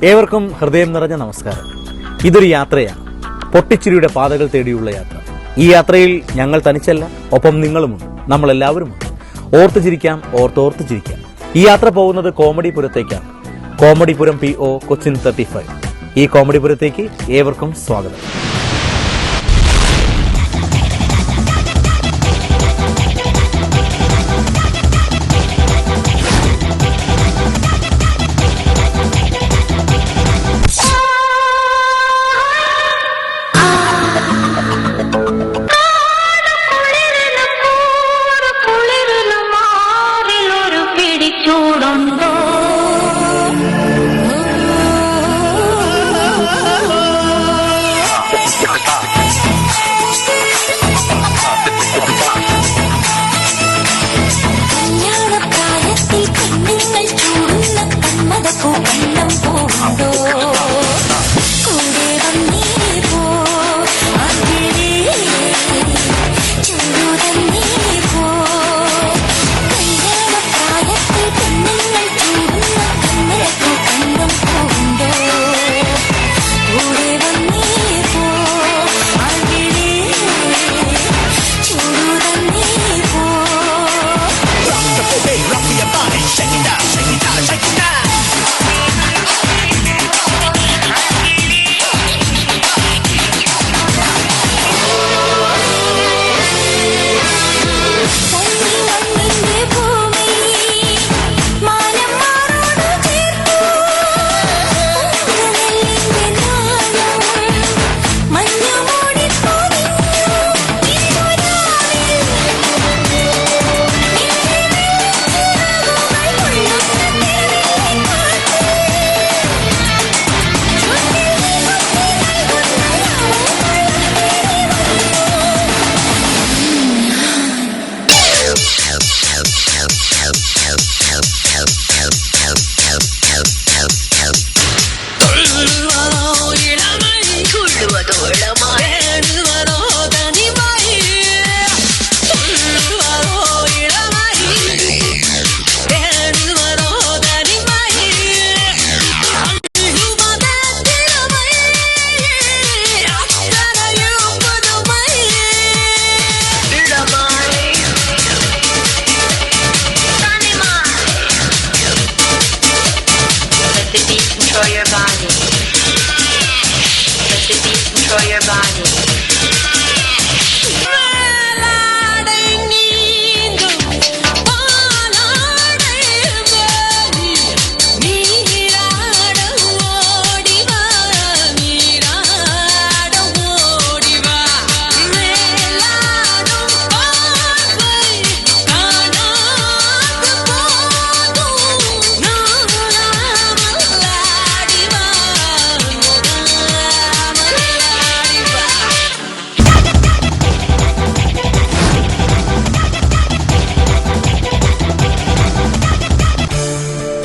ഏവർക്കും ഹൃദയം നിറഞ്ഞ നമസ്കാരം. ഇതൊരു യാത്രയാണ്, പൊട്ടിച്ചിരിയുടെ പാതകൾ തേടിയുള്ള യാത്ര. ഈ യാത്രയിൽ ഞങ്ങൾ തനിച്ചല്ല, ഒപ്പം നിങ്ങളുമുണ്ട്, നമ്മളെല്ലാവരുമുണ്ട്. ഓർത്ത് ചിരിക്കാം, ഓർത്തോർത്ത് ചിരിക്കാം. ഈ യാത്ര പോകുന്നത് കോമഡിപുരത്തേക്കാണ്. കോമഡിപുരം PO കൊച്ചിൻ 35. ഈ കോമഡിപുരത്തേക്ക് ഏവർക്കും സ്വാഗതം.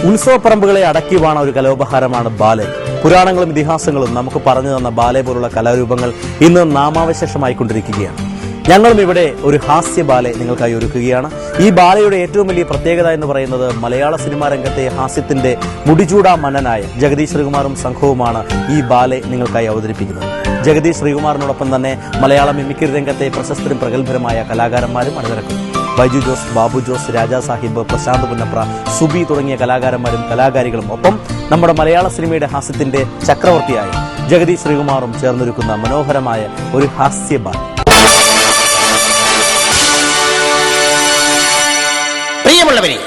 ഉത്സവപ്പറമ്പുകളെ അടക്കി വാണ ഒരു കലോപഹാരമാണ് ബാലെ. പുരാണങ്ങളും ഇതിഹാസങ്ങളും നമുക്ക് പറഞ്ഞു തന്ന ബാലെ പോലുള്ള കലാരൂപങ്ങൾ ഇന്ന് നാമാവശേഷമായിക്കൊണ്ടിരിക്കുകയാണ്. ഞങ്ങളും ഇവിടെ ഒരു ഹാസ്യ ബാലെ നിങ്ങൾക്കായി ഒരുക്കുകയാണ്. ഈ ബാലയുടെ ഏറ്റവും വലിയ പ്രത്യേകത എന്ന് പറയുന്നത് മലയാള സിനിമാ രംഗത്തെ ഹാസ്യത്തിന്റെ മുടിചൂടാ മന്നനായ ജഗദീഷ് ശ്രീകുമാറും സംഘവുമാണ് ഈ ബാലെ നിങ്ങൾക്കായി അവതരിപ്പിക്കുന്നത്. ജഗദീഷ് ശ്രീകുമാറിനോടൊപ്പം തന്നെ മലയാള മിമിക്രി രംഗത്തെ പ്രശസ്തരും പ്രഗത്ഭരുമായ കലാകാരന്മാരും അണിനിരക്കും. ബൈജു ജോസ്, ബാബു ജോസ്, രാജാ സാഹിബ്, പ്രശാന്ത് പുന്നപ്ര, സുബി തുടങ്ങിയ കലാകാരന്മാരും കലാകാരികളും ഒപ്പം നമ്മുടെ മലയാള സിനിമയുടെ ഹാസ്യത്തിന്റെ ചക്രവർത്തിയായ ജഗദീഷ് ശ്രീകുമാറും ചേർന്നൊരുക്കുന്ന മനോഹരമായ ഒരു ഹാസ്യബാല. പ്രിയമുള്ളവരെ,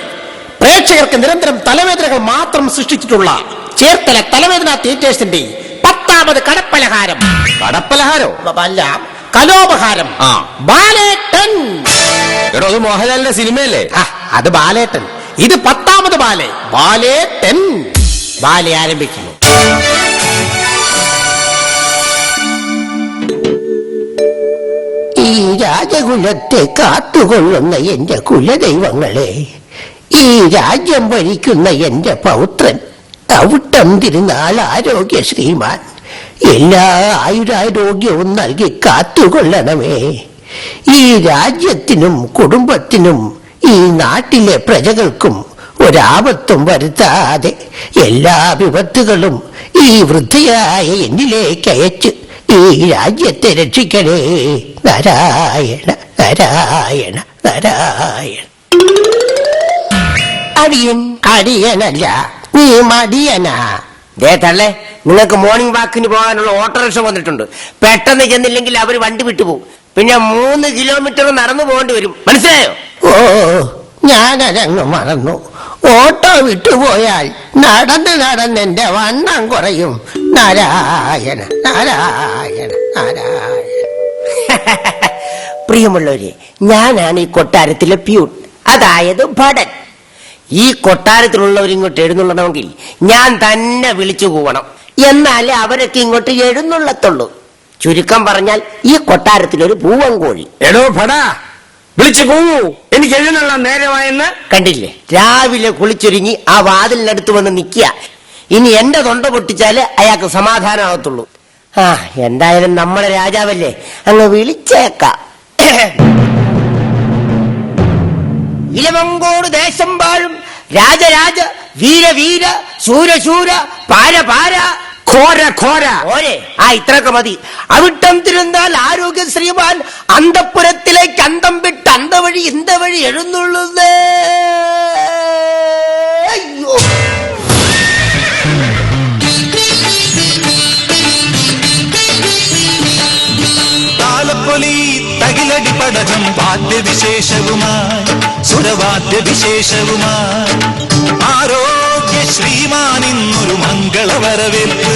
പ്രേക്ഷകർക്ക് നിരന്തരം തലവേദനകൾ മാത്രം സൃഷ്ടിച്ചിട്ടുള്ള ചേർത്തല തലവേദന തിയേറ്റേഴ്സിന്റെ 10ാമത് കടപ്പലഹാരം. കടപ്പലഹാരോ? അല്ല, കലോപഹാരം. ബാലേട്ടൻ. എടോ, അത് മോഹൻലാലിന്റെ സിനിമയല്ലേ? അത് ബാലേട്ടൻ. ഇത് 10ാമത് ബാലെ. ബാലേട്ടൻ. ബാലെ ആരംഭിക്കുന്നു. ഈ രാജകുലത്തെ കാത്തുകൊള്ളുന്ന എന്റെ കുലദൈവങ്ങളെ, ഈ രാജ്യം ഭരിക്കുന്ന എന്റെ പൗത്രൻ അവിട്ടം തിരുനാൾ ആരോഗ്യ ശ്രീമാൻ എല്ലാ ആയുരാരോഗ്യവും നൽകി കാത്തുകൊള്ളണമേ. ഈ രാജ്യത്തിനും കുടുംബത്തിനും ഈ നാട്ടിലെ പ്രജകൾക്കും ഒരാപത്തും വരുത്താതെ എല്ലാ വിപത്തുകളും ഈ വൃദ്ധയായ എന്നിലേക്ക് അയച്ച് ഈ രാജ്യത്തെ രക്ഷിക്കണേ. നാരായണ നാരായണ നാരായണ. അടിയൻ അടിയനല്ല, നീ മടിയനാ. ദേ തള്ളേ, നിങ്ങൾക്ക് മോർണിംഗ് വാക്കിന് പോകാനുള്ള ഓട്ടോറിക്ഷ വന്നിട്ടുണ്ട്. പെട്ടെന്ന് ചെന്നില്ലെങ്കിൽ അവർ വണ്ടി വിട്ടുപോകും. പിന്നെ 3 കിലോമീറ്റർ നടന്നു പോകേണ്ടി വരും. മനസ്സിലായോ? ഓ, ഞാനതങ്ങ് മറന്നു. ഓട്ടോ വിട്ടുപോയാൽ നടന്ന് എന്റെ വണ്ണം കുറയും. നാരായണ നാരായണ നാരായണ. പ്രിയമുള്ളവരെ, ഞാനാണ് ഈ കൊട്ടാരത്തിലെ പ്യൂൺ, അതായത് ഭടൻ. ഈ കൊട്ടാരത്തിലുള്ളവർ ഇങ്ങോട്ട് എഴുന്നള്ളണമെങ്കിൽ ഞാൻ തന്നെ വിളിച്ചു കൂവണം. എന്നാലേ അവരൊക്കെ ഇങ്ങോട്ട് എഴുന്നള്ളത്തുള്ളൂ. ചുരുക്കം പറഞ്ഞാൽ ഈ കൊട്ടാരത്തിലൊരു പൂവൻകോഴി. എടോ ഭടാ, വിളിച്ചു പോവൂ, എനിക്ക് എഴുന്നള്ള നേരമായെന്ന്. കണ്ടില്ലേ, രാവിലെ കുളിച്ചൊരുങ്ങി ആ വാതിലിനടുത്ത് വന്ന് നിൽക്കുക. ഇനി എന്റെ തൊണ്ട പൊട്ടിച്ചാല് അയാൾക്ക് സമാധാനമാകത്തുള്ളൂ. ആ, എന്തായാലും നമ്മുടെ രാജാവല്ലേ, അങ്ങ് വിളിച്ചേക്കാം. ഇലവങ്കോട് ദേശം വാഴും രാജരാജ വീര വീര ശൂരശൂര പാര പാര ഘോര ഘോര. ഓരെ ആ ഇത്രയൊക്കെ മതി. അവിട്ടം തിരുന്നാൽ ആരോഗ്യ ശ്രീമാൻ അന്തപുരത്തിലേക്ക് അന്തം വിട്ട് അന്തവഴി ഇന്ത വഴി എഴുന്നള്ളുന്നേ. അയ്യോ, താലപ്പൊലി തകിലടി പടകം വാദ്യവിശേഷവുമായി സുരവാദ്യവിശേഷവുമായി ആരോഗ്യ ശ്രീമാനിന്നൊരു മംഗളവരവേൽപ്പ്,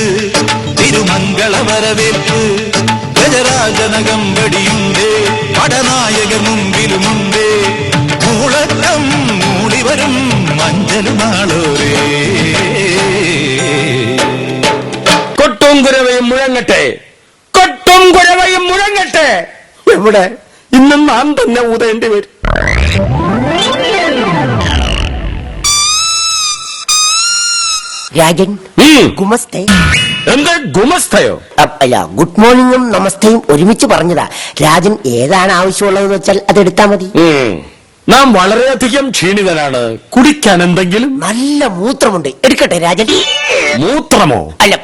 തിരുമംഗള വരവേൽപ്പ്. ഗജരാജനകമ്പടിയുണ്ടേ, പടനായക മുമ്പിലുമുണ്ടേ, മൂളക്കം മൂളിവരും മഞ്ചലുമാളോരേ. കൊട്ടും കുരവയും മുഴങ്ങട്ടെ, കൊട്ടും കുരവയും മുഴങ്ങട്ടെ. എവിടെ ഇന്നും നാം തന്നെ ഊതേണ്ടി വരും. രാജൻ, ഗുമസ്തേ. എന്ത് ഗുമസ്തയോ? അല്ല, ഗുഡ് മോർണിംഗും നമസ്തയും ഒരുമിച്ച് പറഞ്ഞതാ. രാജൻ ഏതാണ് ആവശ്യമുള്ളതെന്ന് വെച്ചാൽ അതെടുത്താ മതി. നാം വളരെയധികം ക്ഷീണിതനാണ്. കുടിക്കാൻ എന്തെങ്കിലും? നല്ല മൂത്രമുണ്ട്, എടുക്കട്ടെ രാജൻ. മൂത്രമോ? അല്ല,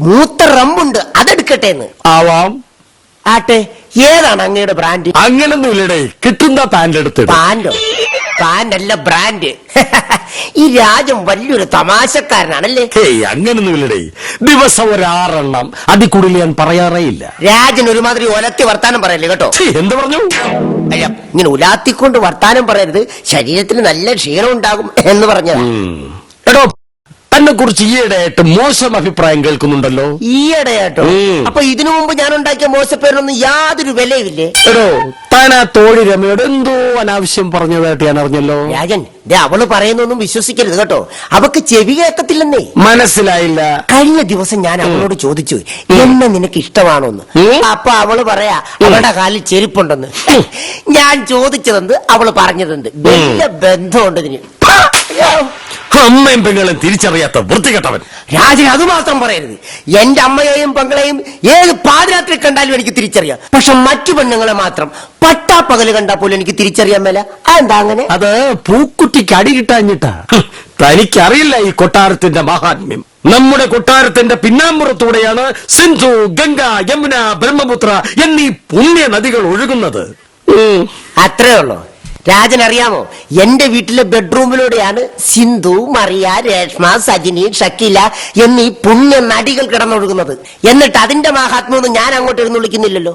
മൂത്രമുണ്ട്, അതെടുക്കട്ടെ എന്ന്. ആവാം. ആട്ടെ, ഏതാണ് അങ്ങയുടെ ബ്രാൻഡ്? അങ്ങനൊന്നുമില്ലടേ, കിട്ടുന്ന പാന്റ് എടുത്തിട്ട്. പാൻഡോ? പാൻഡല്ല, ബ്രാൻഡ്. ഈ രാജൻ വലിയൊരു തമാശക്കാരനാണല്ലേ? ഹേയ്, അങ്ങനൊന്നുമില്ലടേ. ദിവസം 6 എണ്ണം, അതിൽ കൂടുതൽ ഞാൻ പറയാറേ ഇല്ല. രാജൻ ഒരുമാതിരി ഒലത്തി വർത്താനം പറയല്ലേ കേട്ടോ. എന്ത് പറഞ്ഞു? അല്ല, ഇങ്ങനെ ഉലാത്തിക്കൊണ്ട് വർത്താനം പറയരുത്, ശരീരത്തിന് നല്ല ക്ഷീണം ഉണ്ടാകും എന്ന് പറഞ്ഞതാ. എടോ, എന്നെ കുറിച്ച് ഈയിടെയായിട്ട് മോശം അഭിപ്രായം കേൾക്കുന്നുണ്ടല്ലോ. ഈയിടെയാട്ടോ? അപ്പൊ ഇതിനു മുമ്പ് ഞാൻ ഉണ്ടാക്കിയ മോശപ്പേരിനൊന്നും യാതൊരു വിലയുമില്ലേ? എടോ, താൻ ആ തോഴി രമയോട് എന്തോ അനാവശ്യം പറഞ്ഞതായിട്ട് ഞാൻ അറിഞ്ഞല്ലോ. രാജൻ, അവള് പറയുന്നൊന്നും വിശ്വസിക്കരുത് കേട്ടോ. അവക്ക് ചെവി കേൾക്കത്തില്ലെന്നേ. മനസ്സിലായില്ല. കഴിഞ്ഞ ദിവസം ഞാൻ അവളോട് ചോദിച്ചു, എന്നെ നിനക്ക് ഇഷ്ടമാണോന്ന്. അപ്പൊ അവള് പറയാ അവളുടെ കാലിൽ ചെരുപ്പുണ്ടെന്ന്. ഞാൻ ചോദിച്ചതെന്ത്, അവള് പറഞ്ഞതെന്ത്? വലിയ ബന്ധമുണ്ട് ഇതിന്. അമ്മയും പെങ്ങളെയും തിരിച്ചറിയാത്ത വൃത്തികെട്ടവൻ. രാജൻ, അത് മാത്രം പറയരുത്. എന്റെ അമ്മയെയും പെങ്ങളെയും ഏത് പാതിരാത്രി കണ്ടാലും എനിക്ക് തിരിച്ചറിയാം. പക്ഷെ മറ്റു പെണ്ണുങ്ങളെ മാത്രം പട്ടാപ്പകല് കണ്ടാൽ പോലും എനിക്ക് തിരിച്ചറിയാൻ മേല. അതെന്താ അങ്ങനെ? അത് പൂക്കുട്ടിക്ക് അടി കിട്ടാഞ്ഞിട്ടാ. തനിക്കറിയില്ല ഈ കൊട്ടാരത്തിന്റെ മഹാത്മ്യം. നമ്മുടെ കൊട്ടാരത്തിന്റെ പിന്നാമ്പുറത്തൂടെയാണ് സിന്ധു, ഗംഗ, യമുന, ബ്രഹ്മപുത്ര എന്നീ പുണ്യ നദികൾ ഒഴുകുന്നത്. അത്രേ ഉള്ളൂ. രാജൻ അറിയാമോ, എന്റെ വീട്ടിലെ ബെഡ്റൂമിലൂടെയാണ് സിന്ധു, മറിയ, രേഷ്മ, സജിനി, ഷക്കീല എന്നീ പുണ്യ നടികൾ കിടന്നൊഴുകുന്നത്. എന്നിട്ട് അതിന്റെ മഹാത്മ്യം ഞാൻ അങ്ങോട്ട് എഴുന്നള്ളിക്കുന്നില്ലല്ലോ.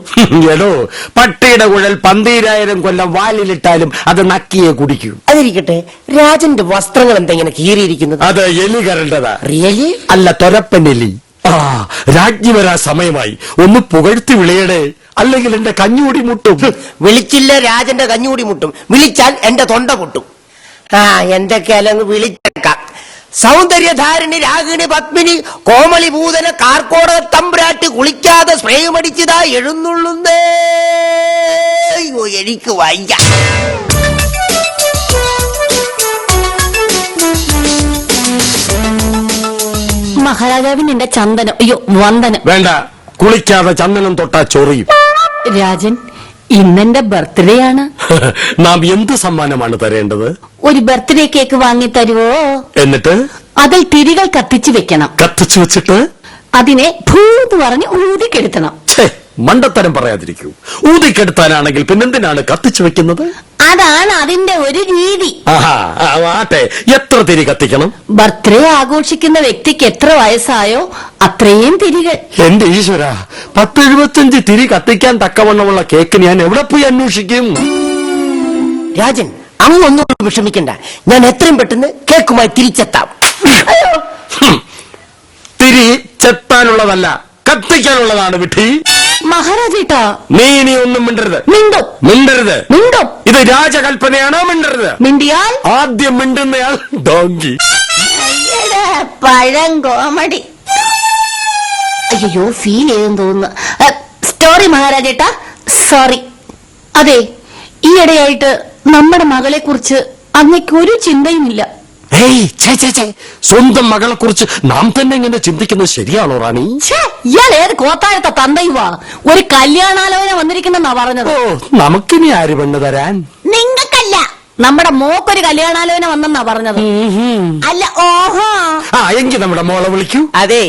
എടോ, പട്ടിയുടെ കുഴൽ 12,000 കൊല്ലം വാലിലിട്ടാലും അത് നക്കിയെ കുടിക്കൂ. അതിരിക്കട്ടെ, രാജന്റെ വസ്ത്രങ്ങൾ എന്തെങ്ങനെ കീറിയിരിക്കുന്നത്? അത് എലി കരണ്ടതാ. റിയലി? അല്ല, തൊരപ്പനെലി. രാജ്ഞി വരാ സമയമായി, ഒന്ന് പുകഴ്ത്തി വിളിയടേ, അല്ലെങ്കിൽ എന്റെ കഞ്ഞൂടി മുട്ടും. വിളിച്ചില്ല, രാജന്റെ കഞ്ഞൂടി മുട്ടും. വിളിച്ചാൽ എന്റെ തൊണ്ട പൊട്ടും. എന്തൊക്കെയാലും വിളിച്ചേക്കാം. സൗന്ദര്യധാരിണി, രാഗിണി, പത്മിനി, കോമളി, ഭൂതന, കാർക്കോട തമ്പ്രാട്ട് കുളിക്കാതെ സ്പ്രേമടിച്ചതാ എഴുന്നള്ളുന്നേ. അയ്യോ, എനിക്ക് വയ്യ. മഹാരാജാവിന് എന്റെ ചന്ദനം, അയ്യോ വന്ദനം. വേണ്ട, കുളിക്കാതെ ചന്ദനം തൊട്ടാ ചൊറിയും. രാജൻ, ഇന്നെന്റെ ബർത്ത്ഡേ ആണ്. നാം എന്ത് സമ്മാനമാണ് തരേണ്ടത്? ഒരു ബർത്ത്ഡേ കേക്ക് വാങ്ങി തരുവോ? എന്നിട്ട് അതിൽ തിരികൾ കത്തിച്ചു വെക്കണം. കത്തിച്ചു വെച്ചിട്ട് അതിനെ ഭൂന്ന് പറഞ്ഞ് ഊതിക്കെടുത്തണം. ഛേ, മണ്ടത്തരം പറയാതിരിക്കൂ. ഊതിക്കെടുത്താനാണെങ്കിൽ പിന്നെന്തിനാണ് കത്തിച്ചു വെക്കുന്നത്? അതാണ് അതിന്റെ ഒരു രീതി. ആഹാ, ആട്ടെ, എത്ര തിരി കത്തിക്കണം? ബർത്ത്ഡേ ആഘോഷിക്കുന്ന വ്യക്തിക്ക് എത്ര വയസ്സായോ അത്രയും തിരികൾ. എന്റെ ഈശ്വര, 10-75 തിരി കത്തിക്കാൻ തക്കവണ്ണമുള്ള കേക്ക് ഞാൻ എവിടെ പോയി അന്വേഷിക്കും? രാജൻ, അങ്ങൊന്നും വിഷമിക്കണ്ട. ഞാൻ എത്രയും പെട്ടെന്ന് കേക്കുമായി തിരിച്ചെത്താം. തിരി ചെത്താനുള്ളതല്ല, കത്തിക്കാനുള്ളതാണ് വിധി. മഹാരാജേട്ടാ, നീ ഇനി ഒന്നും മിണ്ടരുത്. മിണ്ടും മിണ്ടരുത്. മിണ്ടും. ഇത് രാജകൽപ്പനയാണോ? മിണ്ടരുത്. മിണ്ടിയാൽ ആദ്യം മിണ്ടുന്നയാൾ ഡോങ്കി. അയ്യടാ, പഴം കോമഡി. അയ്യോ, ഫീൽ ചെയ്തെന്ന് തോന്നുന്നു. സ്റ്റോറി മഹാരാജേട്ടാ, സോറി. അതെ, ഈയിടെയായിട്ട് നമ്മുടെ മകളെ കുറിച്ച് അങ്ങക്ക് ഒരു ചിന്തയുമില്ല. ഏയ്, ഛേ, ഛേ, ഛേ. സ്വന്തം മകളെ കുറിച്ച് നാം തന്നെ ഇങ്ങനെ ചിന്തിക്കുന്നത് ശരിയാണോ റാണി? ഇയാൾ ഏത് കോത്താഴത്തെ തന്തയുവാ? ഒരു കല്യാണാലോചന വന്നിരിക്കുന്നെന്നാ പറഞ്ഞത്. ഓ, നമുക്കിനി ആര് പെണ്ണ് തരാൻ? നിങ്ങൾക്കല്ല, നമ്മുടെ മോക്കൊരു കല്യാണാലോചന വന്നെന്നാ പറഞ്ഞത്. അല്ല, ഓഹോ. എങ്കിൽ നമ്മുടെ മോളെ വിളിക്കൂ. അതെ,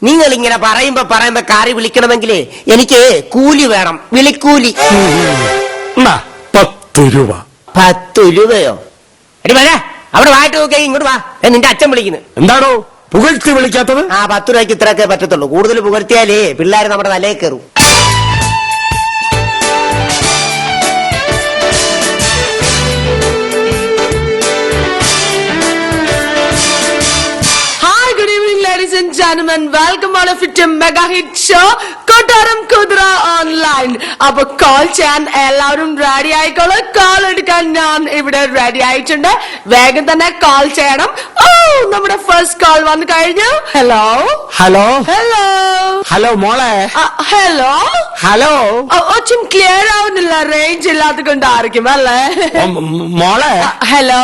നിങ്ങൾ ഇങ്ങനെ പറയുമ്പോ കാറി വിളിക്കണമെങ്കിൽ എനിക്ക് കൂലി വേണം. വിളിക്കൂലി. 10 രൂപ. 10 രൂപയോ? അടി വരാ, അവിടെ വായിട്ട് നോക്കിയാ ഇങ്ങോട്ട് വാ. നിന്റെ അച്ഛൻ വിളിക്കുന്നു. എന്താണോ പുകഴ്ത്തി വിളിക്കാത്തത്? 10 രൂപയ്ക്ക് ഇത്രയൊക്കെ പറ്റത്തുള്ളൂ. കൂടുതൽ പുകഴ്ത്തിയാലേ പിള്ളേർ നമ്മുടെ തലയിൽ കയറും. Ladies and gentlemen, welcome all of you to Mega Hit Show കൊട്ടാരം കുതിര ഓൺലൈൻ. അപ്പൊ കോൾ ചെയ്യാൻ എല്ലാവരും റെഡി ആയിക്കോളൂ. കോൾ എടുക്കാൻ ഞാൻ ഇവിടെ റെഡി ആയിട്ടുണ്ട്. വേഗം തന്നെ കോൾ ചെയ്യണം. ഓ, നമ്മുടെ ഫസ്റ്റ് കോൾ വന്നു കഴിഞ്ഞു. ഹലോ ഹലോ ഹലോ ഹലോ മോളെ. Hello hello. ഒച്ചും ക്ലിയർ ആവുന്നില്ല, റേഞ്ച് ഇല്ലാത്ത കൊണ്ടായിരിക്കും അല്ലേ? മോളെ. ഹലോ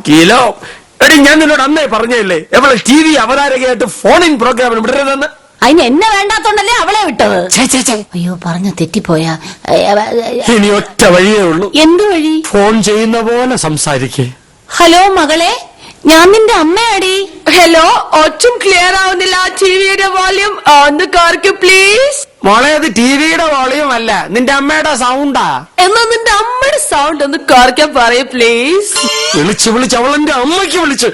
കിലോ. എടി, ഞാൻ നിന്നോട് അന്നേ പറഞ്ഞല്ലേ എവളെ TV അവതാരകയായിട്ട് ഫോണിൻ പ്രോഗ്രാമിന് വിടരുതെന്ന്. അതിന് എന്നെ വേണ്ടാത്തോണ്ടല്ലേ അവളെ വിട്ടത്. ഛേ, ഛേ, ഛേ. അയ്യോ, പറഞ്ഞു തെറ്റിപ്പോയാ. ഇനി ഒറ്റ വഴിയേ ഉള്ളൂ. എന്ത് വഴി? ഫോൺ ചെയ്യുന്ന പോലെ സംസാരിക്കേ. ഹലോ മകളെ, ഞാൻ നിന്റെ അമ്മയാടി. ഹലോ, ഒച്ചും ക്ലിയർ ആവുന്നില്ല. ടിവിയുടെ വോള്യൂം ഒന്ന് കുറയ്ക്കൂ പ്ലീസ്. മോളെ, അത് ടിവിയുടെ വോളിയം അല്ല, നിന്റെ അമ്മയുടെ സൗണ്ടാ. എന്നാ നിന്റെ അമ്മയുടെ സൗണ്ട് ഒന്ന് കുറയ്ക്കാൻ പറയൂ പ്ലീസ്. വിളിച്ച് അവളെന്റെ അമ്മയ്ക്ക് വിളിച്ച്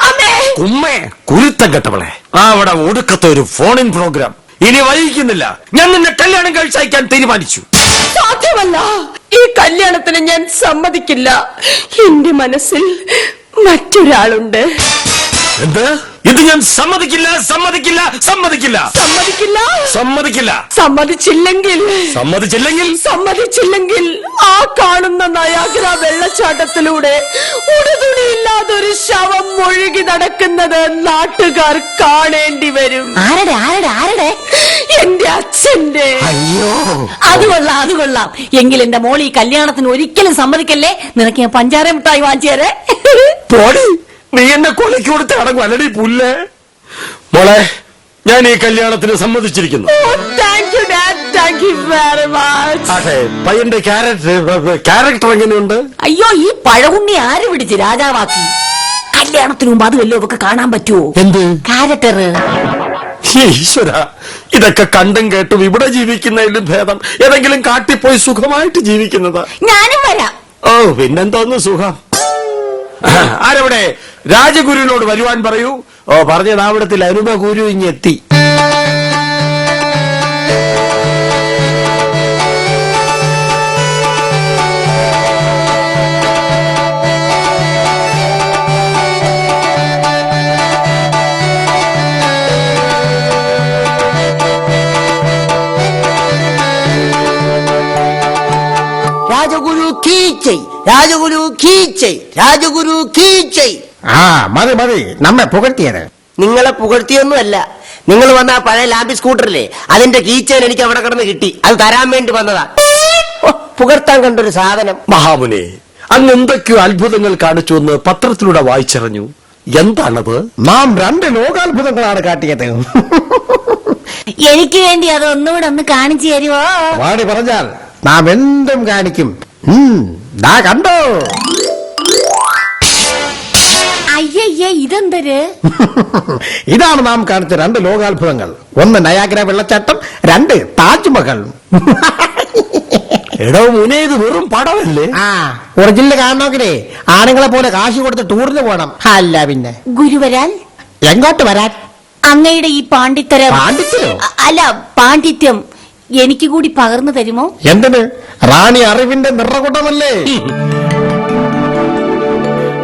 അമ്മേ, ഉമ്മേ, കുരുത്തം കെട്ടവളെ. അവിടെ ഒടുക്കത്തെ ഒരു ഫോണിൻ പ്രോഗ്രാം. ഇനി വൈകിക്കുന്നില്ല, ഞാൻ നിന്നെ കല്യാണം കഴിച്ചയക്കാൻ തീരുമാനിച്ചു. സാധ്യമല്ല. ഈ കല്യാണത്തിന് ഞാൻ സമ്മതിക്കില്ല. എന്റെ മനസ്സിൽ മറ്റൊരാളുണ്ട്. എന്ത്? ഇത് ഞാൻ സമ്മതിക്കില്ല, സമ്മതിക്കില്ല, സമ്മതിക്കില്ല, സമ്മതിക്കില്ല. സമ്മതിക്കില്ല. സമ്മതിച്ചില്ലെങ്കിൽ ആ കാണുന്ന നയാഗ്ര വെള്ളച്ചാട്ടത്തിലൂടെ ഉടുതുണിയില്ലാതൊരു ശവം ഒഴുകി നടക്കുന്നത് നാട്ടുകാർ കാണേണ്ടി വരും. ആരുടെ? എന്റെ അച്ഛന്റെ. അയ്യോ, അത് കൊള്ളാം. എങ്കിൽ എന്റെ മോൾ ഈ കല്യാണത്തിന് ഒരിക്കലും സമ്മതിക്കല്ലേ. നിനക്ക് ഞാൻ പഞ്ചാര മിഠായി വാങ്ങിച്ചു തരേ. പോടി, നീ എന്നെ കൊലയ്ക്ക് കൊടുത്ത് അടങ്ങും അല്ലടി പുല്ലേ. മോളെ, ഞാൻ ഈ കല്യാണത്തിന് സമ്മതിച്ചിരിക്കുന്നു. Thank you dad, thank you very much. അതെ, പയ്യന്റെ ക്യാരക്ടർ എങ്ങനെയുണ്ട്? അയ്യോ, ഈ പഴകുണ്ണി ആര് പിടിച്ച് രാജാവാക്കി? കല്യാണത്തിന് മുമ്പ് അത് വല്ലതും ഒക്കെ കാണാൻ പറ്റുമോ? എന്ത് ക്യാരക്ടർ? ഈശ്വര, ഇതൊക്കെ കണ്ടും കേട്ടും ഇവിടെ ജീവിക്കുന്നതിലും ഭേദം ഏതെങ്കിലും കാട്ടിപ്പോയി സുഖമായിട്ട് ജീവിക്കുന്നതാ. ഞാനും വരാം. ഓ, പിന്നെന്തോന്ന് സുഖം. ആരവിടെ? രാജഗുരുവിനോട് വരുവാൻ പറയൂ. ഓ, പറഞ്ഞ നാവിടത്തിൽ അനുപ ഗുരു ഇങ്ങെത്തി. രാജഗുരു കീച്ചൈ. മതി നമ്മെ പുകഴ്ത്തിയത്. നിങ്ങളെ പുകഴ്ത്തിയൊന്നുമല്ല. നിങ്ങൾ വന്ന ആ പഴയ ലാമ്പി സ്കൂട്ടറില്ലേ, അതിന്റെ കീച്ചൻ എനിക്ക് അവിടെ കിടന്ന് കിട്ടി. അത് തരാൻ വേണ്ടി വന്നതാ. പുകഴ്ത്താൻ കണ്ടൊരു സാധനം. മഹാമുനെ, അന്ന് എന്തൊക്കെയോ അത്ഭുതങ്ങൾ കാണിച്ചു എന്ന് പത്രത്തിലൂടെ വായിച്ചറിഞ്ഞു. എന്താണത്? നാം 2 ലോകാത്ഭുതങ്ങളാണ് കാട്ടിയത്. എനിക്ക് വേണ്ടി അത് ഒന്നുകൂടെ ഒന്ന് കാണിച്ചു തരുമോ? വാടി പറഞ്ഞാൽ നാം എന്തും കാണിക്കും. ദാ കണ്ടോ? അയ്യയ്യ, അയ്യേ ഇതെന്തര്? ഇതാണ് നാം കാണിച്ച 2 ലോകാത്ഭുതങ്ങൾ. 1 നയാഗ്ര വെള്ളച്ചാട്ടം, 2 താജ്മഹൽ. എടോ മുനേ, ഇത് വെറും പടമല്ലേ? ഒറിജിനൽ കാണണമെങ്കിലേ ആണുങ്ങളെ പോലെ കാശ് കൊടുത്ത് ടൂറിന് പോകണം. അല്ല പിന്നെ ഗുരുവരാൻ എങ്ങോട്ട് വരാൻ? അങ്ങയുടെ ഈ പാണ്ഡിത്തരം പാണ്ഡിത്യരോ? അല്ല പാണ്ഡിത്യം എനിക്ക് കൂടി പകർന്നു തരുമോ? എന്തിന്? റാണി അറിവിന്റെ നിറകുടമല്ലേ?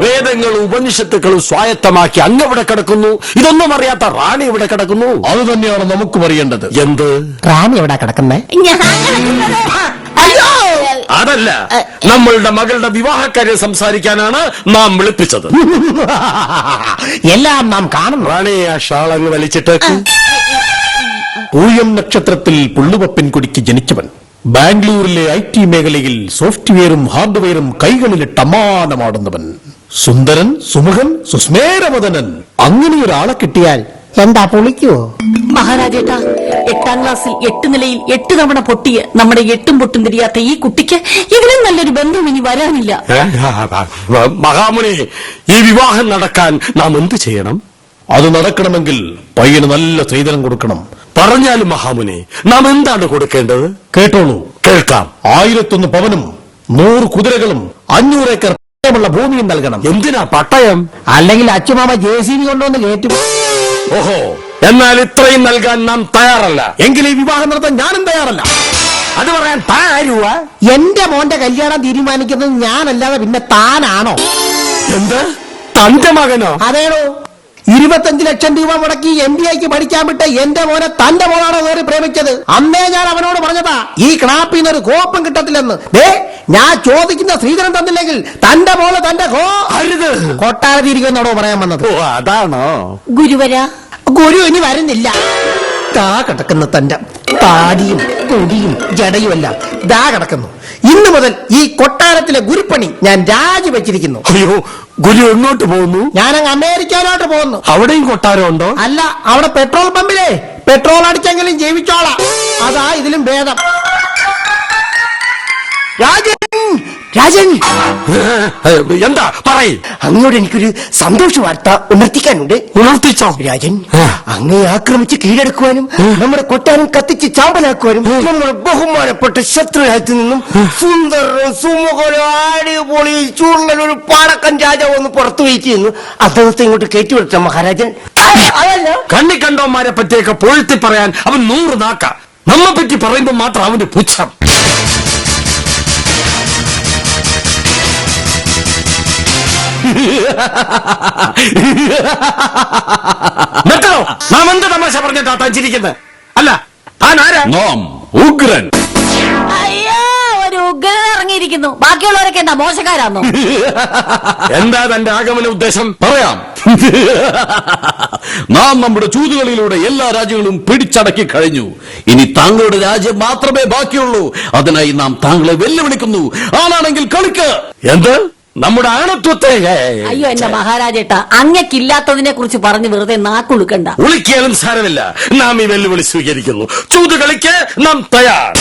വേദങ്ങളും ഉപനിഷത്തുക്കളും സ്വായത്തമാക്കി അങ്ങവിടെ കിടക്കുന്നു. ഇതൊന്നും അറിയാത്ത റാണി ഇവിടെ കിടക്കുന്നു. അത് തന്നെയാണ് നമുക്കും അറിയേണ്ടത്. എന്ത്? റാണി എവിടാ കിടക്കുന്നേ? ഞാൻ കിടക്കുന്നത്. അയ്യോ! അതല്ല, നമ്മളുടെ മകളുടെ വിവാഹക്കാര്യം സംസാരിക്കാനാണ് നാം വിളിപ്പിച്ചത്. എല്ലാം നാം കാണുന്നു. റാണി, ആ ഷാളങ്ങ് വലിച്ചിട്ടേക്ക്. പൂയം നക്ഷത്രത്തിൽ പുള്ളുവപ്പൻകുടിക്ക് ജനിച്ചവൻ ബാംഗ്ലൂരിലെ IT മേഖലയിൽ സോഫ്റ്റ്വെയറും ഹാർഡ്വെയറും കൈകളിലിട്ട് അമ്മാനമാടുന്നവൻ, സുന്ദരൻ, സുമുഖൻ, സുസ്മേരവദനൻ. അങ്ങനെ ഒരാളെ കിട്ടിയാൽ എന്താ പൊളിക്കുവോ? മഹാരാജേട്ടാ, 8ാം ക്ലാസ്സിൽ 8 നിലയിൽ 8 തവണ പൊട്ടിയ നമ്മുടെ 8ഉം പൊട്ടും തിരിയാത്ത ഈ കുട്ടിക്ക് ഇതിലും നല്ലൊരു ബന്ധം ഇനി വരാനില്ല. മഹാമുനി, ഈ വിവാഹം നടക്കാൻ നാം എന്ത് ചെയ്യണം? അത് നടക്കണമെങ്കിൽ പയ്യന് നല്ല സ്ത്രീധനം കൊടുക്കണം. പറഞ്ഞാലും മഹാമുനി, നാം എന്താണ് കൊടുക്കേണ്ടത്? കേട്ടോളൂ. കേൾക്കാം. 1001 പവനും 100 കുതിരകളും 500 ഏക്കർ ഉള്ള ഭൂമിയും നൽകണം. എന്തിനാ പട്ടയം? അല്ലെങ്കിൽ അച്ഛമാമ JCB കൊണ്ടുവന്ന് കയറ്റും. ഓഹോ, എന്നാൽ ഇത്രയും നൽകാൻ നാം തയ്യാറല്ല. എങ്കിൽ ഈ വിവാഹം നടത്താൻ ഞാനും തയ്യാറല്ല. അത് പറയാൻ താൻ ആരുവാ? എന്റെ മോന്റെ കല്യാണം തീരുമാനിക്കുന്നത് ഞാനല്ലാതെ പിന്നെ താനാണോ? എന്ത്? തന്റെ മകനോ? അതേടോ, 25 ലക്ഷം രൂപ മുടക്കി MBAക്ക് പഠിക്കാൻ വിട്ട് എന്റെ മോനെ തന്റെ മോളാണോ കയറി പ്രേമിച്ചത്? അന്നേ ഞാൻ അവനോട് പറഞ്ഞതാ ഈ ക്ലാപ്പിൽ ഒരു കോപ്പം കിട്ടത്തില്ലെന്ന്. ഞാൻ ചോദിക്കുന്ന സ്ത്രീധനം തന്നില്ലെങ്കിൽ തന്റെ മോള് തന്റെ അരുത്. കൊട്ടാരത്തിരിക്കുന്നോടോ പറയാൻ വന്നത്. ഓ, അതാണോ? ഗുരുവരാ, ഗുരു ഇനി വരുന്നില്ല. ദാ കിടക്കുന്ന തന്റെ താടിയും കൊടിയും ജടയുമെല്ലാം ദാ കിടക്കുന്നു. ഇന്നു മുതൽ ഈ കൊട്ടാരത്തിലെ ഗുരുപ്പണി ഞാൻ രാജിവെച്ചിരിക്കുന്നു. അയ്യോ, ഗുരു എങ്ങോട്ട് പോകുന്നു? ഞാനങ്ങ് അമേരിക്കയിലോട്ട് പോകുന്നു. അവിടെയും കൊട്ടാരം ഉണ്ടോ? അല്ല, അവിടെ പെട്രോൾ പമ്പിലേ പെട്രോൾ അടിച്ചെങ്കിലും ജീവിച്ചോളാം. അതാ ഇതിലും ഭേദം. രാജൻ, രാജൻ, എന്താ പറയ്. അങ്ങോട്ട് എനിക്കൊരു സന്തോഷ വാർത്ത ഉണർത്തിക്കാനുണ്ട്. ഉണർത്തിച്ചോ? രാജൻ, അങ്ങേ ആക്രമിച്ച് കീഴടക്കുവാനും നമ്മുടെ കൊട്ടാരം കത്തിച്ച് ചാമ്പലാക്കുവാനും നമ്മുടെ ബഹുമാനപ്പെട്ട ശത്രുരാജ്യത്തിൽ നിന്നും സുന്ദരനും സുമുഖനും അടിപൊളി ചൂടുള്ളൊരു പാടക്കൻ രാജാവ് ഒന്ന് പുറത്തു വയ്ക്കുന്നു. അദ്ദേഹത്തെ ഇങ്ങോട്ട് കയറ്റിവിട്ട മഹാരാജൻ. അതല്ല, കണ്ണി കണ്ടോന്മാരെ പറ്റിയൊക്കെ പൊഴുത്തി പറയാൻ അവൻ 100 നാക്ക. നമ്മെ പറ്റി പറയുമ്പോൾ മാത്രം അവന്റെ പുച്ഛം. നിർത്തണോ? നാം എന്ത് തമാശ പറഞ്ഞിട്ടാ താൻ ചിരിക്കുന്നത്? അല്ല, താൻ ആരാ? നാം ഉഗ്രൻ. അയ്യോ, ഒരു ഉഗ്രൻ ഇറങ്ങിയിരിക്കുന്നു. ബാക്കിയുള്ളവരൊക്കെ എന്താ മോശക്കാരാന്നോ? എന്താ തന്റെ ആഗമന ഉദ്ദേശം? പറയാം. നാം നമ്മുടെ ചൂതുകളിലൂടെ എല്ലാ രാജ്യങ്ങളും പിടിച്ചടക്കി കഴിഞ്ഞു. ഇനി താങ്കളുടെ രാജ്യം മാത്രമേ ബാക്കിയുള്ളൂ. അതിനായി നാം താങ്കളെ വെല്ലുവിളിക്കുന്നു. ആണാണെങ്കിൽ കളിക്ക്. എന്ത്? നമ്മുടെ ആണത്വത്തെ? അയ്യോ എന്റെ മഹാരാജേട്ടാ, അങ്ങക്കില്ലാത്തതിനെ കുറിച്ച് പറഞ്ഞ് വെറുതെ നാക്കുളുക്കണ്ട. ഉളിക്കാലും സാരമില്ല. നാം ഈ വെല്ലുവിളി സ്വീകരിക്കുന്നു. ചൂത് കളിക്ക് നാം തയ്യാർ.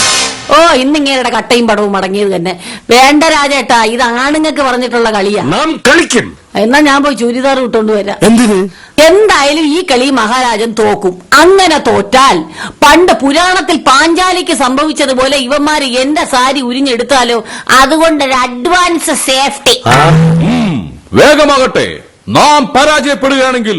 ഓ, ഇന്നിങ്ങേരുടെ കട്ടയും പടവും അടങ്ങിയത് തന്നെ. വേണ്ട രാജേട്ടാ, ഇത് ആണുങ്ങൾക്ക് പറഞ്ഞിട്ടുള്ള കളിയാ. നാം കളിക്കും. എന്നാ ഞാൻ പോയി ചുരിദാർ ഇട്ടോണ്ട് വരാം. എന്തിന്? എന്തായാലും ഈ കളി മഹാരാജൻ തോക്കും. അങ്ങനെ തോറ്റാൽ പണ്ട് പുരാണത്തിൽ പാഞ്ചാലിക്ക് സംഭവിച്ചതുപോലെ ഇവന്മാര് എന്റെ സാരി ഉരിഞ്ഞെടുത്താലോ? അതുകൊണ്ടൊരു അഡ്വാൻസ് സേഫ്റ്റി. വേഗമാകട്ടെ. നാം പരാജയപ്പെടുകയാണെങ്കിൽ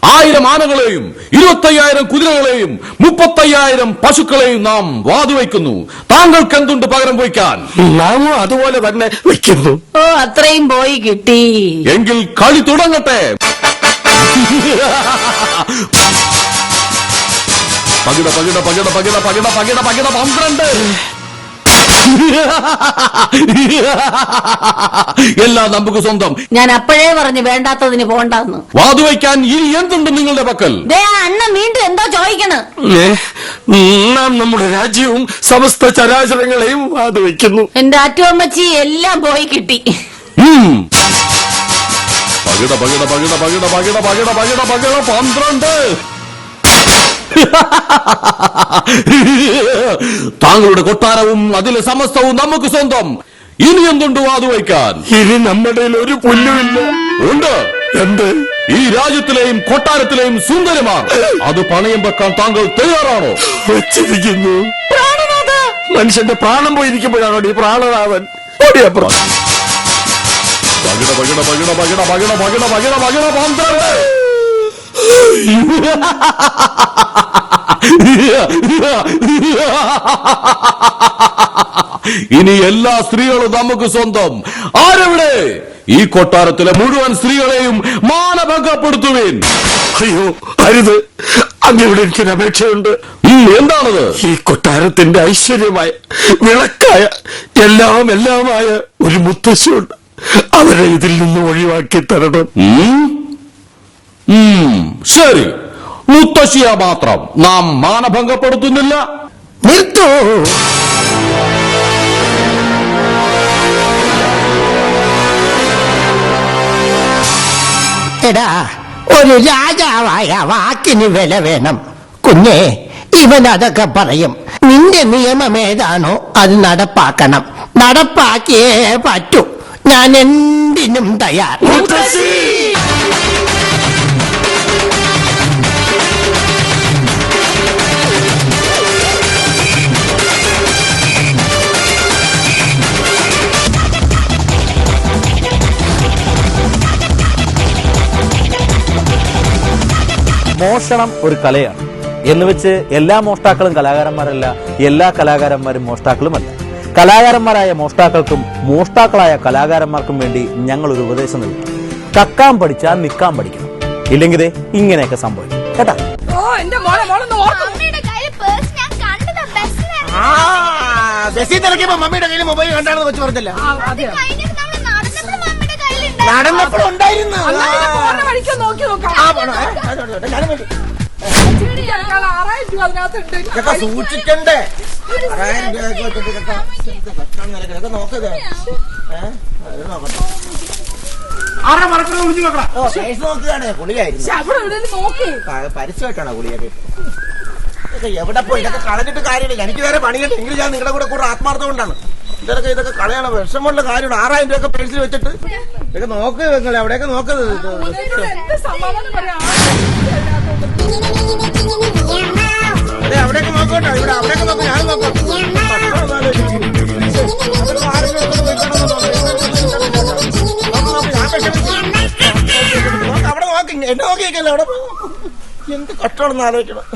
1000 ആനകളെയും 25,000 കുതിരകളെയും 35,000 പശുക്കളെയും നാം വാതുവയ്ക്കുന്നു. താങ്കൾക്ക് എന്തുണ്ട് പകരം വയ്ക്കാൻ? നാമും അതുപോലെ തന്നെ വയ്ക്കുന്നു. ഓ, അത്രയും പോയി കിട്ടി. എങ്കിൽ കളി തുടങ്ങട്ടെ. പകിട പകിട പകിട പകിട പകിട പകിട പകിട 12. എല്ലാം നമുക്ക് സ്വന്തം. ഞാൻ അപ്പോഴേ പറഞ്ഞു വേണ്ടാത്തതിന് പോണ്ടെന്ന്. വാതുവയ്ക്കാൻ ഇനി എന്തുണ്ട് നിങ്ങളുടെ പക്കൽ? അണ്ണൻ വീണ്ടും എന്തോ ചോദിക്കണ്. നാം നമ്മുടെ രാജ്യവും സമസ്ത ചരാചരങ്ങളെയും വാതുവയ്ക്കുന്നു. എന്റെ അറ്റുവമ്മച്ചി എല്ലാം പോയി കിട്ടി. പകിട പകിട പകിട പകിട പകിട പകിട പകിട പകിട 12. താങ്കളുടെ കൊട്ടാരവും അതിലെ സമസ്തവും നമുക്ക് സ്വന്തം. ഇനി എന്തുണ്ട് വാതുവയ്ക്കാൻ? ഇനി നമ്മുടെ ഒരു പുല്ലുമില്ല. ഉണ്ട്. എന്ത്? ഈ രാജ്യത്തിലെയും കൊട്ടാരത്തിലെയും സുന്ദരിമാർ അത് പണയം വെക്കാൻ താങ്കൾ തയ്യാറാണോ? വെച്ചിരിക്കുന്നു. മനുഷ്യന്റെ പ്രാണം പോയിരിക്കുമ്പോഴാണോ ഈ പ്രാണനാഥൻ? ഓടിയപ്പുറം. ഭഗിട ഭഗിട ഭഗിട ഭഗിട ഭഗിട ഭഗിട ഭഗിട ഭഗിട പാന്തരേ. ഇനി എല്ലാ സ്ത്രീകളും നമുക്ക് സ്വന്തം. ആരെവിടെ? ഈ കൊട്ടാരത്തിലെ മുഴുവൻ സ്ത്രീകളെയും മാനഭംഗപ്പെടുത്തുവിൻ. അയ്യോ അരുത്, അങ്ങയുടെ എനിക്കൊരു അപേക്ഷയുണ്ട്. എന്താണത്? ഈ കൊട്ടാരത്തിന്റെ ഐശ്വര്യമായ വിളക്കായ എല്ലാമായ ഒരു മുത്തശ്ശിയുണ്ട്. അവരെ ഇതിൽ നിന്ന് ഒഴിവാക്കി തരണം. ശരി, മുത്തശ്ശിയ മാത്രം നാം മാനഭംഗപ്പെടുത്തുന്നില്ല. നിർത്തൂ. എടാ, ഒരു രാജാവായ വാക്കിന് വില വേണം കുഞ്ഞേ. ഇവൻ അതൊക്കെ പറയും. നിന്റെ നിയമം ഏതാണോ അത് നടപ്പാക്കണം. നടപ്പാക്കിയേ പറ്റൂ. ഞാൻ എന്തിനും തയ്യാർ. മോഷണം ഒരു കലയാണ് എന്ന് വെച്ച് എല്ലാ മോഷ്ടാക്കളും കലാകാരന്മാരല്ല, എല്ലാ കലാകാരന്മാരും മോഷ്ടാക്കളുമല്ല. കലാകാരന്മാരായ മോഷ്ടാക്കൾക്കും മോഷ്ടാക്കളായ കലാകാരന്മാർക്കും വേണ്ടി ഞങ്ങൾ ഒരു ഉപദേശം നൽകും. കക്കാൻ പഠിച്ചാൽ നിൽക്കാൻ പഠിക്കണം, ഇല്ലെങ്കിൽ ഇങ്ങനെയൊക്കെ സംഭവിക്കും കേട്ടാ. മമ്മിയുടെ കയ്യിൽ മൊബൈൽ കണ്ടാണെന്ന് വെച്ച് പറഞ്ഞില്ല. നടന്നപ്പോഴുണ്ടായിരുന്നു. സൂക്ഷിക്കണ്ടേ? 6000 രൂപ നോക്കത്. നോക്കുകയാണ്. ഗുളിയായിരുന്നു. പരസ്യമായിട്ടാണോ ഗുളിയൊക്കെ? എവിടെ പോയി? ഇതൊക്കെ കളഞ്ഞിട്ട് കാര്യമില്ല. എനിക്ക് വേറെ പണിയുണ്ട്. എങ്കിലും ഞാൻ നിങ്ങളുടെ കൂടെ ആത്മാർത്ഥം കൊണ്ടാണ്. ഇതൊക്കെ കളയണം. വിഷമമുള്ള കാര്യമാണ്. 6000 രൂപ പേഴ്സിൽ വെച്ചിട്ട് ഇതൊക്കെ നോക്ക്. നിങ്ങൾ എവിടെയൊക്കെ നോക്കത്? അവിടെയൊക്കെ നോക്കോട്ടോ. ഇവിടെ അവിടെയൊക്കെ നോക്കും. ഞാൻ നോക്കാം. അവിടെ നോക്കി. എന്നെ നോക്കിയേക്കല്ലോ. അവിടെ എന്ത് കഷ്ടമാണെന്ന് ആലോചിക്കണം.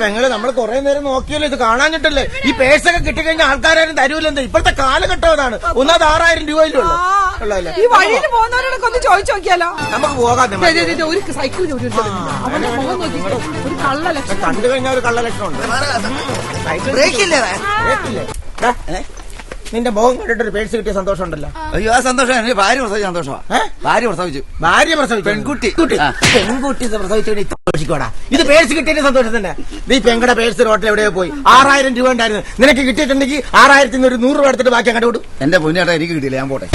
പെങ്ങള് നമ്മൾ കുറെ നേരം നോക്കിയല്ലോ. ഇത് കാണാഞ്ഞിട്ടല്ലേ? ഈ പേഴ്സൊക്കെ കിട്ടിക്കഴിഞ്ഞാൽ ആൾക്കാരും തരൂലെന്താ? ഇപ്പോഴത്തെ കാലഘട്ടം അതാണ്. ഒന്നാമത് 6000 രൂപയിലുള്ളൂ. ഈ വഴിയിൽ പോകുന്നവരോടൊക്കെ ഒന്ന് ചോദിച്ചു നോക്കിയാലോ? നമുക്ക് പോകാം. ഒരു സൈക്കിൾ ഒരു കള്ള ലക്ഷണം കണ്ടു കഴിഞ്ഞാൽ ഒരു കള്ള ലക്ഷണം ഉണ്ട്. നിന്റെ മുഖം കണ്ടിട്ട് ഒരു പേഴ്സ് കിട്ടിയ സന്തോഷം ഉണ്ടല്ലോ. അയ്യോ, ആ സന്തോഷം എന്റെ ഭാര്യ പ്രസവിച്ച സന്തോഷമാണ്. ഭാര്യ പ്രസവിച്ചു. പെൺകുട്ടി പ്രസവിച്ചോടാ. ഇത് പേഴ്സ് കിട്ടിയ സന്തോഷം തന്നെ. നീ പെങ്ങളുടെ പേഴ്സ് റോട്ടിൽ എവിടെയോ പോയി. 6000 രൂപ ഉണ്ടായിരുന്നു. നിനക്ക് കിട്ടിയിട്ടുണ്ടെങ്കിൽ 6000 ഒരു 100 രൂപ എടുത്തിട്ട് ബാക്കി അങ്ങോട്ട് വിടും. എന്റെ പൊന്നേട്ടാ, എനിക്ക് കിട്ടിയില്ല. ഞാൻ പോട്ടെ.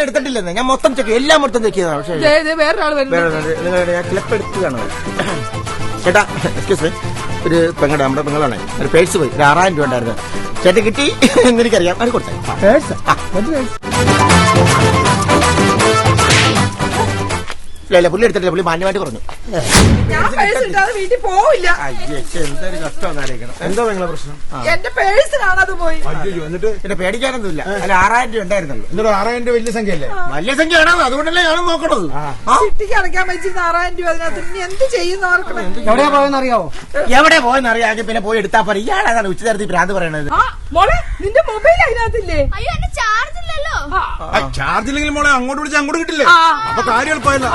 എടുത്തിട്ടില്ലെന്ന് ഞാൻ മൊത്തം ചെക്ക് എല്ലാം മൊത്തം ചെക്കിയതാണ്. പക്ഷേ ക്ലിപ്പ് എടുത്തതാണ്. ചേട്ടാ, എക്സ്ക്യൂസ് മീ, ഒരു പെങ്ങളുടെ നമ്മുടെ പെങ്ങളാണ്. ഒരു പേഴ്സ് പോയി. ഒരു 6000 രൂപ ഉണ്ടായിരുന്നു. ചേട്ടൻ കിട്ടി എന്ന് എനിക്കറിയാം. അത് കൊടുത്തേ. ഇല്ല, പുള്ളി എടുത്തിട്ടില്ല. പുള്ളി മാന്യമായിട്ട് പറഞ്ഞു. വീട്ടിൽ പോവില്ല. എന്തൊരു കഷ്ടം ആലോചിക്കണം. എന്തോ നിങ്ങളെ പ്രശ്നം? എന്റെ പേഴ്സിനാണ് അത് പോയി. എന്നിട്ട് എന്നെ പേടിക്കാനൊന്നുമില്ല. അല്ല, 6000 രൂപ ഉണ്ടായിരുന്നല്ലോ. എന്നിട്ട് 6000 രൂപ വലിയ സംഖ്യയല്ലേ? വലിയ സംഖ്യയാണോ? അതുകൊണ്ടല്ലേ ഞാനും നോക്കണത്. ചിട്ടിക്ക് അടയ്ക്കാൻ വെച്ചിരുന്ന 6000 രൂപ അതിനകത്ത് ഇനി എന്ത് ചെയ്യുന്ന ഓർക്കണം. എവിടെയാ പോയെന്നറിയാവോ? എവിടെ പോയെന്നറിയാമെങ്കിൽ പിന്നെ പോയി എടുത്താ പറ. ഇയാളാണ് ഉച്ചനേരത്തിൽ ഭ്രാന്ത് പറയണത്. മോളെ, നിന്റെ മൊബൈൽ അതിനകത്തില്ലേ? ചാർജ് ഇല്ലല്ലോ. ചാർജ് ഇല്ലെങ്കിൽ മോളെ അങ്ങോട്ട് വിളിച്ചാൽ അങ്ങോട്ട് കിട്ടില്ലേ? അപ്പൊ കാര്യം എളുപ്പമല്ലോ.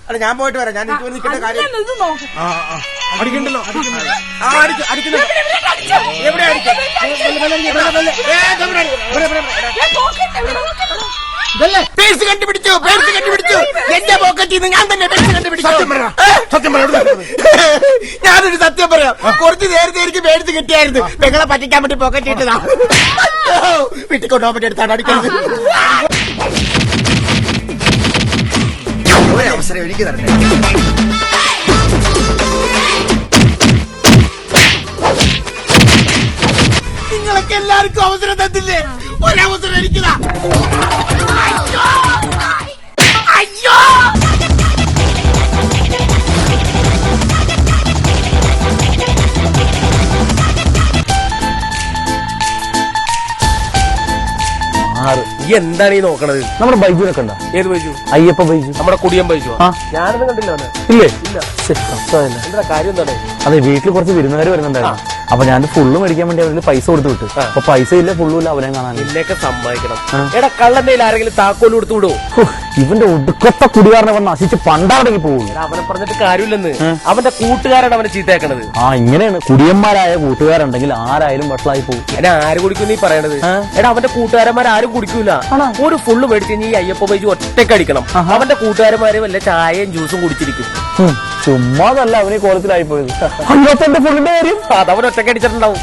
അല്ല, ഞാൻ പോയിട്ട് വരാം. ഞാൻ എനിക്ക് നിൽക്കേണ്ട കാര്യം അടിക്കണ്ടല്ലോ. എവിടെ പേഴ്സ് കണ്ടുപിടിച്ചു എന്റെ പോക്കറ്റിൽ നിന്ന് ഞാൻ തന്നെ പേഴ്സ് കണ്ടുപിടിച്ചു. ഞാനൊരു സത്യം പറയാം. കുറച്ച് നേരത്തെ എനിക്ക് പേഴ്സ് കിട്ടിയായിരുന്നു. പെങ്ങളെ പറ്റിക്കാൻ വേണ്ടി പോക്കറ്റ് ഇട്ടതാ. വീട്ടിൽ കൊണ്ടുപോകാൻ വേണ്ടി എടുത്താണ് അടിക്കുന്നത്. അവസരം എനിക്ക് തരട്ടെ. നിങ്ങളൊക്കെ എല്ലാവർക്കും അവസരം തന്നില്ലേ? ഒരവസരം എനിക്കതാ. അയ്യോ ഈ എന്താണ് ഈ നോക്കണത്? നമ്മുടെ ബൈജുവിനൊക്കെ ഉണ്ടോ? ഏത് ബൈജു? അയ്യപ്പ ബൈജു. നമ്മുടെ കുടിയൻ ബൈജു. ആ. ഞാനൊന്നും കണ്ടില്ല അവനെ. ഇല്ലേ? ഇല്ല. കഷ്ടമായില്ല. എന്താ കാര്യം എന്താണ്? അതെ, വീട്ടിൽ കുറച്ച് വിരുന്നുകാർ വരുന്നുണ്ടായിരുന്നു. അപ്പൊ ഞാൻ ഫുള്ള് മേടിക്കാൻ വേണ്ടി അവരിൽ പൈസ കൊടുത്തു വിട്ടു. അപ്പൊ പൈസ ഇല്ല, ഫുള്ളും ഇല്ല, അവനെ കാണാൻ. നിന്നെയൊക്കെ സമ്മതിക്കണം. എടാ കള്ളന്റെ ആരെങ്കിലും താക്കോല് കൊടുത്തു വിടുവോ? ഇവന്റെ ഒടുക്കത്തെ കുടികാരനെ അവൻ നശിച്ച് പണ്ടാടങ്ങി പോകുന്നു. അവനെ പറഞ്ഞിട്ട് കാര്യമില്ലെന്ന്. അവന്റെ കൂട്ടുകാരാണ് അവനെ ചീത്തയാക്കണത്. ആ, ഇങ്ങനെയാണ്. കുടിയന്മാരായ കൂട്ടുകാരുണ്ടെങ്കിൽ ആരായാലും വഷളായി പോകും. എന്നെ ആര് കുടിക്കും നീ പറയണത്? എടാ അവന്റെ കൂട്ടുകാരന്മാർ ആരും കുടിക്കൂല. ഒരു ഫുള്ള് മേടിച്ച് കഴിഞ്ഞാൽ ഈ അയ്യപ്പ ബൈജു ഒറ്റയ്ക്ക് അടിക്കണം. അവന്റെ കൂട്ടുകാരന്മാര് വല്ല ചായയും ജ്യൂസും കുടിച്ചിരിക്കും. ചുമ്മാതല്ല അവന് കോലത്തിലായി പോയത്. അയ്യപ്പന്റെ ഫുള്ളിന്റെ കാര്യം അതവൻ ഒറ്റയ്ക്ക് അടിച്ചിട്ടുണ്ടാവും.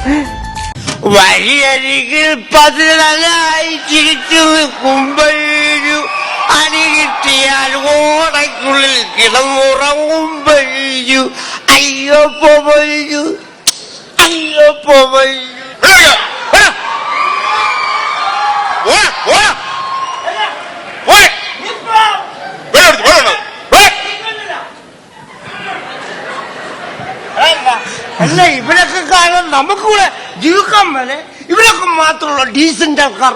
വഴിയരികിൽ പതിനായി ചിരിച്ചു നിൽക്കുമ്പോഴു അടി കിട്ടിയാൽ ഓടയ്ക്കുള്ളിൽ കിടന്നുറങ്ങുമ്പോഴു അയ്യപ്പ ബൈജു അയ്യപ്പ ബൈജു. അല്ല, ഇവരൊക്കെ കാരണം നമുക്കൂടെ ജീവിക്കാൻ മേലെ. ഇവരൊക്കെ മാത്രമുള്ള ഡീസന്റ് ആൾക്കാർ.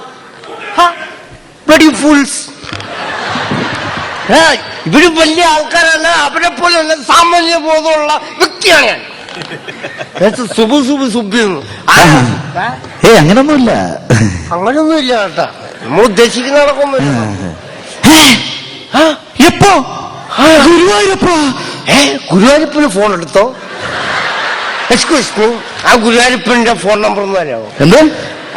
ഫുൾസ് ഇവര് വലിയ ആൾക്കാരല്ല. അവരെ പോലെ സാമാന്യ ബോധമുള്ള വ്യക്തിയാണ് ഞാൻ. അങ്ങനൊന്നുമില്ല. അങ്ങനൊന്നുമില്ല കേട്ടാ. നമ്മൾ ഉദ്ദേശിക്കുന്ന നടക്കൊന്നുമില്ല. എപ്പോ ഗുരുവായൂരപ്പോ? ഗുരുവായൂരപ്പന് ഫോൺ എടുത്തോ? എക്സ്ക്യൂസ് മീ, ആ ഗുരുവായൂരപ്പന്റെ ഫോൺ നമ്പർ ഒന്ന് തരാമോ? എന്തോ?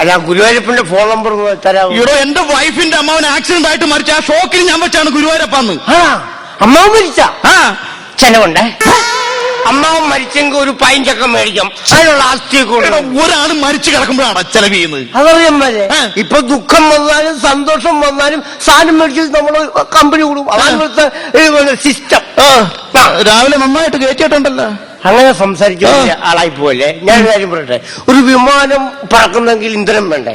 അല്ല, ഗുരുവായൂരപ്പന്റെ ഫോൺ നമ്പർ ഒന്ന് തരാമോ? ഇവിടെ എന്റെ വൈഫിന്റെ അമ്മാവൻ ആക്സിഡന്റ് ആയിട്ട് മരിച്ച ആ ഷോക്കിൽ ഞാൻ വെച്ചാണ് ഗുരുവായൂരപ്പാന്ന്. അമ്മാവൻ മരിച്ച ചെലവുണ്ടേ. അമ്മാവൻ മരിച്ചെങ്കിൽ ഒരു പൈഞ്ചക്ക മേടിക്കാം. അതിനുള്ള ആസ്തിയെ കൂടെ ഒരാൾ മരിച്ചു കിടക്കുമ്പോഴാണ് ചെലവ് ചെയ്യുന്നത്. അതറിയാൻ പോലെ. ഇപ്പൊ ദുഃഖം വന്നാലും സന്തോഷം വന്നാലും സാധനം മേടിച്ച് നമ്മള് കമ്പനി കൂടും. അതാണ് സിസ്റ്റം. രാവിലെ നന്നായിട്ട് കയറ്റിയിട്ടുണ്ടല്ലോ. അങ്ങനെ സംസാരിക്കുന്ന ആളായി പോലെ ഞാൻ കാര്യം പറയട്ടെ. ഒരു വിമാനം പറക്കുന്നെങ്കിൽ ഇന്ധനം വേണ്ടേ?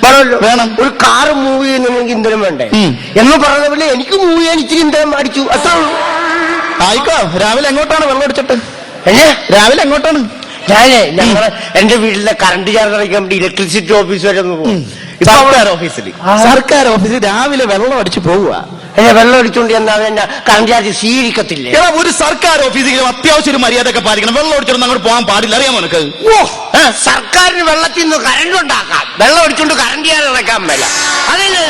പറഞ്ഞല്ലോ, വേണം. ഒരു കാറ് മൂവ് ചെയ്യുന്നെങ്കിൽ ഇന്ധനം വേണ്ടേ? എന്ന് പറഞ്ഞ പോലെ എനിക്ക് മൂവ് ചെയ്യാൻ ഇച്ചിരി ഇന്ധനം അടിച്ചു, അത്രേ ഉള്ളൂ. ആയിക്കോ. രാവിലെ എങ്ങോട്ടാണ് വെള്ളം അടിച്ചിട്ട്? രാവിലെ എങ്ങോട്ടാണ്? ഞങ്ങള് എന്റെ വീട്ടിലെ കറണ്ട് ചാർജ് അടയ്ക്കാൻ വേണ്ടി ഇലക്ട്രിസിറ്റി ഓഫീസ് വരെ ഒന്ന് പോകും. സർക്കാർ ഓഫീസിൽ രാവിലെ വെള്ളം അടിച്ചു പോവുക. വെള്ളം അടിച്ചോണ്ട് എന്നാ കറണ്ട് ചാർജ് സ്വീകരിക്കത്തില്ലേ? ഒരു സർക്കാർ ഓഫീസിലും അത്യാവശ്യം ഒരു മര്യാദയൊക്കെ പാലിക്കണം. വെള്ളം അടിച്ചോണ്ട് അങ്ങോട്ട് പോകാൻ പാടില്ല, അറിയാമോ നിനക്ക്? സർക്കാരിന് വെള്ളത്തിൽ നിന്ന് കറണ്ട് ഉണ്ടാക്കാം, വെള്ളം അടിച്ചോണ്ട് കറണ്ട് ചാർജ് അടയ്ക്കാൻ മേല. അതല്ലേ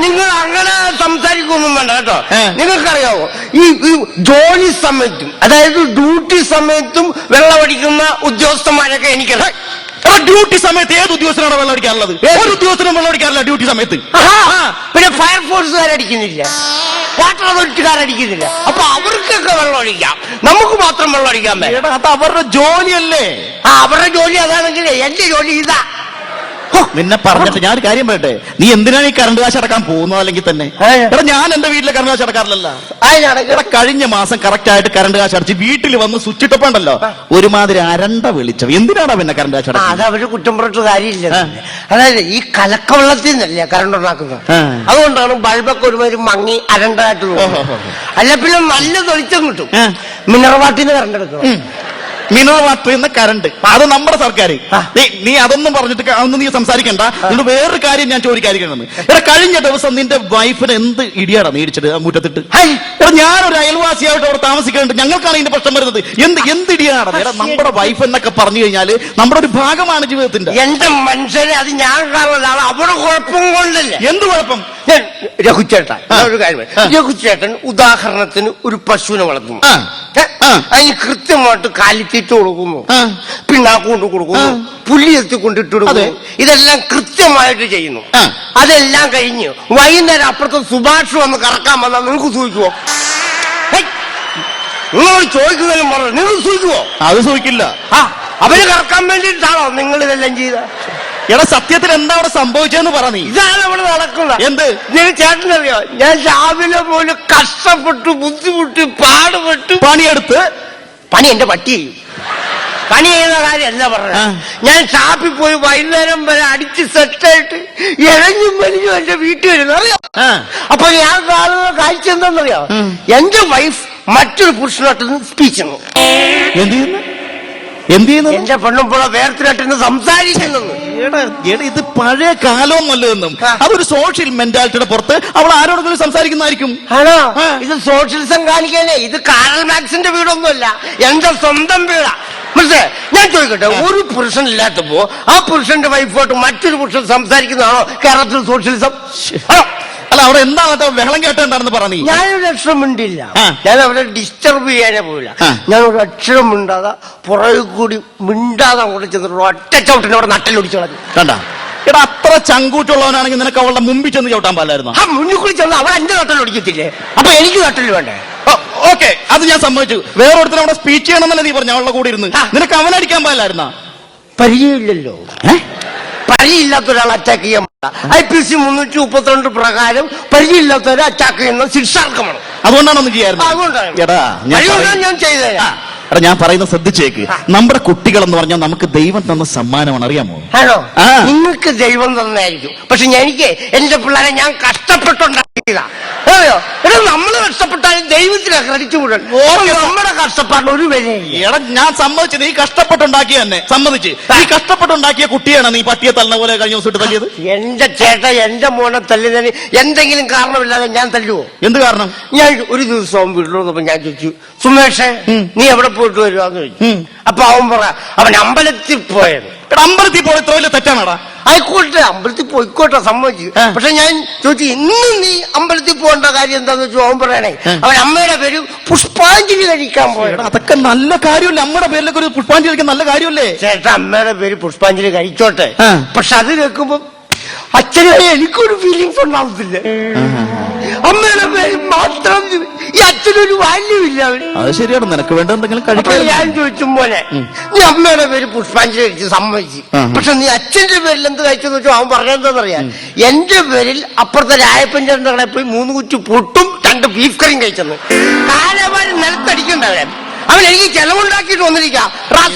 നിങ്ങൾ അങ്ങനെ സംസാരിക്കൊന്നും വേണ്ട കേട്ടോ. നിങ്ങൾക്കറിയാവോ, ഈ ജോലി സമയത്തും അതായത് ഡ്യൂട്ടി സമയത്തും വെള്ളമടിക്കുന്ന ഉദ്യോഗസ്ഥന്മാരൊക്കെ എനിക്കറിയാം. ഡ്യൂട്ടി സമയത്ത് ഏത് ഉദ്യോഗസ്ഥനാണ് വെള്ളം അടിക്കാറുള്ളത്? ഒരു ഉദ്യോഗസ്ഥനും വെള്ളം അടിക്കാറില്ല ഡ്യൂട്ടി സമയത്ത്. പിന്നെ ഫയർഫോഴ്സുകാരടിക്കുന്നില്ല, വാട്ടർ അതോറിറ്റിക്കാരടിക്കുന്നില്ല. അപ്പൊ അവർക്കൊക്കെ വെള്ളം അടിക്കാം, നമുക്ക് മാത്രം വെള്ളം അടിക്കാൻ പറ്റും. അത് അവരുടെ ജോലിയല്ലേ? അവരുടെ ജോലി അതാണെങ്കിൽ എന്റെ ജോലി ഇതാ. നിന്നെ പറഞ്ഞിട്ട് ഞാൻ ഒരു കാര്യം പറയട്ടെ. നീ എന്തിനാണ് ഈ കറണ്ട് കാശ് അടക്കാൻ പോകുന്നത്? അല്ലെങ്കിൽ തന്നെ എടാ, ഞാൻ എന്റെ വീട്ടിലെ കറണ്ട് കാശ് അടക്കാറില്ലല്ലോ. എടാ, കഴിഞ്ഞ മാസം കറക്റ്റ് ആയിട്ട് കറണ്ട് കാശ് അടച്ച് വീട്ടിൽ വന്ന് സ്വിച്ച് ഇട്ടപ്പോണ്ടല്ലോ ഒരുമാതിരി അരണ്ട വെളിച്ചം. എന്തിനാണ് പിന്നെ കറണ്ട് കാശ് അടക്കുന്നത്? അത് അവര് കുറ്റം പറഞ്ഞിട്ട് കാര്യമില്ല. അതായത് ഈ കലക്കവെള്ളത്തിൽ നിന്നല്ലേ കറണ്ട് ഉണ്ടാക്കുന്നത്. അതുകൊണ്ടാണ് ബൾബൊക്കെ ഒരുമാതിരി മങ്ങി അരണ്ടായിട്ട് തോന്നുന്നത്. അല്ല, പിന്നെ നല്ല തെളിച്ചം കിട്ടും. മിനറൽ വാട്ടിന്ന് കറണ്ട് എടുക്കണം. മിനറൽ വാട്ടർ എന്ന കറണ്ട് അത് നമ്മുടെ സർക്കാർ. നീ അതൊന്നും പറഞ്ഞിട്ട് അതൊന്നും നീ സംസാരിക്കണ്ട. നിന്റെ വേറൊരു കാര്യം ഞാൻ ചോദിക്കാതിരിക്കണമെന്ന്. എടാ, കഴിഞ്ഞ ദിവസം നിന്റെ വൈഫിന് എന്ത് ഇടിയാടാ മേടിച്ചത് മുറ്റത്തിട്ട്? എടാ, ഞാനൊരു അയൽവാസിയായിട്ട് അവിടെ താമസിക്കുന്നുണ്ട്. ഞങ്ങൾക്കാണ് ഇതിന്റെ പ്രശ്നം വരുന്നത്. എന്ത് ഇടിയാണ്? എടാ, നമ്മുടെ വൈഫ് എന്നൊക്കെ പറഞ്ഞു കഴിഞ്ഞാല് നമ്മുടെ ഒരു ഭാഗമാണ് ജീവിതത്തിന്റെ. എന്റെ മനുഷ്യരെ, അത് ഞാൻ കാണുന്നതാണ്. അവിടെ കുഴപ്പം കൊണ്ടല്ലേ. എന്ത് കുഴപ്പം? ഞാൻ രഘുചേട്ടൻ ഒരു കാര്യം പറയാം. രഘുചേട്ടൻ ഉദാഹരണത്തിന് ഒരു പശുവിനെ വളർത്തുന്നു. അതിന് കൃത്യമായിട്ട് കാലിത്തീറ്റ കൊടുക്കുന്നു, പിണ്ണാക്ക് കൊണ്ട് കൊടുക്കുന്നു, പുല്ലി എത്തി കൊണ്ടിട്ട് കൊടുക്കുന്നു. ഇതെല്ലാം കൃത്യമായിട്ട് ചെയ്യുന്നു. അതെല്ലാം കഴിഞ്ഞ് വൈകുന്നേരം അപ്പുറത്തെ സുഭാഷ് വന്ന് കറക്കാൻ വന്നാൽ നിങ്ങൾക്ക് സൂഹിക്കുവോ? നിങ്ങൾ ചോദിക്കുന്നതിനും പറഞ്ഞു നിങ്ങൾ സൂഹിക്കുവോ? അത് സൂഹിക്കില്ല. അവര് കറക്കാൻ വേണ്ടിയിട്ടാണോ നിങ്ങൾ ഇതെല്ലാം ചെയ്ത? എടാ സത്യത്തിൽ എന്താ അവിടെ സംഭവിച്ചെന്ന് പറ നീ. ഇതാണ് അവിടെ നടക്കുന്നത്. എന്ത്? ഞാൻ ചേട്ടനറിയോ, ഞാൻ രാവിലെ പോലും കഷ്ടപ്പെട്ടു ബുദ്ധിമുട്ടി പാടുപെട്ടു പണിയെടുത്ത് പണി എന്റെ പട്ടി ചെയ്യും. പണി ചെയ്യുന്ന കാര്യമല്ല പറഞ്ഞത്. ഞാൻ ഷാപ്പിൽ പോയി വൈകുന്നേരം വരെ അടിച്ച് സെറ്റായിട്ട് ഇഴഞ്ഞും വലിഞ്ഞും എന്റെ വീട്ടിൽ വരുന്നു അറിയാം. അപ്പൊ ഞാൻ കാണുന്ന കാഴ്ച എന്താണെന്നറിയോ, എന്റെ വൈഫ് മറ്റൊരു പുരുഷനായിട്ട് സ്പീച്ച് ചെയ്യുന്നു. എന്ത് ചെയ്യുന്നു? എന്റെ പെണ്ണുമ്പോഴോ വേർത്തിനായിട്ട് സംസാരിക്കുന്നത്. ഇത് പഴയ കാലമൊന്നുമല്ലെന്നും അതൊരു സോഷ്യൽ മെന്റാലിറ്റിയുടെ പുറത്ത് അവൾ ആരോടെങ്കിലും സംസാരിക്കുന്നതായിരിക്കും. ആണോ? ഇത് സോഷ്യലിസം കാണിക്കാനേ. ഇത് കാരൽ മാക്സിന്റെ വീടൊന്നുമല്ല, എന്റെ സ്വന്തം വീടാ. മനസ്സിലായോ? ഞാൻ ചോദിക്കട്ടെ, ഒരു പുരുഷൻ ഇല്ലാത്തപ്പോ ആ പുരുഷന്റെ വൈഫോട്ട് മറ്റൊരു പുരുഷൻ സംസാരിക്കുന്നതാണോ കേരളത്തിൽ സോഷ്യലിസം? അല്ല അവിടെ എന്താണ് ബഹളം കേട്ടെന്താണെന്ന് പറഞ്ഞു. ഞാനൊരു അക്ഷരം മിണ്ടില്ല. ഞാൻ അവരെ ഡിസ്റ്റർബ് ചെയ്യാനേ പോയില്ല. ഞാനൊരു അക്ഷരം മിണ്ടാതെ പുറകെ കൂടി മിണ്ടാതെ അങ്ങോട്ട് ചെന്നിട്ട് ഒറ്റ ചവിട്ടിനെ അവിടെ നട്ടലൊടിച്ചു കളഞ്ഞു. കണ്ട എടാ, അത്ര ചങ്കൂറ്റുള്ളവനാണെങ്കിൽ നിനക്ക് അവളുടെ മുമ്പിൽ ചെന്ന് ചവിട്ടാൻ പാടില്ലായിരുന്നു. മുന്നിൽ കൂടി ചെന്ന് അവൾ എന്റെ നട്ടലൊടിക്കത്തില്ലേ? അപ്പൊ എനിക്ക് നട്ടല് വേണ്ടേ? ഓക്കെ, അത് ഞാൻ സമ്മതിച്ചു. വേറൊരുത്തരം അവിടെ സ്പീച്ച് ചെയ്യണമെന്നല്ലേ നീ പറഞ്ഞു അവളുടെ കൂടെ ഇരുന്ന്? നിനക്ക് അവനടിക്കാൻ പാടില്ലായിരുന്ന? പരിചയമില്ലല്ലോ. പരിചയമില്ലാത്ത ഒരാൾ അറ്റാക്ക് ചെയ്യാൻ പാടില്ല. IPC 332 പ്രകാരം പരിചയമില്ലാത്തവരെ അറ്റാക്ക് ചെയ്യുന്ന ശിക്ഷാർഹമാണ്. അതുകൊണ്ടാണ് ഒന്നും ചെയ്യാറുണ്ട്. അതുകൊണ്ടാണ് ഞാൻ ചെയ്തത്. എടാ ഞാൻ പറയുന്നത് ശ്രദ്ധിച്ചേക്ക്. നമ്മുടെ കുട്ടികൾ എന്ന് പറഞ്ഞാൽ നമുക്ക് ദൈവം തന്ന സമ്മാനമാണ്, അറിയാമോ? ആണോ? നിങ്ങൾക്ക് ദൈവം തന്നായിരിക്കും, പക്ഷെ എനിക്ക് എന്റെ പിള്ളേരെ ഞാൻ കഷ്ടപ്പെട്ടുണ്ടാക്കിയതാ. അറിയോ? എടാ നമ്മൾ കഷ്ടപ്പെട്ടാലും ദൈവത്തിന് ക്രെഡിറ്റ് കൂടെ. നമ്മുടെ കഷ്ടപ്പാടിന് ഒരു വിലയില്ല. എടാ ഞാൻ സമ്മതിച്ചു, നീ കഷ്ടപ്പെട്ടുണ്ടാക്കിയ തന്നെ സമ്മതിച്ച്. നീ കഷ്ടപ്പെട്ടുണ്ടാക്കിയ കുട്ടിയാണ് നീ പട്ടിയെ തള്ളുന്ന പോലെ കഴിഞ്ഞ ദിവസം തല്ലിയത്. എന്റെ ചേട്ട എന്റെ മോനെ തല്ലിയതിന് എന്തെങ്കിലും കാരണമില്ലാതെ ഞാൻ തല്ലുവോ? എന്ത് കാരണം? ഞാൻ ഒരു ദിവസം വീട്ടിൽ വന്നപ്പോ ഞാൻ ചോദിച്ചു, സുമേഷേ നീ എവിടെ പോയിട്ട് വരുവാന്ന് ചോദിച്ചു. അപ്പൊ അവൻ പറ അവൻ അമ്പലത്തിൽ പോയത്. അമ്പലത്തിൽ പോയി ഇത്ര വലിയ തെറ്റാണടാ. ആയിക്കോട്ടെ, അമ്പലത്തിൽ പോയിക്കോട്ടെ, സമ്മതിച്ചു. പക്ഷെ ഞാൻ ചോദിച്ചു ഇന്ന് നീ അമ്പലത്തിൽ പോകേണ്ട കാര്യം എന്താന്ന് വെച്ചു. അവൻ പറയണേ അവൻ അമ്മയുടെ പേര് പുഷ്പാഞ്ജലി കഴിക്കാൻ പോയത്. അതൊക്കെ നല്ല കാര്യമല്ലേ? അമ്മയുടെ പേരിലൊക്കെ ഒരു പുഷ്പാഞ്ജലി കഴിക്കാൻ നല്ല കാര്യമല്ലേ? ചേട്ടാ അമ്മയുടെ പേര് പുഷ്പാഞ്ജലി കഴിച്ചോട്ടെ, പക്ഷെ അത് കേൾക്കുമ്പോ അച്ഛനെ എനിക്കൊരു ഫീലിങ്സ് ഉണ്ടാവത്തില്ല. അമ്മയുടെ പേര് മാത്രം ഈ അച്ഛനൊരു വാല്യൂ ഇല്ല. അത് ശരിയാണ്, നിനക്ക് വേണ്ട എന്തെങ്കിലും കഴിക്കാൻ. ഞാൻ ചോദിച്ചു മോനെ നീ അമ്മയുടെ പേര് പുഷ്പാഞ്ജലി കഴിച്ച് സമ്മതിച്ചു, പക്ഷെ നീ അച്ഛന്റെ പേരിൽ എന്ത് കഴിച്ചെന്ന് വെച്ചാൽ അവൻ പറഞ്ഞെന്താന്നറിയാം, എന്റെ പേരിൽ അപ്പുറത്തെ രായപ്പഞ്ചാറിന്റെ കടയിൽ പോയി 3 കുറ്റി പുട്ടും 2 ബീഫ് കറിയും കഴിച്ചെന്ന്. കാലവാരി നിലത്തടിക്കണ്ടവൻ അവൻ എനിക്ക് ചെലവുണ്ടാക്കിയിട്ട് വന്നിരിക്കാം.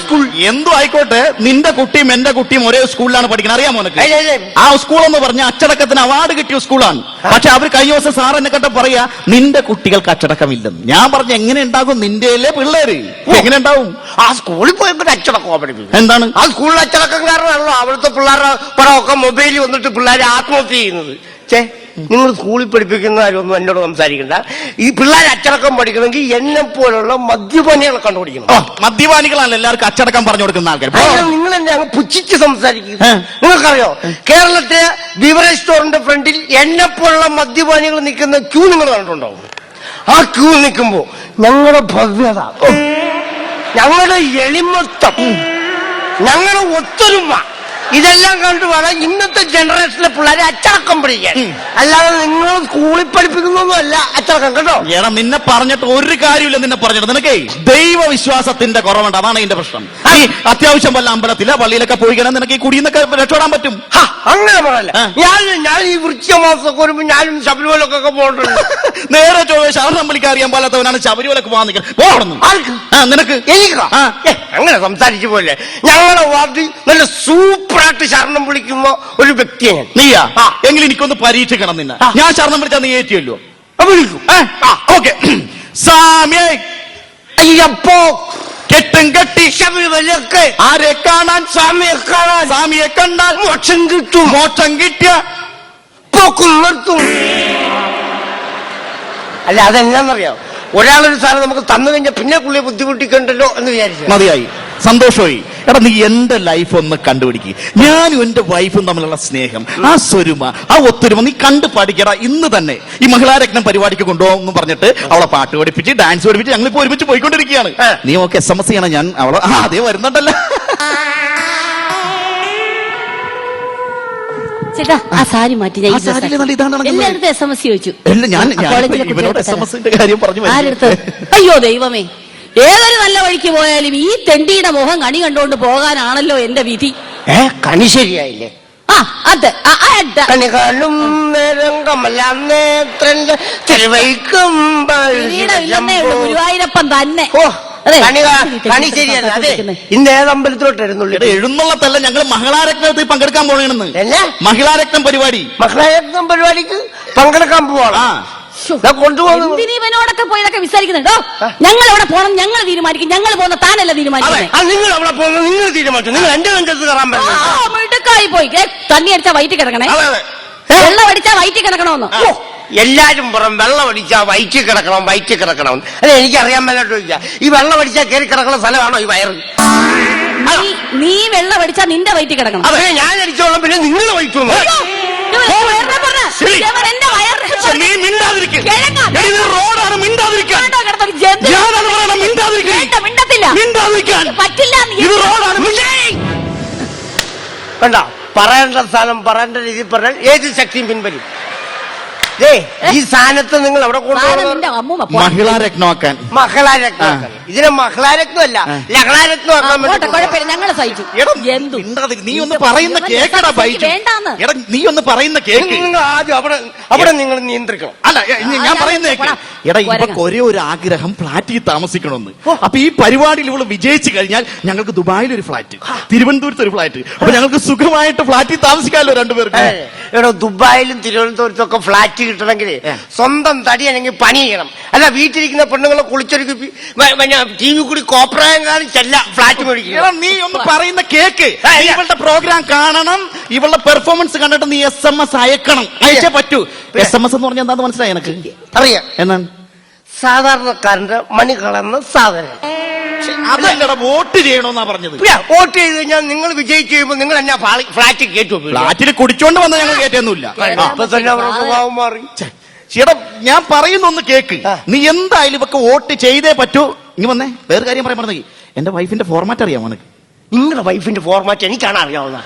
എന്തോ ആയിക്കോട്ടെ, നിന്റെ കുട്ടിയും എന്റെ കുട്ടിയും ഒരേ സ്കൂളിലാണ് പഠിക്കുന്നത്, അറിയാമോ നിനക്ക്? ആ സ്കൂൾ എന്ന് പറഞ്ഞ അച്ചടക്കത്തിന് അവാർഡ് കിട്ടിയ സ്കൂളാണ്. പക്ഷെ അവർ കഴിഞ്ഞ ദിവസം സാർ എന്നെ കണ്ട പറയാ നിന്റെ കുട്ടികൾക്ക് അച്ചടക്കമില്ലെന്ന്. ഞാൻ പറഞ്ഞു എങ്ങനെ ഉണ്ടാകും, നിന്റെ പിള്ളേര് എങ്ങനെ ഉണ്ടാവും? ആ സ്കൂളിൽ പോയപ്പോ അച്ചടക്കം പഠിപ്പിക്കും. എന്താണ് ആ സ്കൂളിൽ അച്ചടക്കം കാരണമാണല്ലോ അവിടുത്തെ പിള്ളേരുടെ പടമൊക്കെ മൊബൈലിൽ വന്നിട്ട് പിള്ളേരെ ആത്മഹത്യ ചെയ്യുന്നത്. നിങ്ങൾ സ്കൂളിൽ പഠിപ്പിക്കുന്ന കാര്യമൊന്നും എന്നോട് സംസാരിക്കണ്ട. ഈ പിള്ളേർ അച്ചടക്കം പഠിക്കണമെങ്കിൽ എന്നെ പോലുള്ള മദ്യപാനികളെ കണ്ടുപിടിക്കണം. മദ്യപാനികളാണ് എല്ലാവർക്കും അച്ചടക്കം പറഞ്ഞു കൊടുക്കുന്ന ആൾക്കാർ. നിങ്ങൾ എന്നെ അങ്ങ് പുച്ഛിച്ച് സംസാരിക്കുന്നത്. നിങ്ങൾക്കറിയോ കേരളത്തെ ബിവറേജ് സ്റ്റോറിന്റെ ഫ്രണ്ടിൽ എന്നെ പോലുള്ള മദ്യപാനികൾ നിൽക്കുന്ന ക്യൂ നിങ്ങൾ കണ്ടിട്ടുണ്ടാവും. ആ ക്യൂ നിൽക്കുമ്പോ ഞങ്ങളുടെ ഭവ്യത, ഞങ്ങളുടെ എളിമത്വം, ഞങ്ങളുടെ ഒത്തൊരുമ, ഇതെല്ലാം കണ്ടു വേണം ഇന്നത്തെ ജനറേഷനിലെ പിള്ളേരെ അച്ചടക്കം പഠിക്കാൻ. അല്ലാതെ നിങ്ങൾ സ്കൂളിൽ പഠിപ്പിക്കുന്നൊന്നുമല്ല അച്ചടക്കം, കേട്ടോ? എടാ നിന്നെ പറഞ്ഞിട്ട് ഒരു കാര്യമില്ല. നിന്നെ പറഞ്ഞിട്ട് നിനക്കേ ദൈവവിശ്വാസത്തിന്റെ കുറവുണ്ട്, അതാണ് എന്റെ പ്രശ്നം. ഈ അത്യാവശ്യം വല്ല അമ്പലത്തിലെ പള്ളിയിലൊക്കെ പോയി കഴിഞ്ഞാൽ നിനക്ക് ഈ കുടിയെന്നൊക്കെ രക്ഷപ്പെടാൻ പറ്റും. അങ്ങനെ പറയല്ല. ഞാൻ ഈ വൃശ്ചമാസമൊക്കെ വരുമ്പോ ഞാനും ശബരിമലക്കൊക്കെ പോകണ്ടുണ്ട്. നേരെ ശബരിമലക്ക് അറിയാൻ പാലാത്തവനാണ് ശബരിമലക്ക് പോകാൻ നിൽക്കുന്നത്. നിനക്ക് എനിക്ക് അങ്ങനെ സംസാരിച്ചു പോലെ ഞങ്ങളുടെ വാർഡിൽ നല്ല സൂപ്പറായിട്ട് ശരണം വിളിക്കുന്ന ഒരു വ്യക്തിയാണ്. നീയാ? എങ്കിലും എനിക്കൊന്ന് പരീക്ഷിക്കണം നിന്നെ. ഞാൻ ശരണം വിളിച്ചാൽ നീ ഏറ്റിയല്ലോ. വിളിക്കും. ഓക്കെ. സാമ്യേ അയ്യപ്പോ കെട്ടും കെട്ടി ശബരിമലയൊക്കെ ആരെ കാണാൻ? സ്വാമിയെ കാണാൻ. സ്വാമിയെ കണ്ടാൽ മോക്ഷം കിട്ടും. മോക്ഷം കിട്ടിയ പോക്കും നിർത്തും. അല്ല അതെന്നാന്നറിയാം, ഒരാളൊരു സാധനം നമുക്ക് തന്നു കഴിഞ്ഞാൽ പിന്നെ പുള്ളിയെ ബുദ്ധിമുട്ടിക്കണ്ടല്ലോ എന്ന് വിചാരിച്ചു മതിയായി. സന്തോഷമായി. എടാ നീ എന്റെ ലൈഫ് ഒന്ന് കണ്ടുപിടിക്കുക. ഞാനും എന്റെ വൈഫും തമ്മിലുള്ള സ്നേഹം, ആ സ്വരുമ, ആ ഒത്തൊരുമ നീ കണ്ടു പഠിക്കടാ. ഇന്ന് തന്നെ ഈ മഹിളാരത്നം പരിപാടിക്ക് കൊണ്ടുപോകും പറഞ്ഞിട്ട് അവളെ പാട്ട് പഠിപ്പിച്ച് ഡാൻസ് പഠിപ്പിച്ച് ഞങ്ങളിപ്പോ ഒരുമിച്ച് പോയിക്കൊണ്ടിരിക്കുകയാണ്. നീ ഓക്കെ SMS ചെയ്യണം. ഞാൻ അവളെ അതേ വരുന്നുണ്ടല്ലോ. ചേട്ടാ ആ സാരി മാറ്റി ഞാൻ ആ സാരിയില് നല്ല ഇതാണെന്ന് എല്ലായിടത്തും SMS ചോദിച്ചു. ഞാൻ കോളേജിലെ ഇവനോട് കുട്ടികൾക്ക് SMS-ന്റെ കാര്യം പറഞ്ഞു വരുന്നു. ആരെടുത്ത്? അയ്യോ ദൈവമേ, ഏതൊരു നല്ല വഴിക്ക് പോയാലും ഈ തെണ്ടിയുടെ മുഖം കണി കണ്ടോണ്ട് പോകാനാണല്ലോ എന്റെ വിധി. കണി ശരിയായില്ലേ? ആ അത് കണികാലും നേരം കമലാം നേത്രന്റെ തിരുവൈക്കും ഗുരുവായൂരപ്പൻ തന്നെ. ഓ അതെ. കണി ശരിയല്ല. അതെ, ഇന്ന് ഏത് അമ്പലത്തിലോട്ട് എഴുന്നള്ളി? എഴുന്നള്ളത്തല്ല, ഞങ്ങൾ മഹിളാരത്നത്തിൽ പങ്കെടുക്കാൻ പോകണമെന്ന്. എന്നാ മഹിളാരത്നം പരിപാടി, മഹിളാരത്നം പരിപാടിക്ക് പങ്കെടുക്കാൻ പോവാണ്. കൊണ്ടുപോകുന്നു. ഇവനോടൊക്കെ പോയി ഇതൊക്കെ വിസാരിക്കുന്നുണ്ടോ? ഞങ്ങൾ എവിടെ പോകണം ഞങ്ങൾ തീരുമാനിക്കും. ഞങ്ങൾ പോകുന്ന താനല്ല തീരുമാനിക്കുന്നത്. നിങ്ങൾ അവിടെ പോകുന്നത് നിങ്ങൾ തീരുമാനിച്ചു. നിങ്ങൾ എന്റെ നെഞ്ചത്ത് കയറാൻ പറ്റില്ല. മിടുക്കായി പോയി. തണ്ണി അടിച്ചാ വയറ്റിൽ കിടക്കണേ, വെള്ളം അടിച്ചാ വയറ്റിൽ കിടക്കണമെന്ന്. എല്ലാരും പുറം വെള്ളം അടിച്ചാ വയറ്റിൽ കിടക്കണം, വയറ്റിൽ കിടക്കണം. അതെ, എനിക്കറിയാൻ മേലോട്ടില്ല. ഈ വെള്ളം അടിച്ചാൽ കയറി കിടക്കുന്ന സ്ഥലമാണോ ഈ വയറ്? നീ വെള്ളം അടിച്ചാ നിന്റെ വയറ്റിൽ കിടക്കണം. അതെ, ഞാൻ അടിച്ചോളാം. പിന്നെ നിങ്ങൾ വഹിച്ചു. കണ്ട, പറയേണ്ട സ്ഥാനം പറയേണ്ട രീതി പറഞ്ഞാൽ ഏത് ശക്തിയും പിൻവലിയും. ഈ സ്ഥാനത്ത് നിങ്ങൾ അവിടെ കൊണ്ടുപോകുന്നത് മഹിളാരത്നമാക്കാൻ. മഹിളാരത്നം. ഇതിനെ മഹിളാരത്നമല്ല, ലഹളാരത്നമാക്കാൻ ഞങ്ങൾ സഹിച്ചു. നീ ഒന്ന് പറയുന്ന കേക്കടാ ബൈജു. എടാ നീ ഒന്ന് പറയുന്ന കേക്ക്. നിങ്ങൾ ആദ്യം അവിടെ നിങ്ങൾ നിയന്ത്രിക്കണം. അല്ല, ഞാൻ പറയുന്ന കേക്ക്. എടാ ഇവക്ക് ഒരേ ഒരു ആഗ്രഹം, ഫ്ലാറ്റിൽ താമസിക്കണമെന്ന്. അപ്പൊ ഈ പരിപാടിയിൽ ഇവള് വിജയിച്ചു കഴിഞ്ഞാൽ ഞങ്ങൾക്ക് ദുബായിൽ ഒരു ഫ്ലാറ്റ്, തിരുവനന്തപുരത്ത് ഒരു ഫ്ലാറ്റ്. അപ്പൊ ഞങ്ങൾക്ക് സുഖമായിട്ട് ഫ്ലാറ്റിൽ താമസിക്കാമല്ലോ രണ്ടുപേർക്ക്. എടോ, ദുബായിലും തിരുവനന്തപുരത്തും ഒക്കെ ഫ്ലാറ്റ് കിട്ടണമെങ്കിൽ സ്വന്തം തടിയാണെങ്കിൽ പണി ചെയ്യണം. അല്ല, വീട്ടിലിരിക്കുന്ന പെണ്ണുങ്ങളെ കുളിച്ചൊരുക്കി TV കൂടി കോപ്രായം ചെല്ല ഫ്ലാറ്റ് മേടിക്കണം. നീ ഒന്ന് പറയുന്ന കേക്ക്. ഇവളുടെ പ്രോഗ്രാം കാണണം, ഇവളുടെ പെർഫോമൻസ് കണ്ടിട്ട് നീ SMS അയക്കണം. അയച്ചേ പറ്റൂ. SMS എന്ന് പറഞ്ഞാൽ എന്താന്ന് മനസ്സിലായി എനിക്ക്? അറിയാം. എന്നാണ്? സാധാരണക്കാരന്റെ മണി കളന്ന സാധനം. അതല്ലടാ, വോട്ട് ചെയ്യണമെന്നാ പറഞ്ഞത്. വോട്ട് ചെയ്ത് കഴിഞ്ഞാൽ നിങ്ങൾ വിജയിച്ചു കഴിയുമ്പോൾ നിങ്ങൾ എന്നാ ഫ്ലാറ്റിൽ കയറ്റും. ഫ്ലാറ്റിൽ കുടിച്ചോണ്ട് വന്ന ഞങ്ങൾ കയറ്റൊന്നുമില്ല. അപ്പൊ തന്നെ അവരുടെ സ്വഭാവം മാറി. ചേട്ടാ ഞാൻ പറയുന്നൊന്ന് കേക്ക്. നീ എന്തായാലും ഇവക്ക് വോട്ട് ചെയ്തേ പറ്റൂ. ഇനി വന്നേ, വേറെ കാര്യം പറയാൻ പറഞ്ഞേ. എന്റെ വൈഫിന്റെ ഫോർമാറ്റ് അറിയാമോ നിനക്ക്? നിങ്ങളുടെ വൈഫിന്റെ ഫോർമാറ്റ് എനിക്കാണ് അറിയാവുന്ന.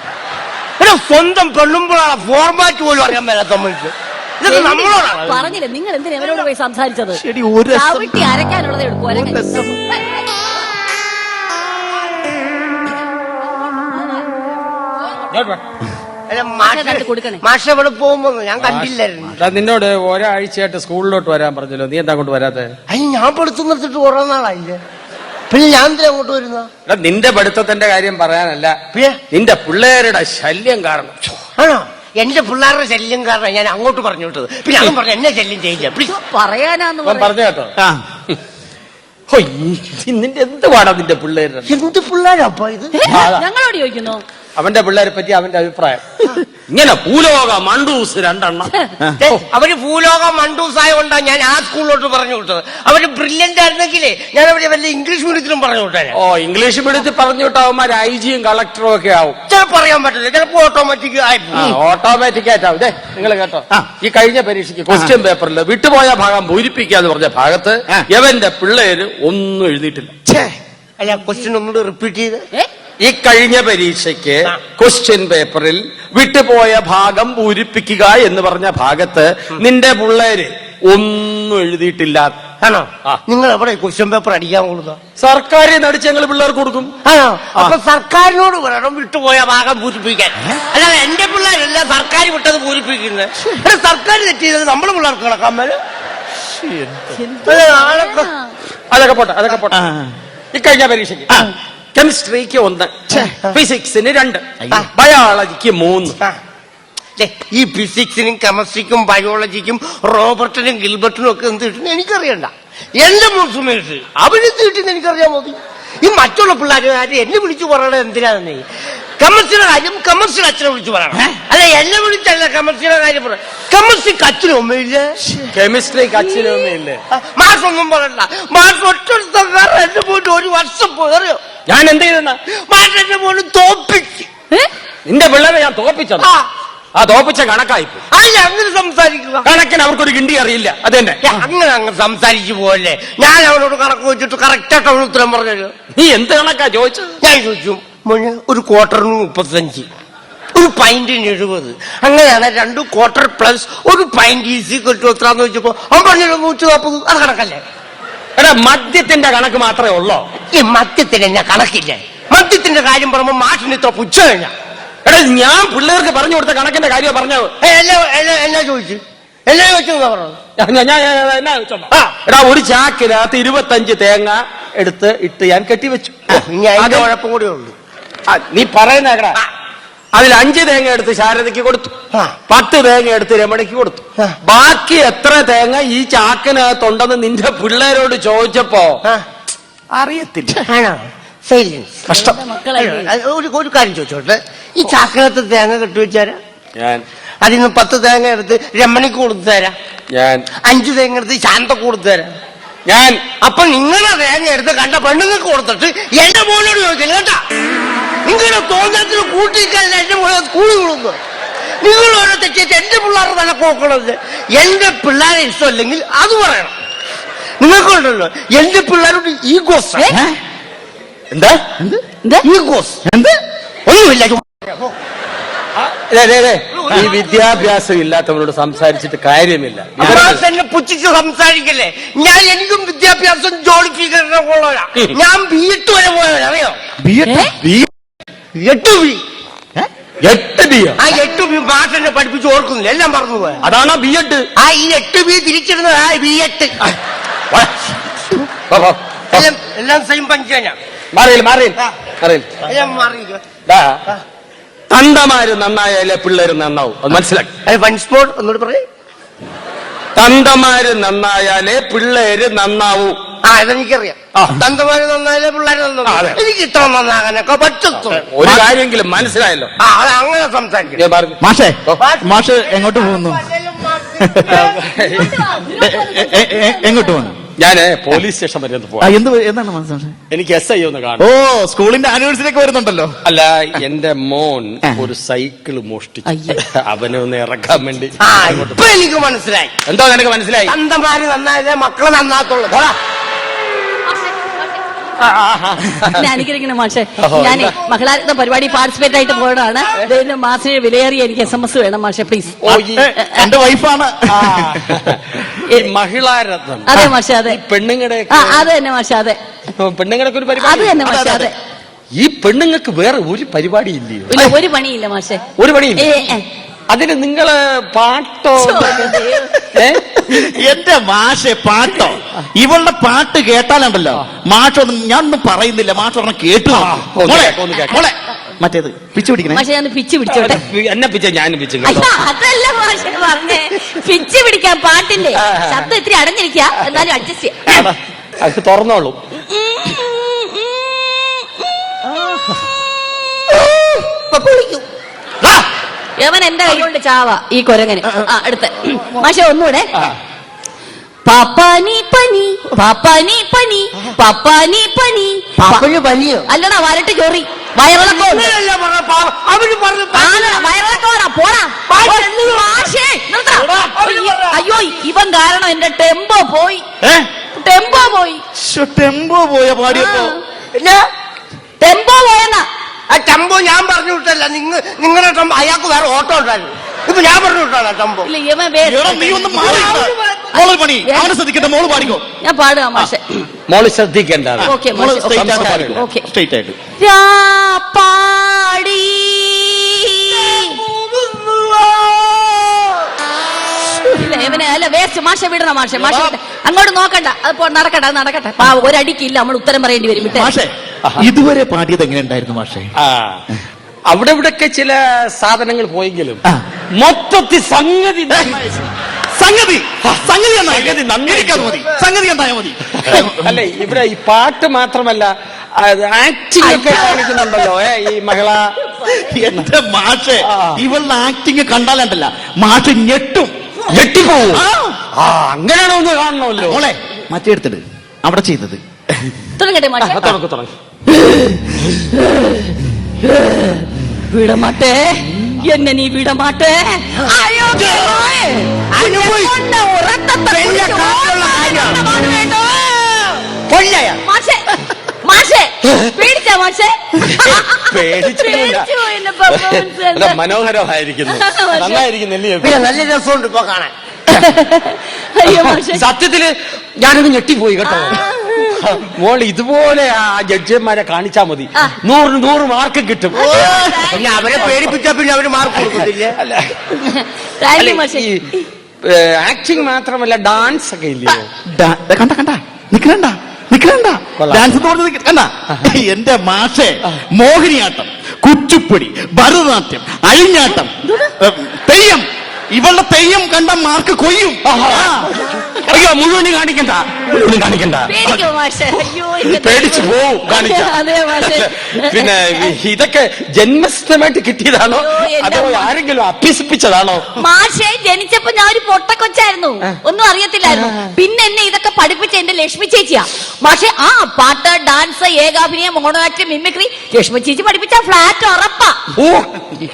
സ്വന്തം പെണ്ണുമ്പോഴാണ് ഫോർമാറ്റ് പോലും അറിയാൻ മേലാത്ത മനുഷ്യൻ. ഇതൊക്കെ നമ്മളോടാണ്. പറഞ്ഞില്ലേ നിങ്ങൾ എന്തിനാ അവരോട് പോയി സംസാരിച്ചത്? ശരി, ഒരു അരക്കാനുള്ളത് എടുക്കും. മാഷ ഇവിടെ പോകുമ്പോ ഞാൻ കണ്ടില്ലായിരുന്നു. നിന്നോട് ഒരാഴ്ചയായിട്ട് സ്കൂളിലോട്ട് വരാൻ പറഞ്ഞല്ലോ, നീ എന്താ അങ്ങോട്ട് വരാത്തെ? അതിന് ഞാൻ പഠിത്തം നിർത്തിട്ട് കുറെ നാളായില്ലേ. പിന്നെ ഞാൻ എന്തിനാ അങ്ങോട്ട് വരുന്ന? നിന്റെ പഠിത്തത്തിന്റെ കാര്യം പറയാനല്ല, നിന്റെ പിള്ളേരുടെ ശല്യം കാരണം. ആണോ? എന്റെ പിള്ളേരുടെ ശല്യം കാരണം ഞാൻ അങ്ങോട്ട് പറഞ്ഞു വിട്ടത്. പിന്നെ അവൻ പറഞ്ഞു എന്നെ ശല്യം ചെയ്യില്ല. പറയാനാന്ന് പറഞ്ഞു കേട്ടോ. നിന്റെ എന്ത് പാടാ നിന്റെ പിള്ളേരുടെ? എന്ത് പിള്ളേരപ്പ ഇത്? ഞങ്ങളോട് ചോദിക്കുന്നു. അവന്റെ പിള്ളേരെ പറ്റി അവന്റെ അഭിപ്രായം. ഇങ്ങനെ ഭൂലോക മണ്ടൂസ് രണ്ടെണ്ണം. അവര് ഭൂലോക മണ്ടൂസായ കൊണ്ടാ ഞാൻ ആ സ്കൂളിലോട്ട് പറഞ്ഞു വിട്ടത്. അവര് ബ്രില്യന്റ് ആയിരുന്നെങ്കിലേ ഞാൻ അവരെ വല്ല ഇംഗ്ലീഷ് മീഡിയത്തിലും പറഞ്ഞു വിട്ടേ. ഇംഗ്ലീഷ് മീഡിയത്തിൽ പറഞ്ഞു വിട്ടവന്മാർ IG യും കളക്ടറും ഒക്കെ ആവും. ചിലപ്പോ പറയാൻ പറ്റില്ല, ചിലപ്പോ ഓട്ടോമാറ്റിക് ഓട്ടോമാറ്റിക് ആയിട്ടാവും. നിങ്ങൾ കേട്ടോ, ഈ കഴിഞ്ഞ പരീക്ഷയ്ക്ക് ക്വസ്റ്റ്യൻ പേപ്പറിൽ വിട്ടുപോയ ഭാഗം പൂരിപ്പിക്കാന്ന് പറഞ്ഞ ഭാഗത്ത് എവന്റെ പിള്ളേര് ഒന്നും എഴുതിയിട്ടില്ല. അല്ല, ക്വസ്റ്റ്യൻ ഒന്നുകൂടി റിപ്പീറ്റ് ചെയ്ത്. ഈ കഴിഞ്ഞ പരീക്ഷയ്ക്ക് ക്വസ്റ്റ്യൻ പേപ്പറിൽ വിട്ടുപോയ ഭാഗം പൂരിപ്പിക്കുക എന്ന് പറഞ്ഞ ഭാഗത്ത് നിന്റെ പിള്ളേര് ഒന്നും എഴുതിയിട്ടില്ല. ആണോ? നിങ്ങൾ എവിടെ ക്വസ്റ്റ്യൻ പേപ്പർ അടിക്കാൻ കൊടുക്കുക? സർക്കാരിൽ നടിച്ച് ഞങ്ങൾ പിള്ളേർക്ക് കൊടുക്കും. ആണോ? അപ്പൊ സർക്കാരിനോട് പറയണം വിട്ടുപോയ ഭാഗം പൂരിപ്പിക്കാൻ. അല്ലാതെ എന്റെ പിള്ളേരല്ല സർക്കാർ വിട്ടത് പൂരിപ്പിക്കുന്നത്. സർക്കാർ തെറ്റ് ചെയ്തത് നമ്മള് പിള്ളേർക്ക് കിടക്കാൻ മേലെ. അതൊക്കെ പോട്ടെ. ഈ കഴിഞ്ഞ പരീക്ഷയ്ക്ക് കെമിസ്ട്രിക്ക് 1, ഫിസിക്സിന് 2, ബയോളജിക്ക് 3. ഈ ഫിസിക്സിനും കെമിസ്ട്രിക്കും ബയോളജിക്കും റോബർട്ടിനും ഗിൽബർട്ടിനും ഒക്കെ എന്ത് കിട്ടുന്ന എനിക്കറിയണ്ട. എന്റെ മൂസുമേഷ് അവരെന്ത് കിട്ടുന്ന എനിക്കറിയാൻ മതി. ഈ മറ്റുള്ള പിള്ളേർ എന്നെ വിളിച്ചു പറയണത് എന്തിനാണെന്നേ? കെമിസ്ട്രിയുടെ കാര്യം കെമിസ്ട്രിയുടെ അച്ഛനെ വിളിച്ചു പറയണം. അല്ല, എന്നെ വിളിച്ചല്ല കെമിസ്ട്രിയുടെ കാര്യം പറയാം. കെമിസ്ട്രിക്ക് അച്ഛനും അമ്മയില്ലേ? കെമിസ്ട്രിക്ക് അച്ഛനും അമ്മയില്ലേ? മാഷൊന്നും പറയണ്ട. മാഷ് ഒറ്റ എന്നെ പോയിട്ട് 1 വർഷം പോയി അറിയോ? ഞാൻ എന്ത് ചെയ്തെന്ന? മാഷന്റെ മോന് തോപ്പിച്ച്. നിന്റെ പിള്ളേരെ ഞാൻ തോപ്പിച്ചത്. ആ തോപ്പിച്ച കണക്കായി. അല്ല, അങ്ങനെ സംസാരിക്കുക. കണക്കിന് അവർക്കൊരു കിണ്ടി അറിയില്ല. അത് തന്നെ. അങ്ങനെ അങ്ങ് സംസാരിച്ചു പോവല്ലേ. ഞാൻ അവനോട് കണക്ക് വെച്ചിട്ട് കറക്റ്റായിട്ട് അവന് ഉത്തരം പറഞ്ഞല്ലോ. നീ എന്ത് കണക്കാ ചോദിച്ചത്? ഞാൻ ചോദിച്ചു, മോന് ഒരു ക്വാർട്ടറിന് 35, ഒരു പൈന്റിന് 70, അങ്ങനെയാണ് 2 ക്വാർട്ടർ പ്ലസ് ഒരു പൈന്റ് ഈസി കിട്ടും എത്രാന്ന് വെച്ചപ്പോ അവൻ പറഞ്ഞല്ലോ 140. അത് കണക്കല്ലേ? എടാ, മദ്യത്തിന്റെ കണക്ക് മാത്രമേ ഉള്ളോ? ഈ മദ്യത്തിന് എന്നാ കണക്കില്ലേ? മദ്യത്തിന്റെ കാര്യം പറയുമ്പോ മാഷിന് ഇത്ര പുച്ഛ കഴിഞ്ഞാ. എടാ, ഞാൻ പിള്ളേർക്ക് പറഞ്ഞു കൊടുത്ത കണക്കിന്റെ കാര്യം പറഞ്ഞത്. എന്നാ ചോദിച്ചു? എന്നാ ചോദിച്ചെന്നാ പറഞ്ഞത്? എന്നാ ചോദിച്ചോ? എടാ, ഒരു ചാക്കിനകത്ത് 25 തേങ്ങ എടുത്ത് ഇട്ട് ഞാൻ കെട്ടിവെച്ചു. ഇനി അതിന്റെ കുഴപ്പം കൂടെ ഉള്ളു. നീ പറയുന്ന കേടാ. അതിൽ 5 തേങ്ങ എടുത്ത് ശാരദയ്ക്ക് കൊടുത്തു, 10 തേങ്ങ എടുത്ത് രമണിക്ക് കൊടുത്തു. ബാക്കി എത്ര തേങ്ങ ഈ ചാക്കിനകത്തുണ്ടെന്ന് നിന്റെ പിള്ളേരോട് ചോദിച്ചപ്പോ അറിയത്തില്ല. ആണോ? സൈലൻസ്. കഷ്ടം. ഒരു കാര്യം ചോദിച്ചോട്ടെ, ഈ ചാക്കിനകത്ത് തേങ്ങ കെട്ടിവെച്ചാരാ? ഞാൻ. അതിന് 10 തേങ്ങ എടുത്ത് രമണിക്ക് കൊടുത്തു തരാം. ഞാൻ. 5 തേങ്ങ എടുത്ത് ശാന്തക്ക് കൊടുത്തു തരാം. ഞാൻ. അപ്പൊ നിങ്ങളെ തേങ്ങ എടുത്ത് കണ്ട പെണ്ണുങ്ങൾക്ക് കൊടുത്തിട്ട് എന്റെ മോനോട് ചോദിക്കില്ല കേട്ടാ. നിങ്ങളുടെ തോന്നത്തിന് കൂട്ടിക്കാൻ എന്റെ മോനെ സ്കൂളിൽ വിടുന്നു. നിങ്ങൾ ഓരോ തെറ്റിയിട്ട് എന്റെ പിള്ളേരുടെ തന്നെ നോക്കണത്. എന്റെ പിള്ളേരെ ഇഷ്ടമല്ലെങ്കിൽ അത് പറയണം. നിങ്ങൾക്കുണ്ടല്ലോ എന്റെ പിള്ളേരോട് ഈഗോസ്. എന്താ? ഈഗോസ് ഒന്നുമില്ല. ഈ വിദ്യാഭ്യാസം ഇല്ലാത്തവരോട് സംസാരിച്ചിട്ട് കാര്യമില്ല. തന്നെ പുച്ഛിച്ച് സംസാരിക്കല്ലേ. എനിക്കും വിദ്യാഭ്യാസം ജോലിഫിക്കേഷൻ ഉള്ളവരാ. ഞാൻ B.Ed വരെ പോയവരാ. അറിയോ? 8 B. ആ 8 B ഭാഷനെ പഠിപ്പിച്ച് ഓർക്കുന്നില്ല. എല്ലാം പറഞ്ഞു പോയ. അതാണോ B.Ed? ആ ഈ 8 B തിരിച്ചിരുന്നത് B.Ed. എല്ലാം സെയിം പഞ്ചാന. എല്ലാം മാറിയിരിക്കുക. തന്തമാര് നന്നായാലേ പിള്ളേര് നന്നാവും. അത് മനസ്സിലാക്കി. വൺ സ്പോട്ട് ഒന്നുകൂടി പറയും. തന്തമാര് നന്നായാലേ പിള്ളേര് നന്നാവൂ. ഇതെനിക്കറിയാം. തന്തമാര് നന്നായാലേ പിള്ളേര് നന്നാവും. എനിക്ക് ഇത്ര നന്നാകാനൊക്കെ പറ്റത്തു. ഒരു കാര്യമെങ്കിലും മനസ്സിലായല്ലോ. അങ്ങനെ സംസാരിക്കും. മാഷ് എങ്ങോട്ട് പോകുന്നു? എങ്ങോട്ട് പോകുന്നു? ഞാന് പോലീസ് സ്റ്റേഷൻ വരെ ഒന്ന് പോവാം. എന്താണ് മനസ്സിലായത്? എനിക്ക് SI ഒന്ന് കാണും. ഓ, സ്കൂളിന്റെ ആനിവേഴ്സറി ഒക്കെ വരുന്നുണ്ടല്ലോ. അല്ല, എന്റെ മോൻ ഒരു സൈക്കിൾ മോഷ്ടിച്ചു. അവനെ ഒന്ന് ഇറക്കാൻ വേണ്ടി. ഇപ്പൊ എനിക്ക് മനസ്സിലായി. എന്തോ നിനക്ക് മനസ്സിലായി? തന്തമാര് നന്നായതേ മക്കളെ നന്നാത്തുള്ളൂ. അനുകരിക്കണം മാഷെ. ഞാൻ മഹിളാരത്ന പരിപാടി പാർട്ടിസിപ്പേറ്റ് ആയിട്ട് പോയതാണ്. മാസിന് വിലയേറിയ എനിക്ക് SMS വേണം മാഷെ, പ്ലീസ്. എന്റെ വൈഫാണ് മഹിളാരത്നം. അതെ മാഷെ, അതെ. പെണ്ണുങ്ങളുടെ അത് തന്നെ മാഷെ, അതെ. പെണ്ണുങ്ങളൊക്കെ ഒരു അത് പരിപാടി. തന്നെ മാഷെ, അതെ. ഈ പെണ്ണുങ്ങൾക്ക് വേറെ ഒരു പരിപാടി ഇല്ലയോ? ഇല്ല, ഒരു പണിയില്ല മാഷെ. ഒരു പണിയില്ല. അതിന് നിങ്ങള് പാട്ടോ? എന്റെ മാഷെ, പാട്ടോ? ഇവളുടെ പാട്ട് കേട്ടാലുണ്ടല്ലോ മാഷൊന്നും ഞാനൊന്നും പറയുന്നില്ല. മാഷൊന്നും കേട്ടു. മറ്റേത് പിച്ചു പിടിക്കണേ. മാഷെ, ഞാൻ പിച്ച് പിടിച്ചോട്ടെ. എന്നെ പിച്ച ഞാൻ പിച്ചു. അതല്ല മാഷെ പറഞ്ഞേ, പിച്ച് പിടിക്കാൻ പാട്ടിന്റെ ശബ്ദം ഇത്തിരി അടഞ്ഞിരിക്കുക, എന്നാലും അഡ്ജസ്റ്റ് ചെയ്യാം. അത് തുറന്നോളൂ. യവൻ എന്റെ കൈ കൊണ്ട് ചാവ ഈ കൊരങ്ങന്. അടുത്ത മാഷെ ഒന്നുകൂടെ. പാപ്പാനി പനി, പാപ്പാനി പനി, പാപ്പാനി പനി. പാപ്പന് പനിയോ? അല്ലടാ, വരട്ട് ചോറി. വയറിളക്കോ? വയറിളക്കോടാ, പോടാ. അയ്യോ, ഇവൻ കാരണം എന്റെ ടെമ്പോ പോയി. ടെമ്പോ പോയി. ടെമ്പോ പോയ പാടിയപ്പോ ടെമ്പോ പോയെന്നാ. ആ ടംബോ ഞാൻ പറഞ്ഞു വിട്ടല്ല. നിങ്ങളുടെ ടംബോ അയാൾക്ക് വേറെ ഓട്ടോ ഉണ്ടായിരുന്നു. ഇപ്പൊ ഞാൻ പറഞ്ഞു വിട്ടാണ് ടംബോ. ഇല്ല, ഇവൻ നീ ഒന്ന് മോള് പണി അവനെ ശ്രദ്ധിക്കട്ടെ. മോള് പാടിക്കോ. ഞാൻ പാടുക മാഷെ. മോള് ശ്രദ്ധിക്കണ്ട. Okay okay. സ്ട്രൈറ്റ് ആയിട്ട്. പാടി ഇല്ല, ഇവനെ അല്ല, വേസ്റ്റ്. മാഷ വിടണം മാഷെ. മാഷ അങ്ങോട്ട് നോക്കണ്ട. അത് നടക്കട്ടെ, അത് നടക്കട്ടെ. ഒരടിക്കില്ല, നമ്മൾ ഉത്തരം പറയേണ്ടി വരും. മാഷെ, ഇതുവരെ പാടിയത് എങ്ങനെ ഉണ്ടായിരുന്നു മാഷെ? അവിടെ ഇവിടൊക്കെ ചില സാധനങ്ങൾ പോയെങ്കിലും മൊത്തത്തിൽ സംഗതി ഉണ്ടായാൽ മതി. അല്ലെ, ഇവിടെ ഈ പാട്ട് മാത്രമല്ല, ആക്ടിംഗ് ഒക്കെ കാണിക്കുന്നുണ്ടല്ലോ ഈ മഹിള. എന്റെ മാഷെ, ഇവളുടെ ആക്ടിങ് കണ്ടാലുണ്ടല്ല മാഷ് ഞെട്ടിപ്പോവും. അങ്ങനെയാണോ ഒന്ന് കാണണമല്ലോ. മോളെ, മറ്റേ എടുത്തിട്ട് അവിടെ ചെയ്തത് തുടങ്ങട്ടെ മാഷെ. തുടങ്ങി. വിടമാട്ടെ, എന്നെ നീ വിടമാട്ടെ. അയ്യോ, കേറോയെ. കൊണ്ട ഉറക്കത്തെ കുറിച്ച് വേണ്ടോ? മാഷെ, മാഷെ, പേടിച്ചാ മാഷെ? പേടിച്ചു പോയി എന്റെ performance കണ്ട്. മനോഹരമായിരിക്കുന്നു, നന്നായിരിക്കുന്നില്ലേ? പിന്നെ നല്ല രസമുണ്ട് ഇപ്പൊ കാണാൻ. അയ്യോ മാഷെ, സത്യത്തില് ഞാനൊന്ന് ഞെട്ടിപ്പോയി കേട്ടോ. മോള് ഇതുപോലെ ആ ജഡ്ജിമാരെ കാണിച്ചാ മതി, 100 മാർക്ക് കിട്ടും. പിന്നെ അവരെ പേടിപ്പിച്ചാ പിന്നെ അവര് മാർക്ക് കൊടുക്കത്തില്ലേ? താങ്ക് യു മാഷെ. ആക്ടിങ് മാത്രമല്ല ഡാൻസ് ഒക്കെ ഇല്ലയോ? കണ്ട നിക്കണ്ട ഡാൻസ് കണ്ട. എന്റെ മാഷെ മോഹിനിയാട്ടം, കുച്ചിപ്പുടി, ഭരതനാട്യം, അഴിഞ്ഞാട്ടം, തെയ്യം. ഇവളുടെ തെയ്യം കണ്ട മാർക്ക് കൊയ്യും. അയ്യോ, മുഴുവനും കാണിക്കണ്ട. പേടിക്കോ മാഷെ? അയ്യോ, പേടിച്ചു പോവും കാണിച്ച. അതെ മാഷെ. പിന്നെ ഇതൊക്കെ ജന്മസ്ഥമായിട്ട് കിട്ടിയതാണോ അതോ ആരെങ്കിലും അഭ്യസിപ്പിച്ചതാണോ? മാഷെ, ജനിച്ചപ്പോ ഞാൻ ഒരു പൊട്ടക്കൊച്ചായിരുന്നു, ഒന്നും അറിയത്തില്ലായിരുന്നു. പിന്നെ എന്നെ ഇതൊക്കെ പഠിപ്പിച്ച എന്റെ ലക്ഷ്മി ചേച്ചിയാ. മാഷെ, ആ പാട്ട്, ഡാൻസ്, ഏകാഭിനയം, മോണോആക്ട്, മിമിക്രി ലക്ഷ്മി ചേച്ചി പഠിപ്പിച്ച ഫ്ലാറ്റ് ഉറപ്പാ. ഓ,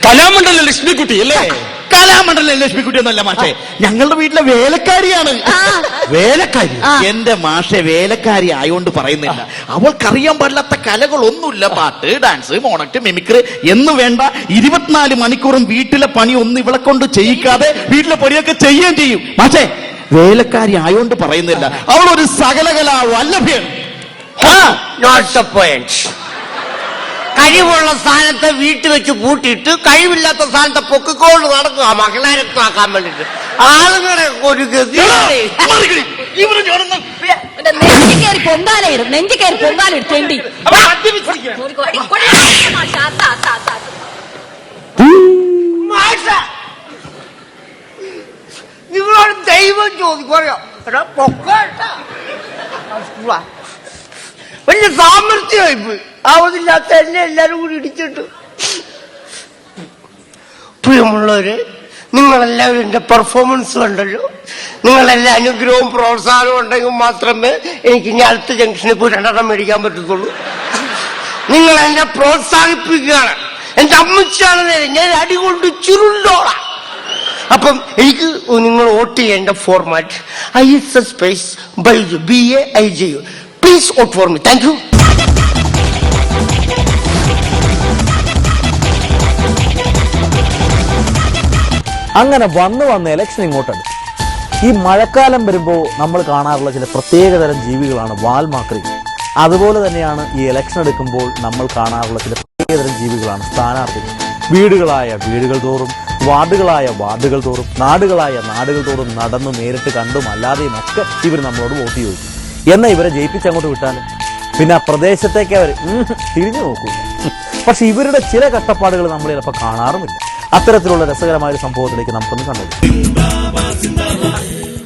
കലാമണ്ഡലം ലക്ഷ്മിക്കുട്ടി അല്ലേ? കലാമണ്ഡലം ലക്ഷ്മിക്കുട്ടി ഒന്നല്ല മാഷെ, ഞങ്ങളുടെ വീട്ടിലെ വേലക്കാരിയാണ്. വേലക്കാരി? എന്റെ മാഷെ വേലക്കാരി ആയോണ്ട് പറയുന്നില്ല, അവൾക്കറിയാൻ പാടില്ലാത്ത കലകളൊന്നുമില്ല. പാട്ട്, ഡാൻസ്, മോണക്ട്, മിമിക്രി എന്ന് വേണ്ട 24 മണിക്കൂറും വീട്ടിലെ പണി ഒന്നും ഇവളെ കൊണ്ട് ചെയ്യിക്കാതെ വീട്ടിലെ പണിയൊക്കെ ചെയ്യുകയും ചെയ്യും. മാഷെ വേലക്കാരി ആയോണ്ട് പറയുന്നില്ല, അവളൊരു സകലകലാ വല്ലഭ്യാണ്. കഴിവുള്ള സ്ഥാനത്തെ വീട്ടിൽ വെച്ച് പൂട്ടിയിട്ട് കഴിവില്ലാത്ത സ്ഥാനത്തെ പൊക്കിക്കൊണ്ട് നടക്കുക മകളെ രക്തമാക്കാൻ വേണ്ടിട്ട്. ആളുകളെ ഒരു നെഞ്ചി കയറി പൊങ്കാലയിടും, നെഞ്ചി കയറി പൊങ്കാലിടും തെണ്ടി. നിങ്ങളോട് ദൈവം ചോദിക്കോ വലിയ സാമർഥ്യമായി ആവതില്ലാത്ത എന്നെ എല്ലാരും കൂടി ഇടിച്ചിട്ട്. പ്രിയമുള്ളവര്, നിങ്ങളെല്ലാവരും എന്റെ പെർഫോമൻസ് കണ്ടല്ലോ. നിങ്ങളെല്ലാം അനുഗ്രഹവും പ്രോത്സാഹനവും ഉണ്ടെങ്കിൽ മാത്രമേ എനിക്ക് ഇനി അടുത്ത ജംഗ്ഷനിൽ പോയി 2 മേടിക്കാൻ പറ്റത്തുള്ളൂ. നിങ്ങൾ എന്നെ പ്രോത്സാഹിപ്പിക്കുകയാണ്. എന്റെ അമ്മച്ചാണ് ഞാൻ അടികൊണ്ട് ചുരുണ്ടോളാം. അപ്പം എനിക്ക് നിങ്ങൾ വോട്ട് ചെയ്യേണ്ട format ISS space Baiju BAIJU. Please vote for me. Thank you. അങ്ങനെ വന്ന് ഇലക്ഷൻ ഇങ്ങോട്ടുണ്ട്. ഈ മഴക്കാലം വരുമ്പോൾ നമ്മൾ കാണാറുള്ള ചില പ്രത്യേകതരം ജീവികളാണ് വാൽമാക്രികൾ. അതുപോലെ തന്നെയാണ് ഈ ഇലക്ഷൻ എടുക്കുമ്പോൾ നമ്മൾ കാണാറുള്ള ചില പ്രത്യേകതരം ജീവികളാണ് സ്ഥാനാർത്ഥികൾ. വീടുകളായ വീടുകൾ തോറും, വാർഡുകളായ വാർഡുകൾ തോറും, നാടുകളായ നാടുകൾ തോറും നടന്നു നേരിട്ട് കണ്ടും അല്ലാതെയും ഒക്കെ ഇവർ നമ്മളോട് വോട്ട് ചോദിക്കും. എന്നാൽ ഇവരെ ജയിപ്പിച്ചങ്ങോട്ട് വിട്ടാലും പിന്നെ ആ പ്രദേശത്തേക്ക് അവർ തിരിഞ്ഞു നോക്കൂല. പക്ഷെ ഇവരുടെ ചില കഷ്ടപ്പാടുകൾ നമ്മൾ ചിലപ്പോൾ കാണാറുമില്ല. അത്തരത്തിലുള്ള രസകരമായ ഒരു സംഭവത്തിലേക്ക് നമുക്കൊന്ന് കണ്ടത്.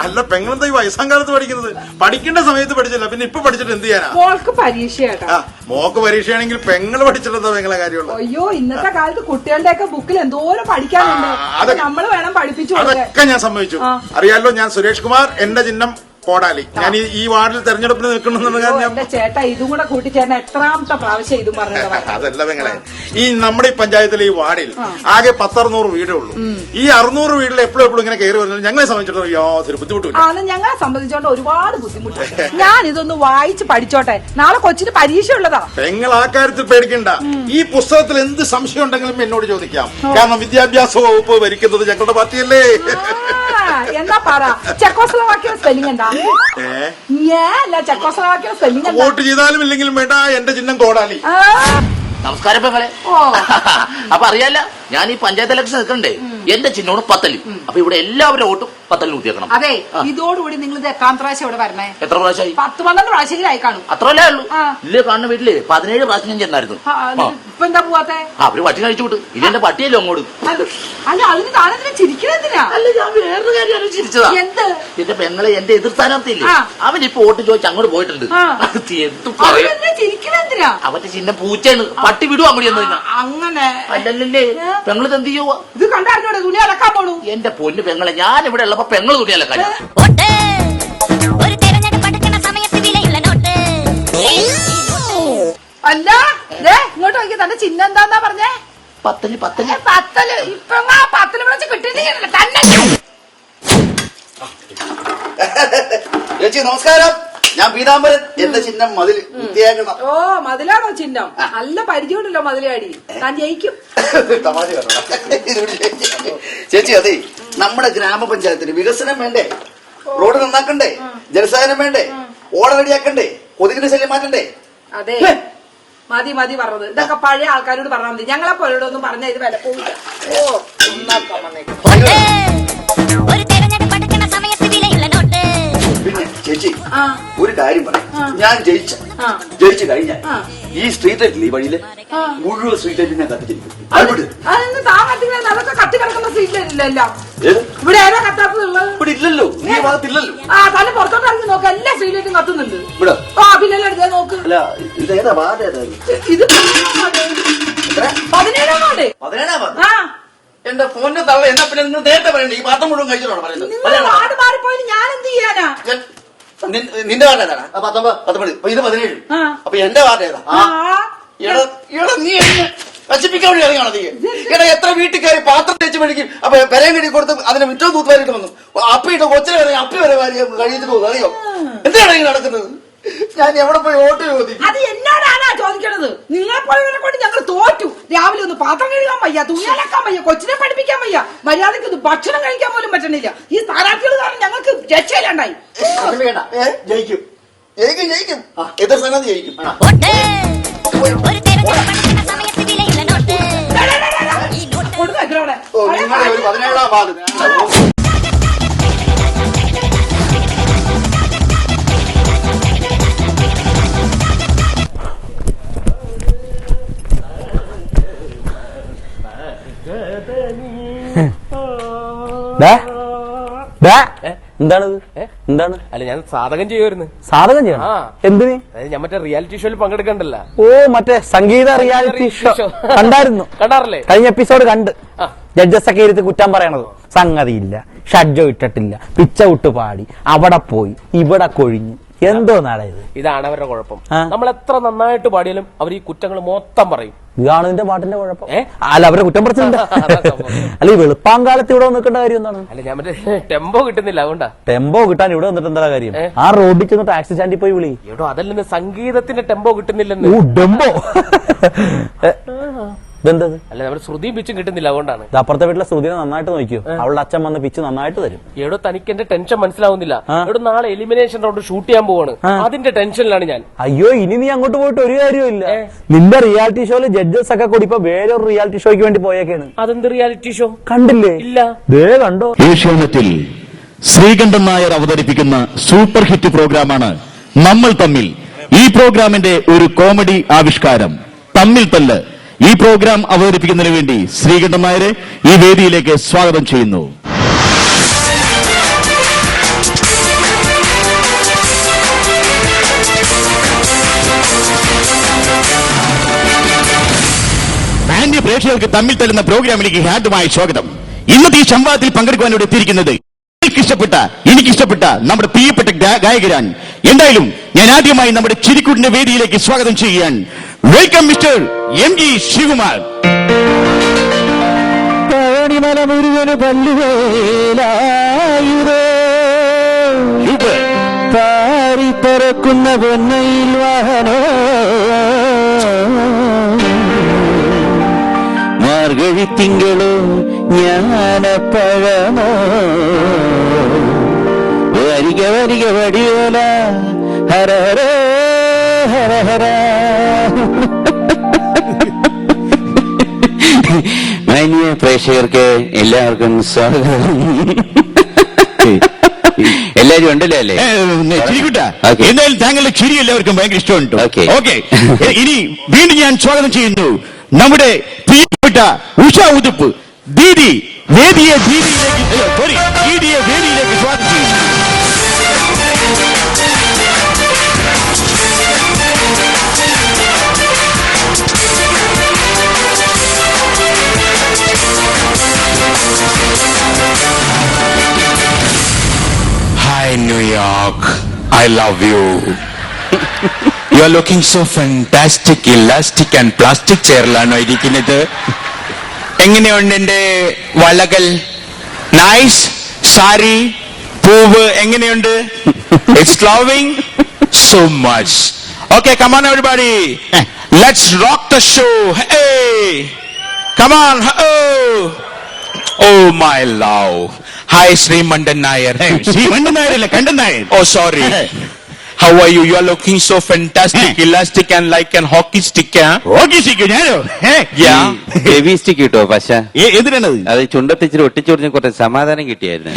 അല്ല, പെങ്ങളെന്താ ഈ വയസ്സാം കാലത്ത് പഠിക്കുന്നത്? പഠിക്കേണ്ട സമയത്ത് പഠിച്ചില്ല, പിന്നെ ഇപ്പൊ പഠിച്ചിട്ട് എന്ത് ചെയ്യാനാ? മോൾക്ക് പരീക്ഷയാട്ടാ. മോക്ക് പരീക്ഷയാണെങ്കിൽ പെങ്ങള് പഠിച്ചിട്ടെന്താ പെങ്ങളെ കാര്യമുള്ളൂ? അയ്യോ, ഇന്നത്തെ കാലത്ത് കുട്ടികളുടെ ഒക്കെ ബുക്കിൽ എന്തോരം പഠിക്കാനുണ്ട്. നമ്മൾ വേണം പഠിപ്പിച്ചു. അതൊക്കെ ഞാൻ സമ്മതിച്ചു. അറിയാലോ, ഞാൻ സുരേഷ് കുമാർ, എന്റെ ചിഹ്നം കോടാലി. ഞാൻ ഈ വാർഡിൽ തെരഞ്ഞെടുപ്പിന് നിൽക്കണമെന്ന് ചേട്ടാ, ഇതും കൂടെ കൂട്ടിച്ചേർന്ന എത്രാമത്തെ പ്രാവശ്യം ഇതും പറഞ്ഞത്? അതല്ല പെങ്ങളെ, ഈ നമ്മുടെ ഈ പഞ്ചായത്തിലെ ഈ വാർഡിൽ ആകെ 10-600 വീടേ ഉള്ളൂ. ഈ 600 വീട്ടിൽ എപ്പോഴും ഇങ്ങനെ കയറി വരുന്നത് ഞങ്ങളെ സംബന്ധിച്ചിടത്തോളം യാതൊരു ബുദ്ധിമുട്ടില്ല. ഞങ്ങളെ സംബന്ധിച്ചോണ്ട് ഒരുപാട് ബുദ്ധിമുട്ട്. ഞാൻ ഇതൊന്ന് വായിച്ച് പഠിച്ചോട്ടെ, നാളെ കൊച്ചിന് പരീക്ഷ ഉള്ളതാ. പെങ്ങൾ ആ കാര്യത്തിൽ പേടിക്കണ്ട. ഈ പുസ്തകത്തിൽ എന്ത് സംശയം ഉണ്ടെങ്കിലും എന്നോട് ചോദിക്കാം. കാരണം വിദ്യാഭ്യാസ വകുപ്പ് ഭരിക്കുന്നത് ഞങ്ങളുടെ പാർട്ടിയല്ലേ. എന്നാ പറ, ചെക്കോസ്ലോവാക്യ സ്പെല്ലിംഗ് എന്താ? ചെക്കോസ്ലോവാക്യ സ്പെല്ലിംഗ് വോട്ട് ചെയ്താലും ഇല്ലെങ്കിലും വേണ്ട, എന്റെ ചിഹ്നം കോടാലി. നമസ്കാരം പെങ്ങളെ. അപ്പൊ അറിയാല്ല, ഞാൻ ഈ പഞ്ചായത്ത് ഇലക്ഷൻ നിൽക്കണ്ടേ, എന്റെ ചിഹ്നോട് പത്തല്. അപ്പൊ ഇവിടെ എല്ലാവരും വോട്ടും പത്തലിന് കുത്തിയേക്കണം. അതെ, ഇതോടുകൂടി നിങ്ങൾ ഇത് എത്രാം പ്രാവശ്യം ഇവിടെ വരണേ? എത്ര പ്രാവശ്യമായി? 10-12 പ്രാവശ്യമായി കാണും. അത്രല്ലേ ഉള്ളൂ? ഇല്ലേ, കാണുന്ന വീട്ടില് 17 പ്രാവശ്യം ഞാൻ ചെന്നായിരുന്നു. ഇപ്പൊ എന്താ പോവാത്തെ? അവര് പട്ടി കഴിച്ചു വിട്ടു. ഇതെന്റെ പട്ടിയല്ലോ അങ്ങോട്ട്. അല്ല, അതിന് താനെന്തിനാ ചിരിക്കണെന്തിനാ? അല്ല, ഞാൻ വേറൊരു കാര്യം ചിരിച്ചതാ. എന്ത്? എന്റെ പെങ്ങളെ, എന്റെ എതിർ സ്ഥാനാർത്ഥിയില്ലേ, അവനിപ്പോ വോട്ട് ചോദിച്ച് അങ്ങോട്ട് പോയിട്ടുണ്ട്. ചിരിക്കണെന്തിനാ? അവന്റെ ചിഹ്നം പൂച്ചയാണ്. പട്ടി വിടും അങ്ങോട്ട് ചെന്ന്. അങ്ങനെ അല്ലല്ലേ, പെങ്ങള് എന്ത് ചെയ്യുക? ഇത് കണ്ടായിരുന്നോടെ തുണി അലക്കാൻ പോണു. എന്റെ പൊന്നു പെങ്ങളെ, ഞാൻ ഇവിടെ ഉള്ളപ്പോ പെങ്ങള് തുണി അലക്കാൻ. ഒരു തെരഞ്ഞെടുപ്പ് അടുക്കുന്ന സമയത്ത് വിലയുള്ള നോട്ട് അല്ല ഇങ്ങോട്ട് നോക്കി തന്റെ ചിഹ്നം എന്താന്നാ പറഞ്ഞേ? പത്തല് പത്തല് പത്തല്. ഇപ്പൊ പത്തല് വിളിച്ച് കിട്ടിയിട്ടില്ല തന്നെ. ചേച്ചി നമസ്കാരം, ഞാൻ പീതാംബരൻ. എന്റെ ചിഹ്നം മതിൽ വൃത്തിയാക്കണം. ഓ മതിലാണോ ചിഹ്നം? നല്ല പരിചയമുണ്ടല്ലോ മതിലാടി. താൻ ജയിക്കും. തമാശ കേട്ടോ ചേച്ചി. അതെ, നമ്മുടെ ഗ്രാമപഞ്ചായത്തിന് വികസനം വേണ്ടേ? റോഡ് നന്നാക്കണ്ടേ? ജലസേചനം വേണ്ടേ? ഓട റെഡിയാക്കണ്ടേ? കൊതുകിന്റെ ശല്യം മാറ്റണ്ടേ? അതെ, മതി മതി പറഞ്ഞത്. ഇതൊക്കെ പഴയ ആൾക്കാരോട് പറഞ്ഞാൽ മതി. ഞങ്ങളെ പോലോടൊന്നും പറഞ്ഞ ഇത് വില പോവില്ല. ഓ നന്നാക്കാൻ വന്നേക്കും. പിന്നെ ചേച്ചി ഒരു കാര്യം പറയാം. ഞാൻ ജയിച്ചു കഴിഞ്ഞാൽ ഈ സ്ട്രീറ്റ് ലൈറ്റിൽ, ഈ വഴിയില് മുഴുവൻ സ്ട്രീറ്റ് ലൈറ്റ് ഞാൻ കത്തിച്ചിരിക്കും. അതൊക്കെ കത്തി കിടക്കുന്ന സീറ്റിലില്ലല്ലോ. ഇവിടെ ഏതാ കത്താത്തതുള്ളത്? ഇവിടെ ഇല്ലല്ലോ, ഈ ഭാഗത്തില്ലല്ലോ. തന്നെ പുറത്തോട്ട് ഇറങ്ങി നോക്ക്, എല്ലാ സ്ട്രീറ്റിലും കത്തുന്നുണ്ട്. ഇവിടെ പിന്നെല്ലാം എടുത്തേ നോക്ക്. അല്ല, ഇതേതാ വാർഡ്? ഏതായാലും ഇത് 17-ാം വാർഡ്. 17-ാം വാർഡ്. എന്റെ ഫോണിന് തള്ള. എന്നാ പിന്നെ നിങ്ങൾ നേരത്തെ പറയണ്ടേ? ഈ പാത്രം മുഴുവൻ കഴിച്ചിട്ടാണോ പറയുന്നത്? വാർഡ് മാറിപ്പോയി ഞാൻ എന്ത് ചെയ്യാനാ? നിന്റെ വാർഡ് ഏതാണ്? 19. ഇത് 17. അപ്പൊ എന്റെ വാർഡ് ഏതാ? നീ നശിപ്പിക്കാൻ വേണ്ടി ഇറങ്ങിയാണോ നീ? എത്ര വീട്ടിൽ കയറി പാത്രം തേച്ച് മേടിക്കും. അപ്പൊ പെരയും കടി കൊടുത്ത് അതിന് മിറ്റവും തൂത്തുവാരിട്ട് വന്നു. അപ്പിട്ട് കൊച്ചിനെ വരെ അപ്പി വരെ കഴിച്ചിട്ട് പോകുന്നു. അറിയോ എന്താണ് ഈ നടക്കുന്നത്? ഞാൻ എവിടെ പോയി വോട്ട് ചോദിക്കും? അത് എന്നോടാണോ ചോദിക്കണത്? നിങ്ങളെ പോലെ കൊണ്ട് ഞങ്ങൾ തോറ്റു. രാവിലെ ഒന്ന് പാത്രം കഴുകാൻ വയ്യ, തുണിയലക്കാൻ വയ്യ, കൊച്ചിനെ പഠിപ്പിക്കാൻ വയ്യ, മര്യാദയ്ക്ക് ഒന്ന് ഭക്ഷണം കഴിക്കാൻ പോലും പറ്റണില്ല. ഈ സ്ഥാനാർത്ഥികൾ കാരണം ഞങ്ങൾക്ക് രക്ഷയിലുണ്ടായി. ജയിക്കും ജയിക്കും ജയിക്കും. എതിർ സ്ഥാനം ജയിക്കും. നിങ്ങളുടെ ഒരു 17-ാം വാർഡ്. എന്താണത്? എന്താണ്? അല്ല, ഞാൻ സാധകം ചെയ്യുമായിരുന്നു. സാധകം ചെയ്യണം? എന്തിന്? ഞാൻ മറ്റേ റിയാലിറ്റി ഷോയിൽ പങ്കെടുക്കണ്ടല്ല. ഓ, മറ്റേ സംഗീത റിയാലിറ്റി ഷോ കണ്ടായിരുന്നു? കണ്ടാറില്ലേ? കഴിഞ്ഞ എപ്പിസോഡ് കണ്ട്. ജഡ്ജസ് ഒക്കെ ഇരുത്തി കുറ്റം പറയണത്. സംഗതിയില്ല, ഷഡ്ജോ ഇട്ടിട്ടില്ല, പിച്ച വിട്ട് പാടി, അവിടെ പോയി, ഇവിടെ കൊഴിഞ്ഞു. എന്തോ നാടായത്? ഇതാണ് അവരുടെ കുഴപ്പം. നമ്മൾ എത്ര നന്നായിട്ട് പാടിയാലും അവർ ഈ കുറ്റങ്ങൾ മൊത്തം പറയും. ഇതാണ് ഇതിന്റെ പാട്ടിന്റെ കുഴപ്പം. അല്ല, അവരെ കുറ്റം പറിച്ചിട്ടുണ്ട്. അല്ല, ഈ വെളുപ്പാങ്കാലത്ത് ഇവിടെ നിൽക്കേണ്ട കാര്യം എന്താണ്? അല്ല, ഞാൻ മറ്റേ ടെമ്പോ കിട്ടുന്നില്ല, അതുകൊണ്ടാ. ടെമ്പോ കിട്ടാൻ ഇവിടെ വന്നിട്ട് എന്താ കാര്യം? ആ റോഡിൽ ചെന്ന് ടാക്സി സ്റ്റാൻഡിൽ പോയി വിളി. എടോ, അതല്ലെന്ന് സംഗീതത്തിന്റെ ടെമ്പോ കിട്ടുന്നില്ലെന്ന്. ഡെമ്പോ ഇതെന്തത്? അല്ല, നമ്മുടെ ശ്രുതിയും പിച്ചും കിട്ടുന്നില്ല, അതുകൊണ്ടാണ്. അപ്പുറത്തെ വീട്ടിലെ ശ്രുതിനെ നന്നായിട്ട് നോക്കിയോ? അവളുടെ അച്ഛൻ വന്ന് പിച്ച് നന്നായിട്ട് തരും. എടോ, തനിക്ക് എന്റെ ടെൻഷൻ മനസ്സിലാവുന്നില്ല. എടോ, നാളെ എലിമിനേഷൻ റൗണ്ട് ഷൂട്ട് ചെയ്യാൻ പോവാണ്. അതിന്റെ ടെൻഷനിലാണ് ഞാൻ. അയ്യോ, ഇനി നീ അങ്ങോട്ട് പോയിട്ട് ഒരു കാര്യമില്ല. നിന്റെ റിയാലിറ്റി ഷോയില് ജഡ്ജസ് ഒക്കെ കൂടി ഇപ്പൊ വേറൊരു റിയാലിറ്റി ഷോയ്ക്ക് വേണ്ടി പോയേക്കാണ്. അതെന്ത് റിയാലിറ്റി ഷോ? കണ്ടില്ലേ? ഇല്ല. ദേ കണ്ടോ? ഏഷ്യാനെറ്റിൽ ശ്രീകണ്ഠൻ നായർ അവതരിപ്പിക്കുന്ന സൂപ്പർ ഹിറ്റ് പ്രോഗ്രാമാണ് നമ്മൾ തമ്മിൽ. ഈ പ്രോഗ്രാമിന്റെ ഒരു കോമഡി ആവിഷ്കാരം തമ്മിൽ തല്ല്. ഈ പ്രോഗ്രാം അവതരിപ്പിക്കുന്നതിന് വേണ്ടി ശ്രീകണ്ഠൻ നായരെ ഈ വേദിയിലേക്ക് സ്വാഗതം ചെയ്യുന്നു. മാന്യ പ്രേക്ഷകർക്ക് തമ്മിൽ തല്ലുന്ന പ്രോഗ്രാമിലേക്ക് ഹാർദമായ സ്വാഗതം. ഇന്നത്തെ ഈ സംവാദത്തിൽ പങ്കെടുക്കുവാൻ ഇവിടെ എത്തിയിരിക്കുന്നത് എനിക്കിഷ്ടപ്പെട്ട നമ്മുടെ പ്രിയപ്പെട്ട ഗായകരാൻ. എന്തായാലും ഞാൻ ആദ്യമായി നമ്മുടെ ചിരിക്കുട്ടിന്റെ വേദിയിലേക്ക് സ്വാഗതം ചെയ്യുകയാണ്. Welcome mister M G Sivakumar. Pazhanimala മുരുകന് പല്ലുവേലായുധ പാരി പറക്കുന്ന പൊന്നയിൽ വാഹനോ മാർഗഴി തിങ്കളോ ജ്ഞാനപ്പഴമോ വരിക വരിക വടിയോല ഹര ഹര ഹര ഹര. മാന്യ പ്രേക്ഷകർക്ക് എല്ലാവർക്കും സ്വാഗതം. എല്ലാരും ഉണ്ടല്ലോ അല്ലേ? ചിരിക്കുട്ട, എന്തായാലും താങ്കളുടെ ചിരി എല്ലാവർക്കും ഭയങ്കര ഇഷ്ടമുണ്ട്. ഓക്കെ, ഇനി വീണ്ടും ഞാൻ സ്വാഗതം ചെയ്യുന്നു നമ്മുടെ പ്രിയപ്പെട്ട ഉഷ ഉതുപ്പ് ദീദി. വേദിയെ വേദിയിലേക്ക് സ്വാഗതം ചെയ്യുന്നു. Hi New York, I love you. You are looking so fantastic elastic and plastic ചെയറിലാണോ ഇരിക്കുന്നത്? എങ്ങനെയുണ്ട് എന്റെ വളകൾ? നൈസ്. സാരി, പൂവ് എങ്ങനെയുണ്ട്? It's flowering so much. Okay, come on everybody, let's rock the show. Hey, come on. Oh my love. Hi, Srimandan Nair. Srimandan നായരല്ല, Kandan Nair. Oh, sorry. How are you? You are looking so fantastic, elastic and like an hockey stick, huh? Okay ശരിക്കും ഞാനോ? Yeah. Baby stick കിട്ടോ പശ? എന്തിനാണത്? അത് ചുണ്ടത്തിച്ചിരി ഒട്ടിച്ചൊടിഞ്ഞ് കുറച്ച് സമാധാനം കിട്ടിയായിരുന്നു.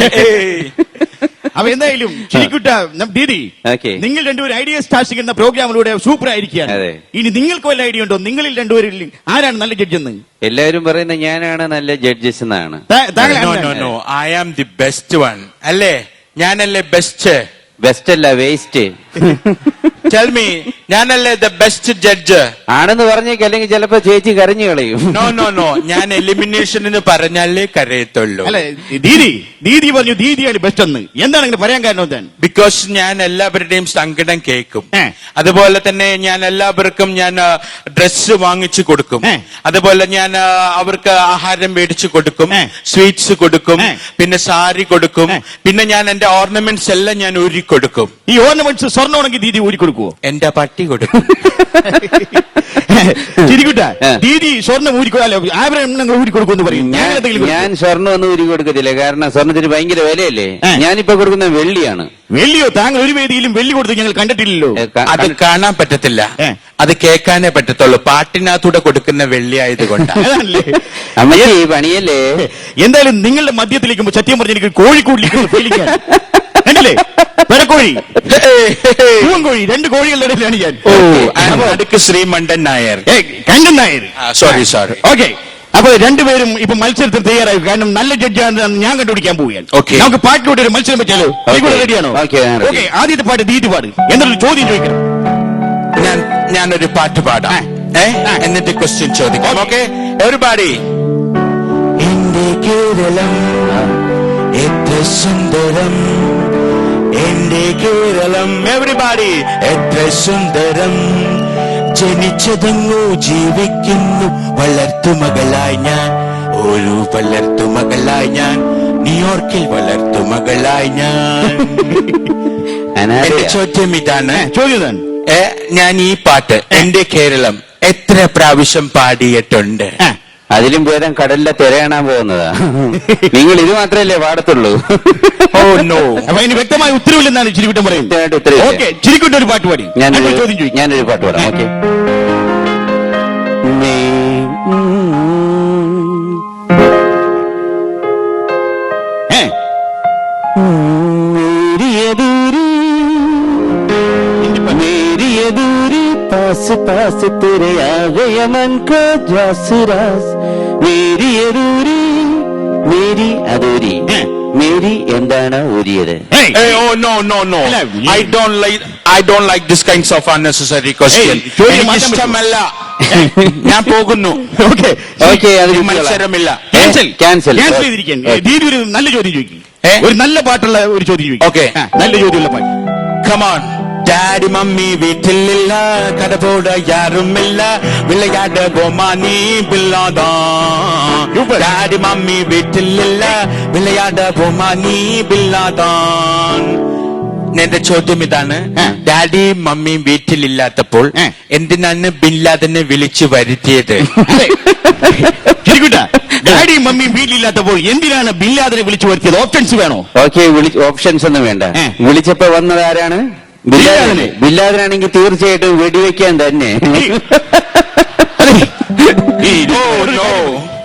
അപ്പൊ എന്തായാലും ചിരിക്കുട്ട ദീദി, Okay. നിങ്ങൾ രണ്ടുപേരും ഐഡിയ സ്റ്റാർസിംഗ് എന്ന പ്രോഗ്രാമിലൂടെ സൂപ്പർ ആയിരിക്കുകയാണ്. അതെ. ഇനി നിങ്ങൾക്ക് വല്ല ഐഡിയ ഉണ്ടോ? നിങ്ങളിൽ രണ്ടുപേരിൽ ആരാണ് നല്ല ജഡ്ജ് എന്ന്? എല്ലാവരും പറയുന്നത് ഞാനാണ് നല്ല ജഡ്ജസ് എന്നാണ്. താങ്കൾ No, no, no. I am the best one. അല്ലേ? ഞാനല്ലേ ബെസ്റ്റ്? ബെസ്റ്റ് അല്ല, വേസ്റ്റ് Tell me, ഞാനല്ലേ the best judge? ആണെന്ന് പറഞ്ഞേക്ക്, അല്ലെങ്കിൽ ചിലപ്പോ ചേച്ചി കരഞ്ഞു കളയും. No, no, no. ഞാൻ എലിമിനേഷൻ എന്ന് പറഞ്ഞാലേ കരയത്തുള്ളൂ. അല്ലെ ദീദി പറഞ്ഞു ദീദിയാണ് ബെസ്റ്റ് എന്ന്. എന്താണ് അങ്ങനെ പറയാൻ കാരണം താൻ? ബിക്കോസ് ഞാൻ എല്ലാവരുടെയും സങ്കടം കേൾക്കും. ഏ. അതുപോലെ തന്നെ ഞാൻ എല്ലാവർക്കും ഞാൻ ഡ്രസ്സ് വാങ്ങിച്ചു കൊടുക്കും. ഏ. അതുപോലെ ഞാൻ അവർക്ക് ആഹാരം മേടിച്ചു കൊടുക്കും, ഏ. സ്വീറ്റ്സ് കൊടുക്കും, ഏ. പിന്നെ സാരി കൊടുക്കും, ഏ. പിന്നെ ഞാൻ എന്റെ ഓർണമെന്റ്സ് എല്ലാം ഞാൻ ഊരി കൊടുക്കും. ഈ ഓർണമെന്റ്സ് സ്വർണ്ണമാണെങ്കിൽ ദീദി ഊരി കൊടുക്കുവോ? എന്റെ പട്ടി കൊടുക്കും. ചിരിക്കുട്ട ഏ. ദീദി സ്വർണ്ണം ഊരിക്കൊല്ലോ, ആഭരണം ഊരി കൊടുക്കുമെന്ന് പറയും. ഞാൻ എന്തെങ്കിലും കൊടുക്കുമോ? ഞാൻ സ്വർണ്ണം ഒന്നും ഉരുക്കി കൊടുക്കത്തില്ല, കാരണം സ്വർണ്ണത്തിന് ഭയങ്കര വിലയല്ലേ. ഏ. ഞാനിപ്പോ കൊടുക്കുന്ന വെള്ളിയാണ്. വെള്ളിയോ? താങ്കൾ ഒരു വേദിയിലും വെള്ളി കൊടുത്ത് ഞങ്ങൾ കണ്ടിട്ടില്ലല്ലോ. അത് കാണാൻ പറ്റത്തില്ല, ഏ. അത് കേൾക്കാനേ പറ്റത്തുള്ളൂ. പാട്ടിനകത്തൂടെ കൊടുക്കുന്ന വെള്ളി ആയതുകൊണ്ട്. അതാണല്ലേ? അമ്മയ്ക്ക് പണിയല്ലേ. എന്തായാലും നിങ്ങളുടെ മദ്യത്തിലേക്ക് സത്യം പറഞ്ഞ എനിക്ക് കോഴിക്കോടിലേക്ക് ഫീലിംഗ് കണ്ടില്ലേ? പെരക്കോഴി, പൂവൻകോഴി, രണ്ട് കോഴികളുടെ ഇടയിലാണ് ഞാൻ. അടുക്ക് ശ്രീമണ്ടൻ നായർ. കണ്ടൻ നായർ. സോറി. ഓക്കെ, അപ്പൊ രണ്ടുപേരും ഇപ്പൊ മത്സരത്തിന് തയ്യാറായി. കാരണം നല്ല ജഡ്ജാണ് ഞാൻ കണ്ടുപിടിക്കാൻ പോവുകയാണ്. Okay. നമുക്ക് പാട്ടിലോട്ട് ഒരു മത്സരം വെച്ചാലോ? റെഡിയാണോ? Okay, ഞാൻ ready. ഓക്കെ, ആദ്യത്തെ പാട്ട് ദീദി പാട്. എന്നൊരു ചോദ്യം ചോദിക്കണം. ഞാനൊരു പാട്ട് പാടാം, എന്നിട്ട് ക്വസ്റ്റ്യൻ ചോദിക്കാം. Okay, everybody. എന്റെ കേരളം എത്ര സുന്ദരം, എന്റെ കേരളം. എവരിബഡി, എത്ര സുന്ദരം. ജനിച്ചതെങ്ങോ ജീവിക്കുന്നു വളർത്തുമകളായി ഞാൻ, ഒരു വളർത്തുമകളായി ഞാൻ, ന്യൂയോർക്കിൽ വളർത്തുമകളായി ഞാൻ. എന്റെ ചോദ്യം ഇതാണ്, ചോദ്യം താൻ. ഞാൻ ഈ പാട്ട് എന്റെ കേരളം എത്ര പ്രാവശ്യം പാടിയിട്ടുണ്ട്? അതിലും ഭേദം കടലിലെ തിരയാണാൻ പോകുന്നതാ. നിങ്ങൾ ഇത് മാത്രമല്ലേ പാടത്തുള്ളൂ. Oh no. അപ്പൊ അതിന് വ്യക്തമായ ഉത്തരവില്ലെന്നാണ് ചിരിക്കുട്ടൻ പറയുന്നത്. വ്യക്തമായിട്ട് ഉത്തരവില്ല. ഓക്കെ, ചിരിക്കുട്ട ഒരു പാട്ട് പാടി. ചോദ്യം ചോദിക്കും. ഞാനൊരു പാട്ട് പാടാം. ഓക്കെ. पास पास तेरे आ गया मन को जास रास मेरी अधूरी मेरी अधूरी मेरी എന്താണ് ഊരിയത്? Oh no no no. I don't like this kinds of unnecessary question. ഇഷ്ടമല്ല. ഞാൻ പോകുന്നു. ഓക്കെ ഓക്കെ, അത് മത്സരമില്ല. ക്യാൻസൽ ചെയ്തിരിക്കാൻ. ദീദി ഒരു നല്ല ചോദ്യം ചോദിക്കും. ഒരു നല്ല പാട്ടുള്ള ഒരു ചോദ്യം ചോദിക്കും. ഓക്കെ, നല്ല ചോദ്യമുള്ള പാട്ട്. Come on. ഡാഡി മമ്മി വീട്ടിലില്ല, കട പോട യാരുമില്ല, വിളയാട് ബൊമാനി ബില്ലാതാ. ഡാഡി മമ്മി വീട്ടിലില്ല, വിളയാട് ബൊമാനി ബില്ലാതാൻ. എന്റെ ചോദ്യം ഇതാണ്, ഡാഡി മമ്മിയും വീട്ടിലില്ലാത്തപ്പോൾ എന്തിനാണ് ബില്ലാദിനെ വിളിച്ചു വരുത്തിയത്? ഡാഡിയും മമ്മിയും വീട്ടിലില്ലാത്തപ്പോൾ എന്തിനാണ് ബില്ലാദിനെ വിളിച്ചു വരുത്തിയത്? ഓപ്ഷൻസ് വേണോ? ഓക്കെ, ഓപ്ഷൻസ് ഒന്നും വേണ്ട. വിളിച്ചപ്പോ വന്നത് ആരാണ്? ബില്ലാദിനാണെങ്കിൽ തീർച്ചയായിട്ടും വെടിവെക്കാൻ തന്നെ.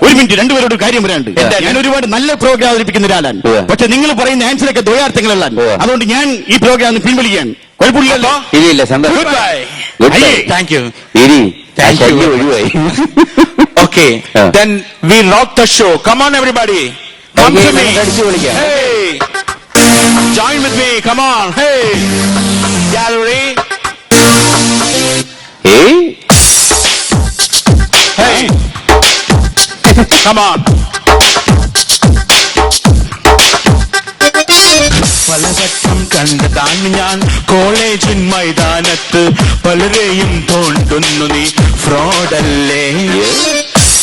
ഒരു മിനിറ്റ്, രണ്ടുപേരോട് കാര്യം പറയാനുണ്ട്. ഞാൻ ഒരുപാട് നല്ല പ്രോഗ്രാം അവതരിപ്പിക്കുന്ന ഒരാളാണ്. പക്ഷെ നിങ്ങൾ പറയുന്ന ആൻസറൊക്കെ ദ്വയാർത്ഥങ്ങളല്ല. അതുകൊണ്ട് ഞാൻ ഈ പ്രോഗ്രാം പിൻവലിക്കുകയാണ്. കുഴപ്പമില്ലല്ലോ? ഇല്ല, സന്തോഷം. Thank you. ഒഴിവായി. Okay, then we rock the show. Come on everybody. Come to me. Hey. Join with me. Come on. Hey. Gallery. Hey. Hey. Come on. പലവട്ടം കണ്ടതാണ് ഞാൻ കോളേജിൻ മൈതാനത്ത് പലരെയും തോണ്ടുന്നു നീ ഫ്രോഡല്ലേ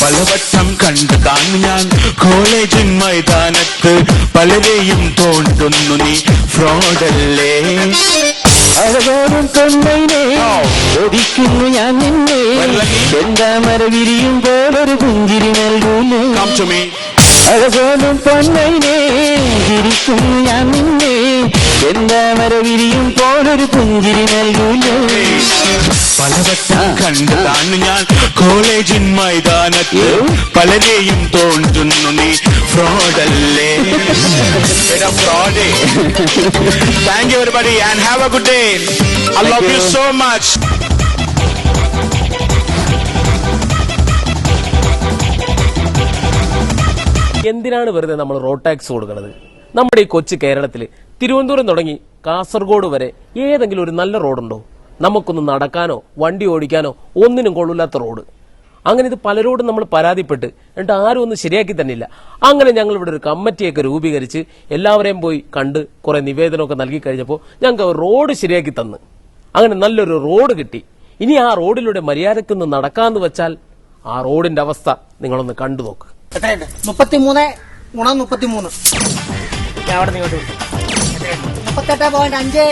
പലവട്ടം കണ്ടതാണ് ഞാൻ കോളേജിൻ മൈതാനത്ത് പലരെയും തോണ്ടുന്നു നീ ഫ്രോഡല്ലേ അഴകോടും കൊണ്ടൈനെ ഒരിക്കുന്നു ഞാൻ നിന്നെ ചെന്താമര വിരിയുമ്പോഴൊരു പുഞ്ചിരി നൽകൂലേ അഴകോടും പൊന്നൈനെ വിരിക്കുന്നു ഞാൻ നിന്നെ ചെന്താമര വിരിയുമ്പോഴൊരു പുഞ്ചിരി നൽകൂലേ പലവട്ടം കണ്ടതാണ് ഞാൻ കോളേജിൻ മൈതാനത്ത് പലരെയും തോണ്ടുന്നു നീ ഫ്രോഡല്ലേ ഫ്രോഡേ thank you everybody and have a good day I love you so much എന്തിനാണ് വെറുതെ നമ്മൾ റോഡ് ടാക്സ് കൊടുക്കുന്നത്? നമ്മുടെ ഈ കൊച്ചു കേരളത്തിൽ തിരുവനന്തപുരം തുടങ്ങി കാസർഗോഡ് വരെ ഏതെങ്കിലും ഒരു നല്ല റോഡുണ്ടോ? നമുക്കൊന്ന് നടക്കാനോ വണ്ടി ഓടിക്കാനോ ഒന്നിനും കൊള്ളില്ലാത്ത റോഡ്. അങ്ങനെ ഇത് പലരോടും നമ്മൾ പരാതിപ്പെട്ട് എന്നിട്ട് ആരും ഒന്നും ശരിയാക്കി തന്നില്ല. അങ്ങനെ ഞങ്ങൾ ഇവിടെ ഒരു കമ്മിറ്റിയൊക്കെ രൂപീകരിച്ച് എല്ലാവരെയും പോയി കണ്ട് കുറെ നിവേദനമൊക്കെ നൽകി കഴിഞ്ഞപ്പോൾ ഞങ്ങൾക്ക് റോഡ് ശരിയാക്കി തന്ന് അങ്ങനെ നല്ലൊരു റോഡ് കിട്ടി. ഇനി ആ റോഡിലൂടെ മര്യാദക്കൊന്ന് നടക്കാന്ന് വെച്ചാൽ ആ റോഡിന്റെ അവസ്ഥ നിങ്ങളൊന്ന് കണ്ടു നോക്ക്. 33 ഗുണം 33 അവിടെ നീ 38.5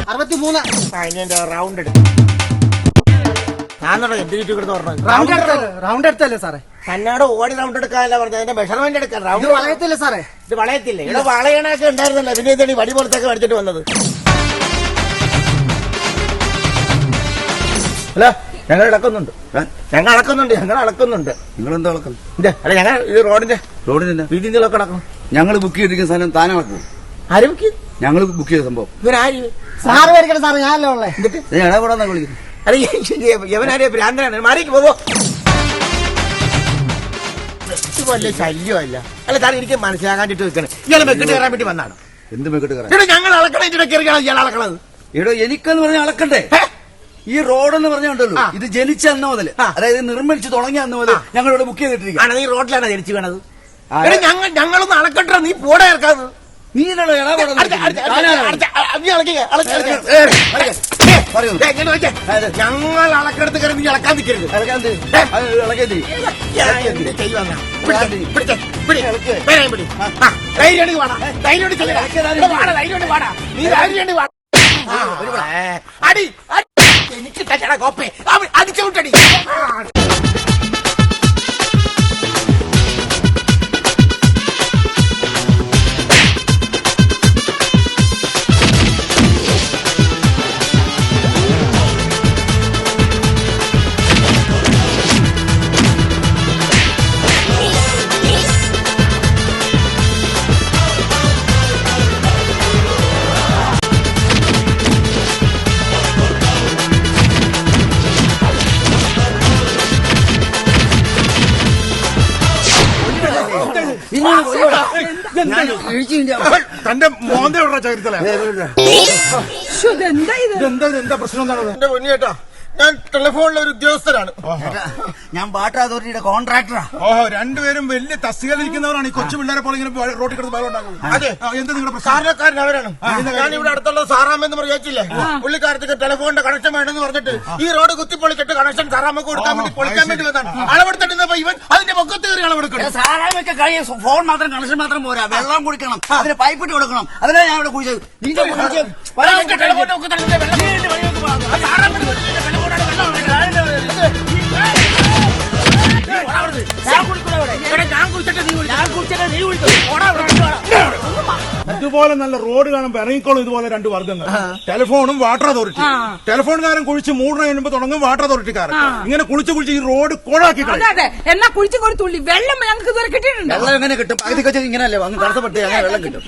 63 അതിന്റെ റൗണ്ട് എടുക്കും. ഞാനോട് എന്ത് ചുറ്റി കിടന്ന് പറഞ്ഞു റൗണ്ട് എടുത്തല്ലേ സാറേ? തന്നോട് ഓടി റൗണ്ട് എടുക്കാനല്ല പറഞ്ഞത്, അതിന്റെ മെഷർമെന്റ് എടുക്കാൻ. റൗണ്ട് വളയത്തില്ല സാറേ, ഇത് വളയത്തില്ലേ? ഇവിടെ വളയണൊക്കെ ഉണ്ടായിരുന്നല്ലോ, പിന്നെ ഇതീ വടി പുറത്തൊക്കെ മേടിച്ചിട്ട് വന്നത്. അല്ല ഞങ്ങൾ അളക്കുന്നുണ്ട്, ഞങ്ങൾ അളക്കുന്നുണ്ട്. നിങ്ങൾ എന്താ അളക്കുന്നത്? അല്ല ഞങ്ങൾ ഈ റോഡിന്റെ വീതികളൊക്കെ അടക്കണം. ഞങ്ങൾ ബുക്ക് ചെയ്തിരിക്കുന്ന സാധനം താനെ അളക്കും. ആര് ബുക്ക് ചെയ്തു? ഞങ്ങൾ ബുക്ക് ചെയ്ത സംഭവം. ഇവരാര്? സാറ് വരയ്ക്കണം സാറ്, ഞാനല്ലേ ഉള്ളേ. എന്നിട്ട് ഇടപെടാന്നാ വിളിക്കുന്നത്. അല്ല യവനാരെ ഭ്രാന്തനാണ്, മാറിക്ക് പോവോ. വല്ല ശല്യമല്ല. അല്ല താൻ എനിക്ക് മനസ്സിലാക്കാണ്ടിട്ട് വെക്കണം. ഇയാളെ മെക്കിട്ട് കയറാൻ വേണ്ടി വന്നാണ്. എന്ത് മെക്കിട്ട് കയറാൻ? ഞങ്ങൾ അളക്കണേ കയറിയാണ് ഇയാൾ അളക്കണത്. എടോ എനിക്കെന്ന് പറഞ്ഞാൽ അളക്കണ്ടേ? ഈ റോഡെന്ന് പറഞ്ഞുണ്ടല്ലോ, ഇത് ജനിച്ച അന്ന് മുതൽ, അതായത് നിർമ്മിച്ചു തുടങ്ങിയ അന്ന് മുതൽ ഞങ്ങളിവിടെ ബുക്ക് ചെയ്തിട്ടിരിക്കും. ഈ റോഡിലാണ് ജനിച്ചു വേണത്. ഞങ്ങളൊന്ന് അളക്കട്ടോ, നീ പോടാ ഇറക്കാത്. നീ ഞങ്ങൾ അളക്കെടുത്ത് കയറി നീ ഇളക്കാൻ നിൽക്കരുത്. അടി എനിക്ക് തച്ചട കോപ്പേ അടിച്ചു വിട്ടടി. തന്റെ മോന്തയുള്ള ചരിത്രത്തിലെ എന്താ പ്രശ്നം? എന്താണ് എന്റെ പൊന്നിയേട്ടാ? ഞാൻ ടെലിഫോണിലെ ഒരു ഉദ്യോഗസ്ഥരാണ്. ഞാൻ വാട്ടർ അതോറിറ്റിയുടെ കോൺട്രാക്ടറാ. ഓഹോ, രണ്ടുപേരും വലിയ തസ്തികയിലിരിക്കുന്നവരാണ്. ഈ കൊച്ചു പിള്ളേരെ പോലെ ഇങ്ങനെ റോഡിൽ കിടന്ന് ബഹളം ഉണ്ടാക്കുന്നത്. അതെ, എന്താ നിങ്ങളുടെ സാറിനക്കാരൻ അവരാണ്. ഞാൻ ഇവിടെ അടുത്തുള്ള സാറാമെന്ന് വിചാരിച്ചില്ലേ, പുള്ളിക്കാരത്തേക്ക് ടെലിഫോണിന്റെ കണക്ഷൻ വേണമെന്ന് പറഞ്ഞിട്ട് ഈ റോഡ് കുത്തിപ്പൊളിച്ചിട്ട് കണക്ഷൻ സാറാമ്മക്ക് കൊടുക്കാൻ വേണ്ടി പൊളിക്കാൻ വേണ്ടി വന്നാണ്. അളവെടുത്തിട്ടുണ്ടപ്പോ ഇവൻ അതിന്റെ പൊക്കത്ത് കയറി അളവെടുക്കണം. സാറാമൊക്കെ കഴിയ ഫോൺ മാത്രം കണക്ഷൻ മാത്രം പോരാ, വെള്ളം കുടിക്കണം, അതിന് പൈപ്പ് ഇട്ട് കൊടുക്കണം. അതിനാ ഞാൻ ഇവിടെ കുഴിച്ചത്. ഇതുപോലെ നല്ല റോഡ് കാണുമ്പോ ഇറങ്ങിക്കോളും. ഇതുപോലെ രണ്ട് വർഗ്ഗങ്ങൾ, ടെലിഫോണും വാട്ടർ അതോറിറ്റി. ടെലിഫോൺകാരൻ കുഴിച്ച് മൂടണ മുമ്പ് തുടങ്ങും വാട്ടർ അതോറിറ്റിക്കാരൻ. ഇങ്ങനെ കുളിച്ച് ഈ റോഡ് കോഴാക്കി എന്നാ കുഴിച്ച് ഒരു തുള്ളി വെള്ളം ഞങ്ങൾക്ക് ഇതുവരെ കിട്ടിയിട്ടുണ്ട്. വെള്ളം എങ്ങനെ കിട്ടും? പകുതി ഇങ്ങനല്ലേ വന്ന് തടസ്സപ്പെട്ട് അങ്ങനെ വെള്ളം കിട്ടും.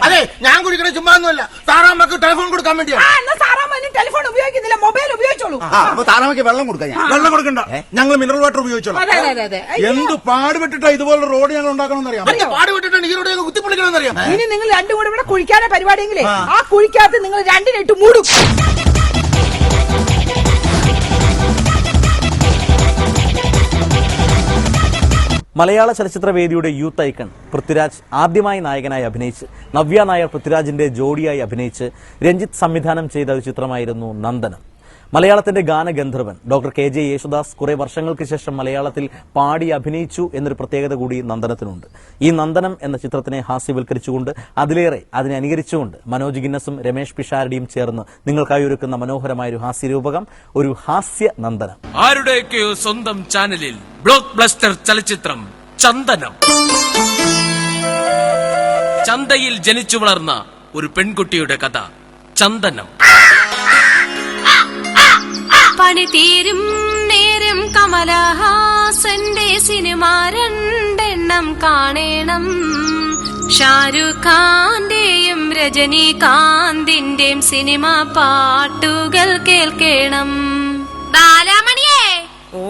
അതെ, ഞാൻ കുടിക്കണ ചുമ്മാ ഒന്നുമല്ല, സാറാമ്മക്ക് ടെലിഫോൺ കൊടുക്കാൻ വേണ്ടിയാണ്. സാറാമ്മ ടെലിഫോൺ ഉപയോഗിക്കുന്നില്ല, മൊബൈൽ ഉപയോഗിച്ചോളൂ. അപ്പൊ താറാമ്മക്ക് വെള്ളം കൊടുക്കാം. വെള്ളം കൊടുക്കണ്ട, ഞങ്ങൾ മിനറൽ വാട്ടർ ഉപയോഗിച്ചോളാം. എന്ത് പാടുപെട്ടിട്ടാ ഇതുപോലെ റോഡ് ഞങ്ങൾ ഉണ്ടാക്കണമെന്നറിയാം. പാടുപെട്ടിട്ടാണ് ഈ റോഡ് കുത്തിപ്പൊളിക്കണമെന്നറിയാം. ഇനി നിങ്ങൾ രണ്ടും കൂടെ ഇവിടെ കുഴിക്കാതെ പരിപാടിയെങ്കിലേ ആ കുഴിക്കകത്ത് നിങ്ങൾ രണ്ടിനിട്ട് മൂടും. മലയാള ചലച്ചിത്രവേദിയുടെ യൂത്ത് ഐക്കൺ പൃഥ്വിരാജ് ആദ്യമായി നായകനായി അഭിനയിച്ച് നവ്യ നായർ പൃഥ്വിരാജിന്റെ ജോഡിയായി അഭിനയിച്ച് രഞ്ജിത്ത് സംവിധാനം ചെയ്ത ഒരു ചിത്രമായിരുന്നു നന്ദനം. മലയാളത്തിന്റെ ഗാനഗന്ധർവൻ ഡോക്ടർ KJ യേശുദാസ് കുറെ വർഷങ്ങൾക്ക് ശേഷം മലയാളത്തിൽ പാടി അഭിനയിച്ചു എന്നൊരു പ്രത്യേകത കൂടി നന്ദനത്തിനുണ്ട്. ഈ നന്ദനം എന്ന ചിത്രത്തിനെ ഹാസ്യവൽക്കരിച്ചുകൊണ്ട് അതിലേറെ അതിനെ അനുകരിച്ചുകൊണ്ട് മനോജ് ഗിന്നസും രമേഷ് പിഷാരടിയും ചേർന്ന് നിങ്ങൾക്കായി ഒരുക്കുന്ന മനോഹരമായ ഒരു ഹാസ്യരൂപകം, ഒരു ഹാസ്യ നന്ദനം. ആരുടെയൊക്കെയോ സ്വന്തം ചാനലിൽ ബ്ലോക്ക് ബ്ലസ്റ്റർ ചലച്ചിത്രം ചന്ദനം. ചന്തയിൽ ജനിച്ചു വളർന്ന ഒരു പെൺകുട്ടിയുടെ കഥ ചന്ദനം. പണി തീരും നേരം കമലഹാസന്റെ സിനിമ രണ്ടെണ്ണം കാണണം. ഷാരൂഖ് ഖാന്റെയും രജനീകാന്തിന്റെയും സിനിമ പാട്ടുകൾ കേൾക്കണം. ബാലാമണിയേ, ഓ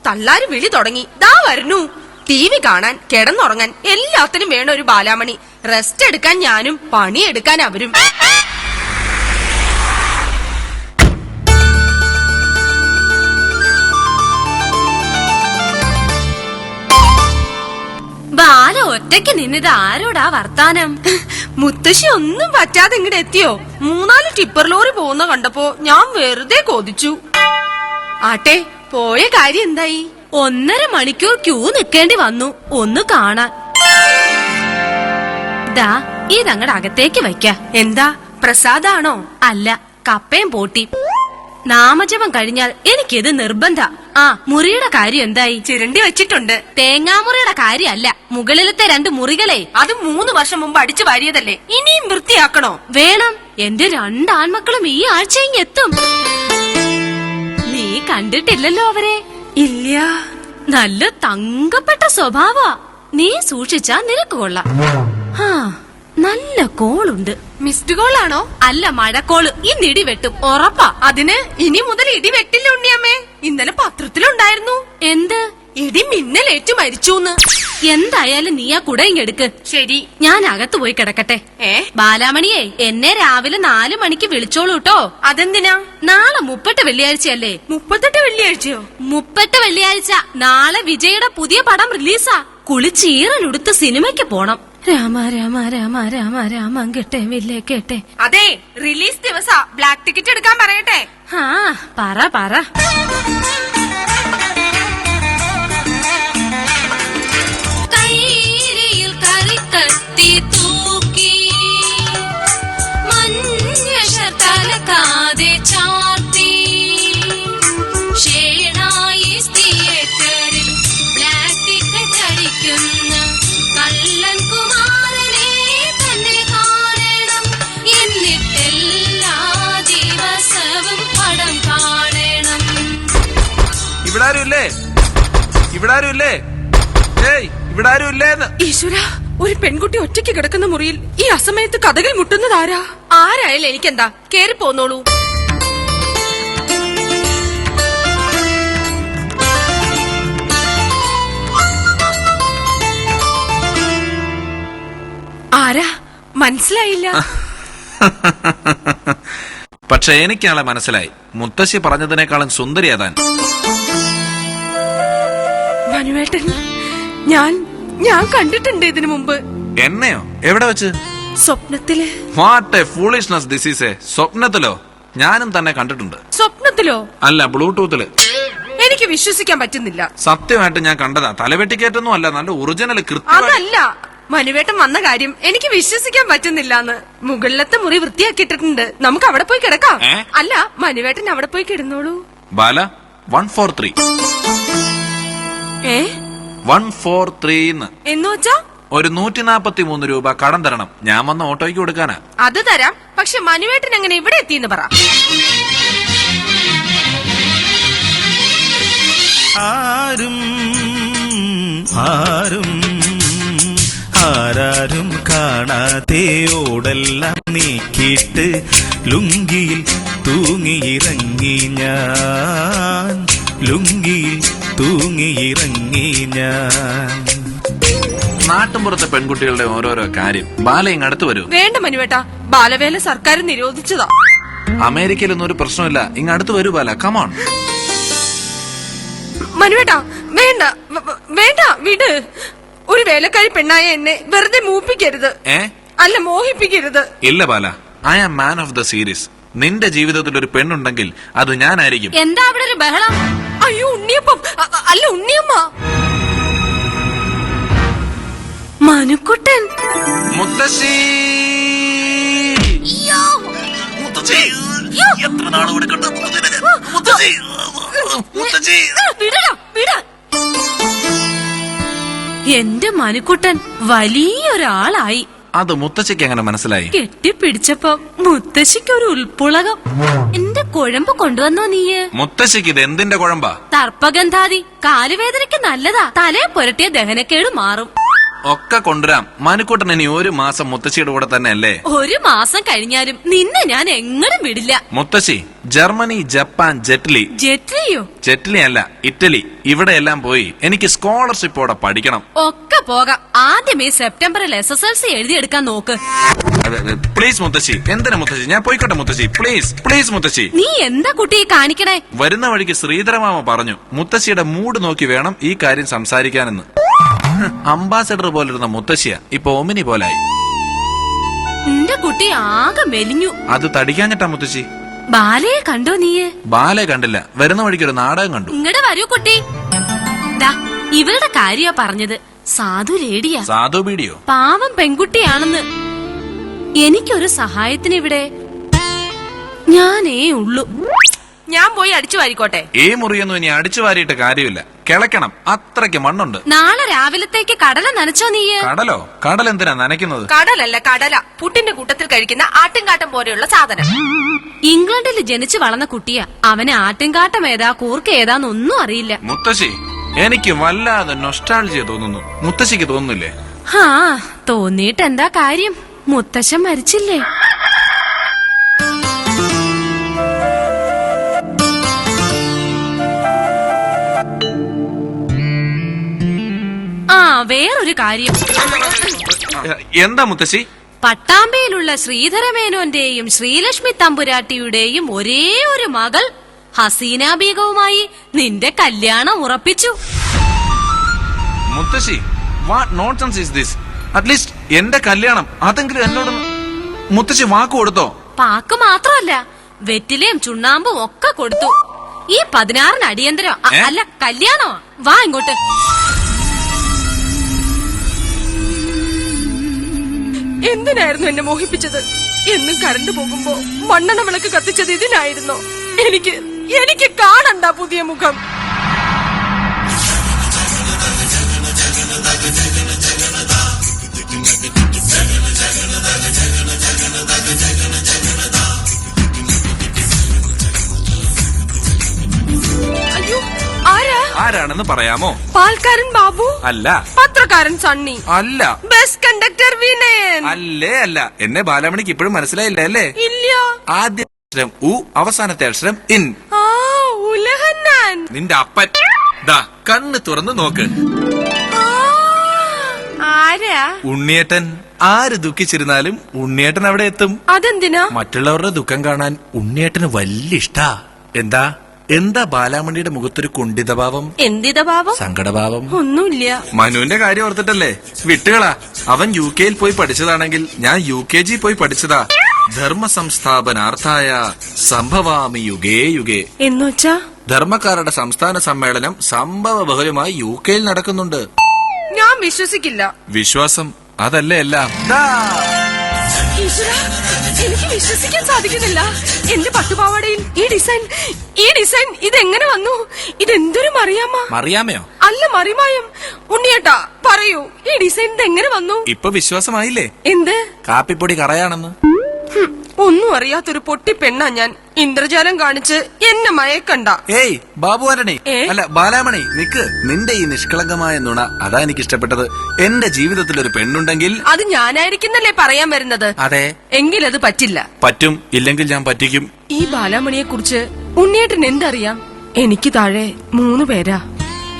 തള്ളാര് വിളി തുടങ്ങി. ദാ വരുന്നു. TV കാണാൻ, കിടന്നുറങ്ങാൻ എല്ലാത്തിനും വേണം ഒരു ബാലാമണി. റെസ്റ്റ് എടുക്കാൻ ഞാനും, പണിയെടുക്കാൻ അവരും. ബാല ഒറ്റയ്ക്ക് നിന്നിത് ആരോടാ വർത്താനം? മുത്തശ്ശി ഒന്നും പറ്റാതെ ഇങ്ങോട്ട് എത്തിയോ? 3-4 ടിപ്പർ ലോറി പോകുന്ന കണ്ടപ്പോ ഞാൻ വെറുതെ കൊതിച്ചു. ആട്ടെ, പോയ കാര്യം എന്തായി? 1.5 മണിക്കൂർ ക്യൂ നിൽക്കേണ്ടി വന്നു ഒന്ന് കാണാൻ. ദാ ഇതങ്ങടെ അകത്തേക്ക് വയ്ക്ക. എന്താ പ്രസാദാണോ? അല്ല, കപ്പയും പോട്ടി. നാമജപം കഴിഞ്ഞാൽ എനിക്കിത് നിർബന്ധ. ആ മുറിയുടെ കാര്യം എന്തായി? ചിരണ്ടി വെച്ചിട്ടുണ്ട്. തേങ്ങാമുറിയുടെ കാര്യമല്ല, മുകളിലത്തെ 2 മുറികളെ അത് 3 വർഷം മുമ്പ് അടിച്ചു വാരിയതല്ലേ, ഇനിയും വൃത്തിയാക്കണോ? വേണം. എന്റെ 2 ആൺമക്കളും ഈ ആഴ്ച എത്തും. നീ കണ്ടിട്ടില്ലല്ലോ അവരെ? ഇല്ല. നല്ല തങ്കപ്പെട്ട സ്വഭാവ. നീ സൂക്ഷിച്ചാ നിനക്ക് കൊള്ളാം. നല്ല കോളുണ്ട്. മിസ്ഡ് കോൾ ആണോ? അല്ല, മഴക്കോള്. ഇന്ന് ഇടി വെട്ടും ഉറപ്പാ. അതിന് ഇനി മുതൽ ഇടി വെട്ടില്ല ഉണ്ണിയമ്മേ. ഇന്നലെ പത്രത്തിലുണ്ടായിരുന്നു. എന്ത്? ഇടി മിന്നലേറ്റു മരിച്ചൂന്ന്. എന്തായാലും നീ ആ കുടയും എടുക്ക്. ശരി, ഞാൻ അകത്ത് പോയി കിടക്കട്ടെ. ബാലാമണിയെ, എന്നെ രാവിലെ 4 മണിക്ക് വിളിച്ചോളൂ ട്ടോ. അതെന്തിനാ? നാളെ 38 വെള്ളിയാഴ്ചയല്ലേ? 38 വെള്ളിയാഴ്ചയോ? 38 വെള്ളിയാഴ്ച. നാളെ വിജയുടെ പുതിയ പടം റിലീസാ. കുളിച്ചീറനുടുത്ത് സിനിമയ്ക്ക് പോണം. രാമ രാമ രാമ രാമ രാമം കേട്ടെ വില്ലേ കേട്ടെ. അതെ, റിലീസ് ദിവസാ. ബ്ലാക്ക് ടിക്കറ്റ് എടുക്കാൻ പറയട്ടെ. പറ. കൈരിയിൽ കറിക്കത്തി തൂക്കി മഞ്ഞ തലക്കാതെ ചാർത്തി ഷേണായി തിയേറ്ററിൽ ബ്ലാക്ക് ടിക്കറ്റ് അടിക്കുന്ന കള്ളൻ കുമാരനെ തന്നെ കാണണം. എന്നിട്ടെല്ലാ ദിവസവും പടം കാണണം. ഇവിടാരുമില്ലേ? ഈശ്വര, ഒരു പെൺകുട്ടി ഒറ്റയ്ക്ക് കിടക്കുന്ന മുറിയിൽ ഈ അസമയത്ത് കഥകൾ മുട്ടുന്നതാരാ? ആരായാലും എനിക്കെന്താ, കേറി പോന്നോളൂ. ആരാ? മനസ്സിലായില്ല. പക്ഷെ എനിക്കാളെ മനസ്സിലായി. മുത്തശ്ശി പറഞ്ഞതിനേക്കാളും സുന്ദരിയാതാൻ. മനുവേട്ടൻ, ഞാൻ കണ്ടിട്ടുണ്ട് ഇതിനു മുമ്പ്. എന്നെയോ? എവിടെ വെച്ച്? സ്വപ്നത്തില്. What a foolishness this is. സ്വപ്നത്തിലോ? ഞാനും തന്നെ കണ്ടിട്ടുണ്ട്. സ്വപ്നത്തിലോ? അല്ല, ബ്ലൂടൂത്തില്. എനിക്ക് വിശ്വസിക്കാൻ പറ്റുന്നില്ല. സത്യമായിട്ട് ഞാൻ കണ്ടതാ. തലവെട്ടിക്കേറ്റൊന്നും അല്ല, നല്ല ഒറിജിനൽ കൃത്യം. അതല്ല, മനുവേട്ടൻ വന്ന കാര്യം എനിക്ക് വിശ്വസിക്കാൻ പറ്റുന്നില്ലാന്ന്. മുകളിലത്തെ മുറി വൃത്തിയാക്കിയിട്ടുണ്ട്. നമുക്ക് അവിടെ പോയി കിടക്കാം. അല്ല, മനുവേട്ടൻ അവിടെ പോയി കിടന്നോളൂ. ബാല 143. 143 എന്ന് വെച്ചാ? ഒരു 143 രൂപ കടം തരണം. ഞാൻ വന്ന ഓട്ടോയ്ക്ക് കൊടുക്കാനാ. അത് തരാം. പക്ഷെ മനുവേട്ടൻ എങ്ങനെ ഇവിടെ എത്തിയെന്ന് പറ. ആരാരും കാണാതെ ഓടെല്ലാം നീക്കിയിട്ട് ലുങ്കിയിൽ തൂങ്ങിയിറങ്ങി ഞാൻ. നാട്ടുമ്പുറത്തെ പെൺകുട്ടികളുടെ ഓരോരോ കാര്യം. ബാല ഇങ്ങ് അടുത്ത് വരൂ. വേണ്ട മനുവേട്ട, ബാലവേല സർക്കാർ നിരോധിച്ചതാ. അമേരിക്കയിലൊന്നും ഒരു പ്രശ്നമില്ല. ഇങ്ങ് അടുത്ത് വരൂ ബാല, കമോൺ. മനുവേട്ടാ, വേണ്ട വേണ്ട വിട്. ഒരു വേലക്കാരി പെണ്ണായ എന്നെ വെറുതെ മൂപ്പിക്കരുത്. അല്ല മോഹിപ്പിക്കരുത്. ഇല്ല Bala, I am man of the series. നിന്റെ ജീവിതത്തിൽ ഒരു പെണ്ണുണ്ടെങ്കിൽ അത് ഞാനായിരിക്കും. എന്താ അവിടെ ഒരു ബഹളം? അയ്യോ ഉണ്ണിയപ്പം. അല്ല ഉണ്ണിയമ്മ. മനുക്കുട്ടൻ. മുത്തശ്ശി, മുത്തശ്ശി, എത്ര നാൾ കൂടെ കണ്ടു മുത്തശ്ശി, മുത്തശ്ശി. എന്റെ മനുക്കുട്ടൻ വലിയൊരാളായി. അത് മുത്തശ്ശിക്ക് എങ്ങനെ മനസ്സിലായി? കെട്ടിപ്പിടിച്ചപ്പോ മുത്തശ്ശിക്കൊരു ഉൾപ്പുളകം. എന്റെ കുഴമ്പ് കൊണ്ടുവന്നോ നീയ്? മുത്തശ്ശിക്ക് ഇത് എന്തിന്റെ കുഴമ്പാ? തർപ്പഗന്ധാദി കാലുവേദനയ്ക്ക് നല്ലതാ. തലയെ പുരട്ടിയ ദഹനക്കേട് മാറും. ഒക്കെ കൊണ്ടുവരാം. മനുക്കൂട്ടൻ ഇനി ഒരു മാസം മുത്തശ്ശിയുടെ കൂടെ തന്നെ അല്ലേ? ഒരു മാസം കഴിഞ്ഞാലും നിന്നെ ഞാൻ എങ്ങടും വിടില്ല. മുത്തശ്ശി ജർമ്മനി, ജപ്പാൻ, ജെറ്റ്ലി. ജെറ്റ്ലിയോ? ജെറ്റ്ലി അല്ല, ഇറ്റലി. ഇവിടെ എല്ലാം പോയി എനിക്ക് സ്കോളർഷിപ്പോടെ പഠിക്കണം. ഒക്കെ പോകാം. ആദ്യമേ സെപ്റ്റംബറിൽ SSLC എഴുതിയെടുക്കാൻ നോക്ക്. പ്ലീസ് മുത്തശ്ശി. എന്തിനാ മുത്തശ്ശി? ഞാൻ പോയിക്കോട്ടെ മുത്തശ്ശി. പ്ലീസ് പ്ലീസ് മുത്തശ്ശി. നീ എന്താ കുട്ടിയെ കാണിക്കണേ? വരുന്ന വഴിക്ക് ശ്രീധരമാമ പറഞ്ഞു മുത്തശ്ശിയുടെ മൂഡ് നോക്കി വേണം ഈ കാര്യം സംസാരിക്കാനെന്ന്. അംബാസഡർ പോലിരുന്ന മുത്തശ്ശിയ ഇപ്പൊ ഒമിനി പോലായി. നിന്റെ കുട്ടി ആകെ മെലിഞ്ഞു. അത് തടിക്കാഞ്ഞിട്ടാ മുത്തശ്ശി. ബാലയെ കണ്ടോ നീയെ? ബാലെ കണ്ടില്ല. വരുന്ന വഴിക്ക് ഒരു നാടകം കണ്ടു. ഇങ്ങടെ വരൂ കുട്ടി. ദാ ഇവരുടെ കാര്യാ പറഞ്ഞത്. സാധു ലേഡിയാ. സാധു ബീഡിയോ? പാവം പെൺകുട്ടിയാണെന്ന്. എനിക്കൊരു സഹായത്തിന് ഇവിടെ ഞാനേ ഉള്ളൂ. ഞാൻ പോയി അടിച്ചു വാരിക്കോട്ടെ. ഈ മുറിയൊന്നും ഇനി അടിച്ചു വാരിയിട്ട് കാര്യമില്ല. കിളക്കണം, അത്രയ്ക്ക് മണ്ണുണ്ട്. നാളെ രാവിലത്തേക്ക് കടല നനച്ചോ നീയെ? കടലോ? കടൽ എന്തിനാ നനയ്ക്കുന്നത്? കടലല്ല കടല. പുട്ടിന്റെ കൂട്ടത്തിൽ കഴിക്കുന്ന ആട്ടിൻകാട്ടം പോലെയുള്ള സാധനം. ഇംഗ്ലണ്ടിൽ ജനിച്ചു വളർന്ന കുട്ടിയാ. അവന് ആട്ടിൻകാട്ടം ഏതാ കൂർക്ക ഏതാന്നൊന്നും അറിയില്ല. മുത്തശ്ശി, എനിക്ക് വല്ലാതെ നൊസ്റ്റാൾജിയ തോന്നുന്നു. മുത്തശ്ശിക്ക് തോന്നുന്നില്ലേ? ഹാ, തോന്നിയിട്ട് എന്താ കാര്യം? മുത്തശ്ശൻ മരിച്ചില്ലേ? ആ, വേറൊരു കാര്യം. എന്താ മുത്തശ്ശി? പട്ടാമ്പിയിലുള്ള ശ്രീധരമേനോന്റെയും ശ്രീലക്ഷ്മി തമ്പുരാട്ടിയുടെയും ഒരേ ഒരു മകൾ ഹസീന ബീഗവുമായി നിന്റെ കല്യാണം ഉറപ്പിച്ചു. മുത്തശ്ശി, what nonsense is this? At least എന്റെ കല്യാണം അതെങ്കിലും എന്നോട് മുത്തശ്ശി വാക്ക് കൊടുത്തോ? പാക്ക് മാത്രമല്ല, വെറ്റിലയും ചുണ്ണാമ്പും ഒക്കെ കൊടുത്തു. ഈ 16 അടിയന്തരം അല്ല കല്യാണോ. വാ ഇങ്ങോട്ട്. എന്തിനായിരുന്നു എന്നെ മോഹിപ്പിച്ചത്? എന്നും കറണ്ട് പോകുമ്പോ മണ്ണെണ്ണ വിളക്ക് കത്തിച്ചത് ഇതിനായിരുന്നോ? എനിക്ക് കാണണ്ട പുതിയ മുഖം. അയ്യോ, ആരാണെന്ന് പറയാമോ? പാൽക്കാരൻ ബാബു അല്ല. പത്രക്കാരൻ സണ്ണി അല്ല. ബസ് കണ്ടക്ടർ വിനയൻ അല്ലേ അല്ല. എന്നെ ബാലമണിക്ക് ഇപ്പോഴും മനസ്സിലായില്ല അല്ലേ? ഇല്ല. ആദ്യ അക്ഷരം ഉ, അവസാനത്തെ അക്ഷരം ഇൻ. ഉലഹന്നാൻ. നിന്റെ അപ്പൻ. ദാ കണ്ണ് തുറന്ന് നോക്ക്. ആരാ? ഉണ്ണിയേട്ടൻ. ആര് ദുഃഖിച്ചിരുന്നാലും ഉണ്ണിയേട്ടൻ അവിടെ എത്തും. അതെന്തിനാ? മറ്റുള്ളവരുടെ ദുഃഖം കാണാൻ ഉണ്ണിയേട്ടന് വലിയ ഇഷ്ടാ. എന്താ ബാലാമണിയുടെ മുഖത്തൊരു കുണ്ഠിതഭാവം? എന്തിതഭാവം? സങ്കടഭാവം? ഒന്നുമില്ല. മനുവിന്റെ കാര്യം ഓർത്തിട്ടല്ലേ? വിട്ടുകളാ. അവൻ UK പോയി പഠിച്ചതാണെങ്കിൽ ഞാൻ UKG പോയി പഠിച്ചതാ. ധർമ്മ സംസ്ഥാപനാർത്ഥായ സംഭവാമി യുഗേ യുഗേ. എന്നുവെച്ചാ? ധർമ്മക്കാരുടെ സംസ്ഥാന സമ്മേളനം സംഭവ ബഹുലമായി UK നടക്കുന്നുണ്ട്. ഞാൻ വിശ്വസിക്കില്ല. വിശ്വാസം അതല്ലേ എല്ലാം. എനിക്ക് വിശ്വസിക്കാൻ സാധിക്കുന്നില്ല. എന്റെ പട്ടുപാവാടയിൽ ഈ ഡിസൈൻ ഇതെങ്ങനെ വന്നു? ഇതെന്തൊരു മറിയാമയോ? അല്ല, മറിമായം. ഉണ്ണിയേട്ടാ പറയൂ, ഈ ഡിസൈൻ ഇതെങ്ങനെ വന്നു? ഇപ്പൊ വിശ്വാസമായില്ലേ? എന്ത്? കാപ്പിപ്പൊടി കറയാണെന്ന്. ഒന്നും അറിയാത്തൊരു പൊട്ടി പെണ്ണാ ഞാൻ. ഇന്ദ്രജാലം കാണിച്ച് എന്നെ മയക്കണ്ട. ഏയ് ബാബുവാരണി, അല്ല ബാലാമണി, നിക്ക്. നിന്റെ ഈ നിഷ്കളങ്കമായ നുണ അതാ എനിക്ക് ഇഷ്ടപ്പെട്ടത്. എന്റെ ജീവിതത്തിൽ ഒരു പെണ്ണുണ്ടെങ്കിൽ അത് ഞാനായിരിക്കുന്നല്ലേ പറയാൻ വരുന്നത്? അതെ. എങ്കിലത് പറ്റില്ല. പറ്റും. ഇല്ലെങ്കിൽ ഞാൻ പറ്റിക്കും. ഈ ബാലാമണിയെ കുറിച്ച് ഉണ്ണിയേട്ടൻ എന്തറിയാം? എനിക്ക് താഴെ 3 പേരാ.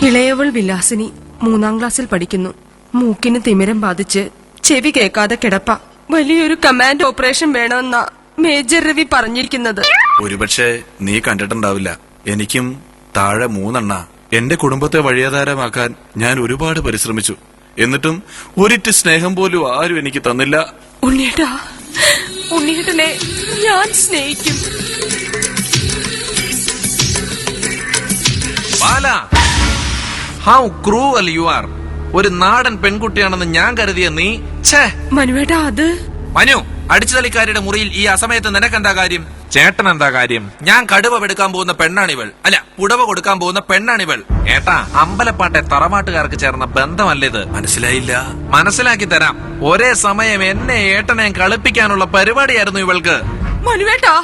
ഇളയവൾ വിലാസിനി 3ാം ക്ലാസ്സിൽ പഠിക്കുന്നു. മൂക്കിന് തിമിരം ബാധിച്ച് ചെവി കേൾക്കാതെ കിടപ്പ. വലിയൊരു കമാൻഡ് ഓപ്പറേഷൻ വേണമെന്നാ മേജർ രവി പറഞ്ഞിരിക്കുന്നത്. ഒരുപക്ഷെ നീ കണ്ടിട്ടുണ്ടാവില്ല. എനിക്കും താഴെ 3 എണ്ണ. എന്റെ കുടുംബത്തെ വഴിയാധാരമാക്കാൻ ഞാൻ ഒരുപാട് പരിശ്രമിച്ചു. എന്നിട്ടും ഒരിറ്റ് സ്നേഹം പോലും ആരും എനിക്ക് തന്നില്ല. ഉണ്ണിയേട്ടാ, ഉണ്ണിയേട്ടനെ ഞാൻ സ്നേഹിക്കും. ബാല, ഹൗ ക്രൂവൽ യു ആർ. ഒരു നാടൻ പെൺകുട്ടിയാണെന്ന് ഞാൻ കരുതിയ നീ. മനുവേട്ടാ, അത് മനു, അടിച്ചുതളിക്കാരുടെ മുറിയിൽ ഈ അസമയത്ത് നിനക്കെന്താ കാര്യം? ചേട്ടൻ എന്താ കാര്യം? ഞാൻ കടുവ എടുക്കാൻ പോകുന്ന പെണ്ണാണിവൾ. അല്ല, പുടവ കൊടുക്കാൻ പോകുന്ന പെണ്ണാണിവൾ. ഏട്ടാ, അമ്പലപ്പാട്ടെ തറവാട്ടുകാർക്ക് ചേർന്ന ബന്ധമല്ലേത്? മനസ്സിലായില്ല? മനസ്സിലാക്കി തരാം. ഒരേ സമയം എന്നെ ഏട്ടനെ കളിപ്പിക്കാനുള്ള പരിപാടിയായിരുന്നു ഇവൾക്ക്. മനുവേട്ടാ,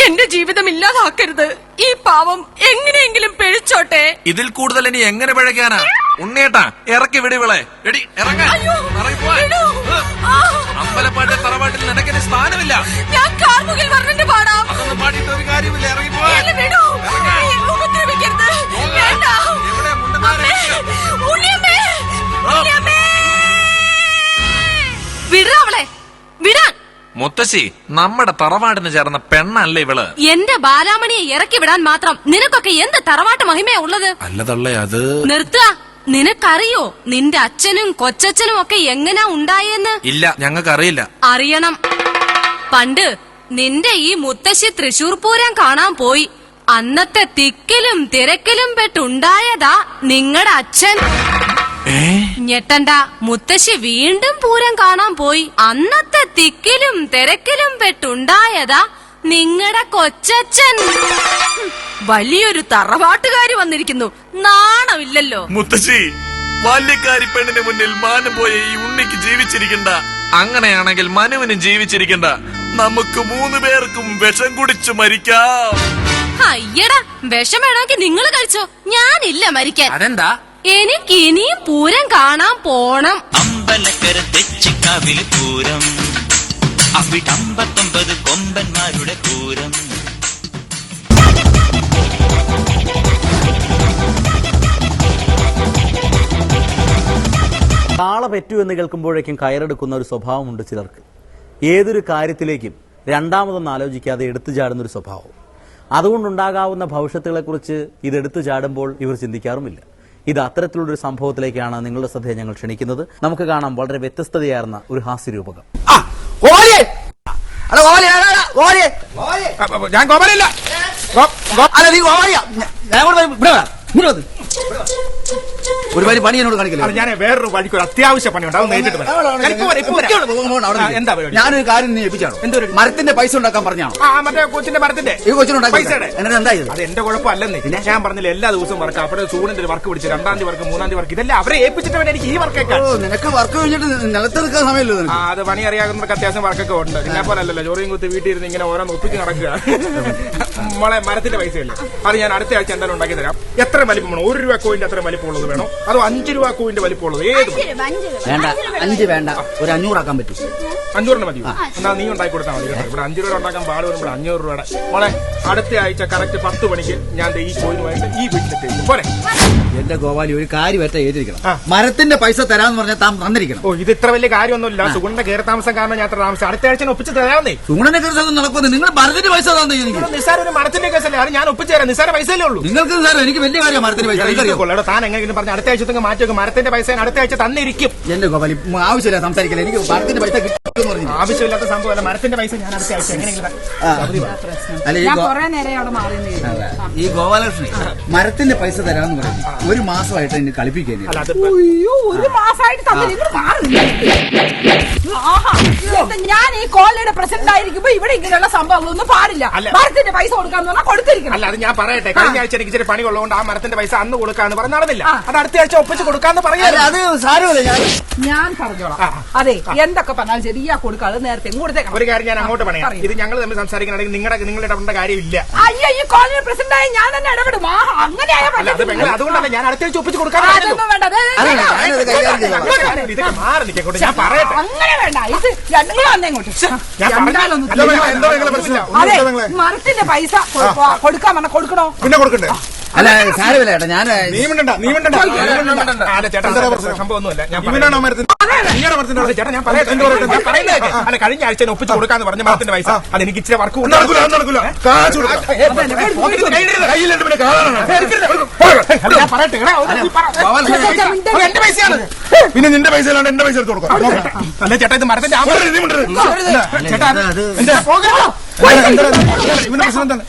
എന്റെ ജീവിതം ഇല്ലാതാക്കരുത്. ഈ പാവം എങ്ങനെയെങ്കിലും പിഴച്ചോട്ടെ. ഇതിൽ കൂടുതൽ ഇനി എങ്ങനെ പിഴയ്ക്കാനാ? ഉണ്ണിയേട്ടാ, ഇറക്കി വിടിവിളെ. എടി, ഇറങ്ങാൻ. അമ്പലപ്പാട്ടെ തറവാട്ടിൽ നിനക്കിന് സ്ഥാനമില്ല. ഞാൻ കാർമുകിൽ വർണ്ണന്റെ പാടാം. അതൊന്നും പാടിയിട്ട് ഒരു കാര്യമില്ല. ഇറങ്ങിപ്പോ. വിടാവളെ, വിടാൻ. മുത്തശ്ശി, നമ്മുടെ തറവാടിന് ചേർന്ന പെണ്ണല്ലേ ഇവള്. എന്റെ ബാലാമണിയെ ഇറക്കി വിടാൻ മാത്രം നിനക്കൊക്കെ എന്ത് തറവാട്ട് മഹിമയാ ഉള്ളത്? അല്ലതള്ളേ, അത് നിർത്തുക. നിനക്കറിയോ നിന്റെ അച്ഛനും കൊച്ചച്ഛനും ഒക്കെ എങ്ങനാ ഉണ്ടായെന്ന്? ഇല്ല, ഞങ്ങൾക്കറിയില്ല. അറിയണം. പണ്ട് നിന്റെ ഈ മുത്തശ്ശി തൃശൂർ പൂരം കാണാൻ പോയി. അന്നത്തെ തിക്കിലും തിരക്കിലും പെട്ടുണ്ടായതാ നിങ്ങളുടെ അച്ഛൻ. ഞെട്ടണ്ട, മുത്തശ്ശി വീണ്ടും പൂരം കാണാൻ പോയി. അന്നത്തെ തിക്കിലും തിരക്കിലും പെട്ടുണ്ടായതാ നിങ്ങളുടെ കൊച്ചച്ഛൻ. വലിയൊരു തറവാട്ടുകാരി വന്നിരിക്കുന്നു. നാണമില്ലല്ലോ. മുത്തശ്ശി, ബാല്യക്കാരി പെണ്ണിന് മുന്നിൽ മാനം പോയ ഈ ഉണ്ണിക്ക് ജീവിച്ചിരിക്കണ്ട. അങ്ങനെയാണെങ്കിൽ മനുവിന് ജീവിച്ചിരിക്കണ്ട. നമുക്ക് 3 പേർക്കും വിഷം കുടിച്ചു മരിക്കാം. അയ്യടാ, വിഷം വേണമെങ്കിൽ നിങ്ങൾ കഴിച്ചോ. ഞാനില്ല മരിക്കാൻ. അതെന്താ? എനിക്ക് ഇനിയും പൂരം കാണാൻ പോണം. അമ്പലക്കര തെച്ചിക്കാവിൽ പൂരം, അവിടെ 59 കൊമ്പന്മാരുടെ പൂരം. കാള പെറ്റു എന്ന് കേൾക്കുമ്പോഴേക്കും കയറെടുക്കുന്ന ഒരു സ്വഭാവമുണ്ട് ചിലർക്ക്. ഏതൊരു കാര്യത്തിലേക്കും രണ്ടാമതൊന്നും ആലോചിക്കാതെ എടുത്തു ചാടുന്നൊരു സ്വഭാവം. അതുകൊണ്ടുണ്ടാകാവുന്ന ഭവിഷ്യത്തുകളെക്കുറിച്ച് ഇത് എടുത്തു ചാടുമ്പോൾ ഇവർ ചിന്തിക്കാറുമില്ല. ഇത് അത്തരത്തിലുള്ളൊരു സംഭവത്തിലേക്കാണ് നിങ്ങളുടെ ശ്രദ്ധയെ ഞങ്ങൾ ക്ഷണിക്കുന്നത്. നമുക്ക് കാണാം വളരെ വ്യത്യസ്തതയാർന്ന ഒരു ഹാസ്യരൂപകം. ഞാൻ ഗോപാലല്ല. നീ ഗോപാലിയാ. ഒരു വലിയ പണി എന്നോട് കാണിക്കില്ല. ഞാൻ വേറൊരു വഴിക്ക് ഒരു അത്യാവശ്യ പണിയുണ്ട്. എന്താ പരിപാടി? ഞാനൊരു കാര്യം നീ ഏൽപ്പിച്ചാണോ? എന്തൊരു മരത്തിന്റെ പൈസ ഉണ്ടാക്കാൻ പറഞ്ഞാണോ? മറ്റേ കൊച്ചിന്റെ മരത്തിന്റെ ഈ കൊച്ചിനുണ്ടാക്കി എന്തായത്? അത് എന്റെ കുഴപ്പമല്ലെന്നേ. ഞാൻ പറഞ്ഞില്ല, എല്ലാ ദിവസവും വർക്ക്. അവിടെ സൂണിന്റെ ഒരു വർക്ക് പിടിച്ച് 2ാം തീയതി വർക്ക്, 3ാം തീയതി വർക്ക്. ഇതെല്ലാം അവരെ ഏൽപ്പിച്ചിട്ട് വേണം എനിക്ക് ഈ വർക്കൊക്കെ. നിനക്ക് വർക്ക് കഴിഞ്ഞിട്ട് നിലത്തെടുക്കാൻ സമയമല്ലോ. അത് പണി അറിയാവുന്നവർക്ക് അത്യാവശ്യം വർക്കൊക്കെ ഉണ്ട്. നിന്നെ പോലെ അല്ലല്ലോ ചോറിയും കുത്തി വീട്ടിൽ ഇരുന്ന് ഇങ്ങനെ ഓരോ ഒപ്പിച്ച് നടക്കുക. നമ്മളെ മരത്തിന്റെ പൈസയല്ലേ, അത് ഞാൻ അടുത്ത ആഴ്ച എന്തായാലും ഉണ്ടാക്കി തരാം. എത്ര വലിപ്പം വേണം? 1 രൂപ കോയിന്റെ അത്ര വലിപ്പമുള്ളത് വേണോ, അതോ 5 രൂപ കോയിന്റെ വലിപ്പമുള്ളത്? ഏത് വേണ്ട, 5 വേണ്ട, ഒരു 500 ആക്കാൻ പറ്റും. 500 മതി. എന്നാ നീ ഉണ്ടാക്കി കൊടുത്താൽ മതി. ഇവിടെ 5 രൂപ ഉണ്ടാക്കാൻ പാട് വരുമ്പോൾ 500 രൂപയുടെ മോളെ അടുത്ത ആഴ്ച കറക്റ്റ് 10 മണിക്ക് ഞാൻ ഈ കോയിനുമായിട്ട് ഈ വീട്ടിലെത്തി പോരെ. എന്റെ ഗോപാലി, ഒരു കാര്യമായിട്ട് ഏറ്റിരിക്കണം. മരത്തിന്റെ പൈസ തരാന്ന് പറഞ്ഞാൽ താൻ തന്നിരിക്കണം. ഓ, ഇത് ഇത്ര വലിയ കാര്യമൊന്നുമില്ല. സുഗുണന്റെ കയറി താമസം കാരണം ഞാൻ അത്ര താമസം. അടുത്ത ആഴ്ച ഒപ്പിച്ച് തരാമെന്നേ. സുഗുണന്റെ കേസ് നടക്കുന്നത്. നിങ്ങൾ മരത്തിന്റെ പൈസ തന്നെ. നിസ്സാര ഒരു മരത്തിന്റെ കേസല്ലേ, അത് ഞാൻ ഒപ്പിച്ചു തരാം. നിസ്സാര പൈസയല്ലേ ഉള്ളൂ. നിങ്ങൾക്ക് എനിക്ക് വലിയ കാര്യം മരത്തിന്റെ പൈസ. താൻ എങ്ങനെയെങ്കിലും പറഞ്ഞ അടുത്ത ആഴ്ച മാറ്റി വെക്കും. മരത്തിന്റെ പൈസ ഞാൻ അടുത്ത ആഴ്ച തന്നിരിക്കും. എന്റെ ഗോപാലി, ആവശ്യമില്ല സംസാരിക്കില്ല. എനിക്ക് മരത്തിന്റെ പൈസ കിട്ടുമെന്ന് പറഞ്ഞു. ആവശ്യമില്ലാത്ത സംഭവമല്ല. മരത്തിന്റെ പൈസ ഞാൻ അടുത്ത ആഴ്ച എങ്ങനെയെങ്കിലും. ഈ ഗോപാലകൃഷ്ണൻ മരത്തിന്റെ പൈസ തരാന്ന് പറഞ്ഞു 1 മാസമായിട്ട് എന്നെ കളിപ്പിക്കാൻ. ഒരു മാസമായിട്ട് ഞാൻ ഈ കോളനിയുടെ പ്രസിഡന്റ് ആയിരിക്കുമ്പോ ഇവിടെ ഇങ്ങനെയുള്ള സംഭവങ്ങളൊന്നും പാടില്ല. മരത്തിന്റെ പൈസ കൊടുക്കാന്ന് പറഞ്ഞാൽ കൊടുത്തിരിക്കണം. അല്ല, അത് ഞാൻ പറയട്ടെ. കഴിഞ്ഞ ആഴ്ച എനിക്ക് ഇച്ചിരി പണി ഉള്ളതുകൊണ്ട് ആ മരത്തിന്റെ പൈസ അന്ന് കൊടുക്കാന്ന് പറഞ്ഞ് നടന്നില്ല. അത് അടുത്ത ആഴ്ച ഒപ്പിച്ച് കൊടുക്കാന്ന് പറയാം. അത് സാരമില്ല, ഞാൻ പറഞ്ഞോളാം. അതെ, എന്തൊക്കെ പറഞ്ഞാലും ശരി, കൊടുക്കാതെ നേരത്തെ കൊടുത്തേക്കാം. ഒരു കാര്യം ഞാൻ അങ്ങോട്ട് പറയാം. ഇത് ഞങ്ങൾ തമ്മിൽ സംസാരിക്കണമെങ്കിൽ നിങ്ങളുടെ ഇടപെടേണ്ട കാര്യമില്ല. അയ്യോ, ഈ കോളനി പ്രസിഡന്റ് ആയി ഞാൻ തന്നെ ഇടപെടും. അങ്ങനെ അതുകൊണ്ടല്ല ഞാൻ അടുത്ത ആഴ്ച ഒപ്പിച്ച് കൊടുക്കാൻ. ഇതൊക്കെ മാറി നിൽക്കോട്ടെ, ഞാൻ പറയട്ടെ. അങ്ങനെ വേണ്ട, ഇത് രണ്ടും വന്നേങ്ങോട്ട്. അതെ, മരത്തിന്റെ പൈസ കൊടുക്കാൻ പറഞ്ഞ കൊടുക്കണോ? പിന്നെ കൊടുക്കണ്ടേ? അല്ല സാരമില്ല ചേട്ടാ ഞാൻ നീ മിണ്ടണ്ട ചേട്ടാ സംഭവമൊന്നുമല്ല ഞാൻ ഇവനാണോ മരത്തിന് നിങ്ങളുടെ മരത്തിന്റെ ചേട്ടാ ഞാൻ പറയുന്നത് അല്ല കഴിഞ്ഞ ആഴ്ച ഒപ്പിച്ച് കൊടുക്കാന്ന് പറഞ്ഞ മരത്തിന്റെ പൈസ അത് എനിക്ക് ഇച്ചിരി വർക്ക് നടക്കൂല എന്റെ പൈസയാണ് പിന്നെ നിന്റെ പൈസ അല്ലാണ്ട് എന്റെ പൈസ എടുത്ത് കൊടുക്കാം അല്ല ചേട്ടാ ഇത് മരത്തിന്റെ ചേട്ടാ ഇവന്റെ പ്രശ്നം എന്താണ്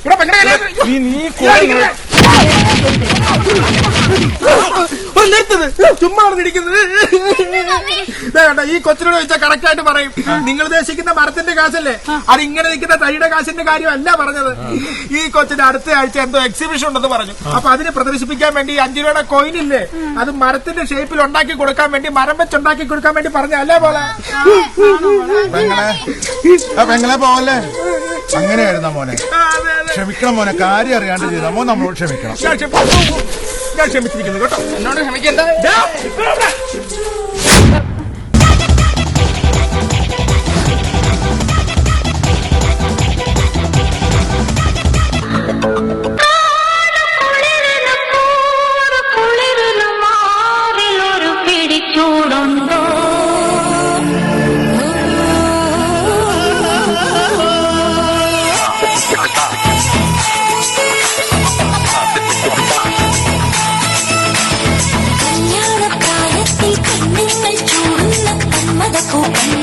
നിർത്തത് ചുമ്മാ ഇരിക്കുന്നത് ഈ കൊച്ചിനോട് വെച്ചാൽ കറക്റ്റ് ആയിട്ട് പറയും നിങ്ങൾ ഉദ്ദേശിക്കുന്ന മരത്തിന്റെ കാശല്ലേ അത് ഇങ്ങനെ നിൽക്കുന്ന തൈയുടെ കാശിന്റെ കാര്യമല്ല പറഞ്ഞത് ഈ കൊച്ചിന്റെ അടുത്ത ആഴ്ച എന്തോ എക്സിബിഷൻ ഉണ്ടെന്ന് പറഞ്ഞു അപ്പൊ അതിനെ പ്രദർശിപ്പിക്കാൻ വേണ്ടി 5 രൂപയുടെ കോയിൻ ഇല്ലേ അത് മരത്തിന്റെ ഷേപ്പിൽ ഉണ്ടാക്കി കൊടുക്കാൻ വേണ്ടി മരം വെച്ചുണ്ടാക്കി കൊടുക്കാൻ വേണ്ടി പറഞ്ഞല്ലേ പോലെ പെങ്ങളെ പോവല്ലേ അങ്ങനെയായിരുന്ന മോനെ ക്ഷമിക്കണം മോനെ കാര്യം അറിയാണ്ട് ചെയ്തമോ നമ്മളോട് ക്ഷമിക്കണം ഞാൻ ക്ഷമിച്ചിരിക്കുന്നു കേട്ടോ എന്നോട് ക്ഷമിക്കണ്ട കല്യാണ പ്രായത്തിൽ കണ്ണുങ്ങൾ ചൂടുന്ന കന്മത പൂക്കൾ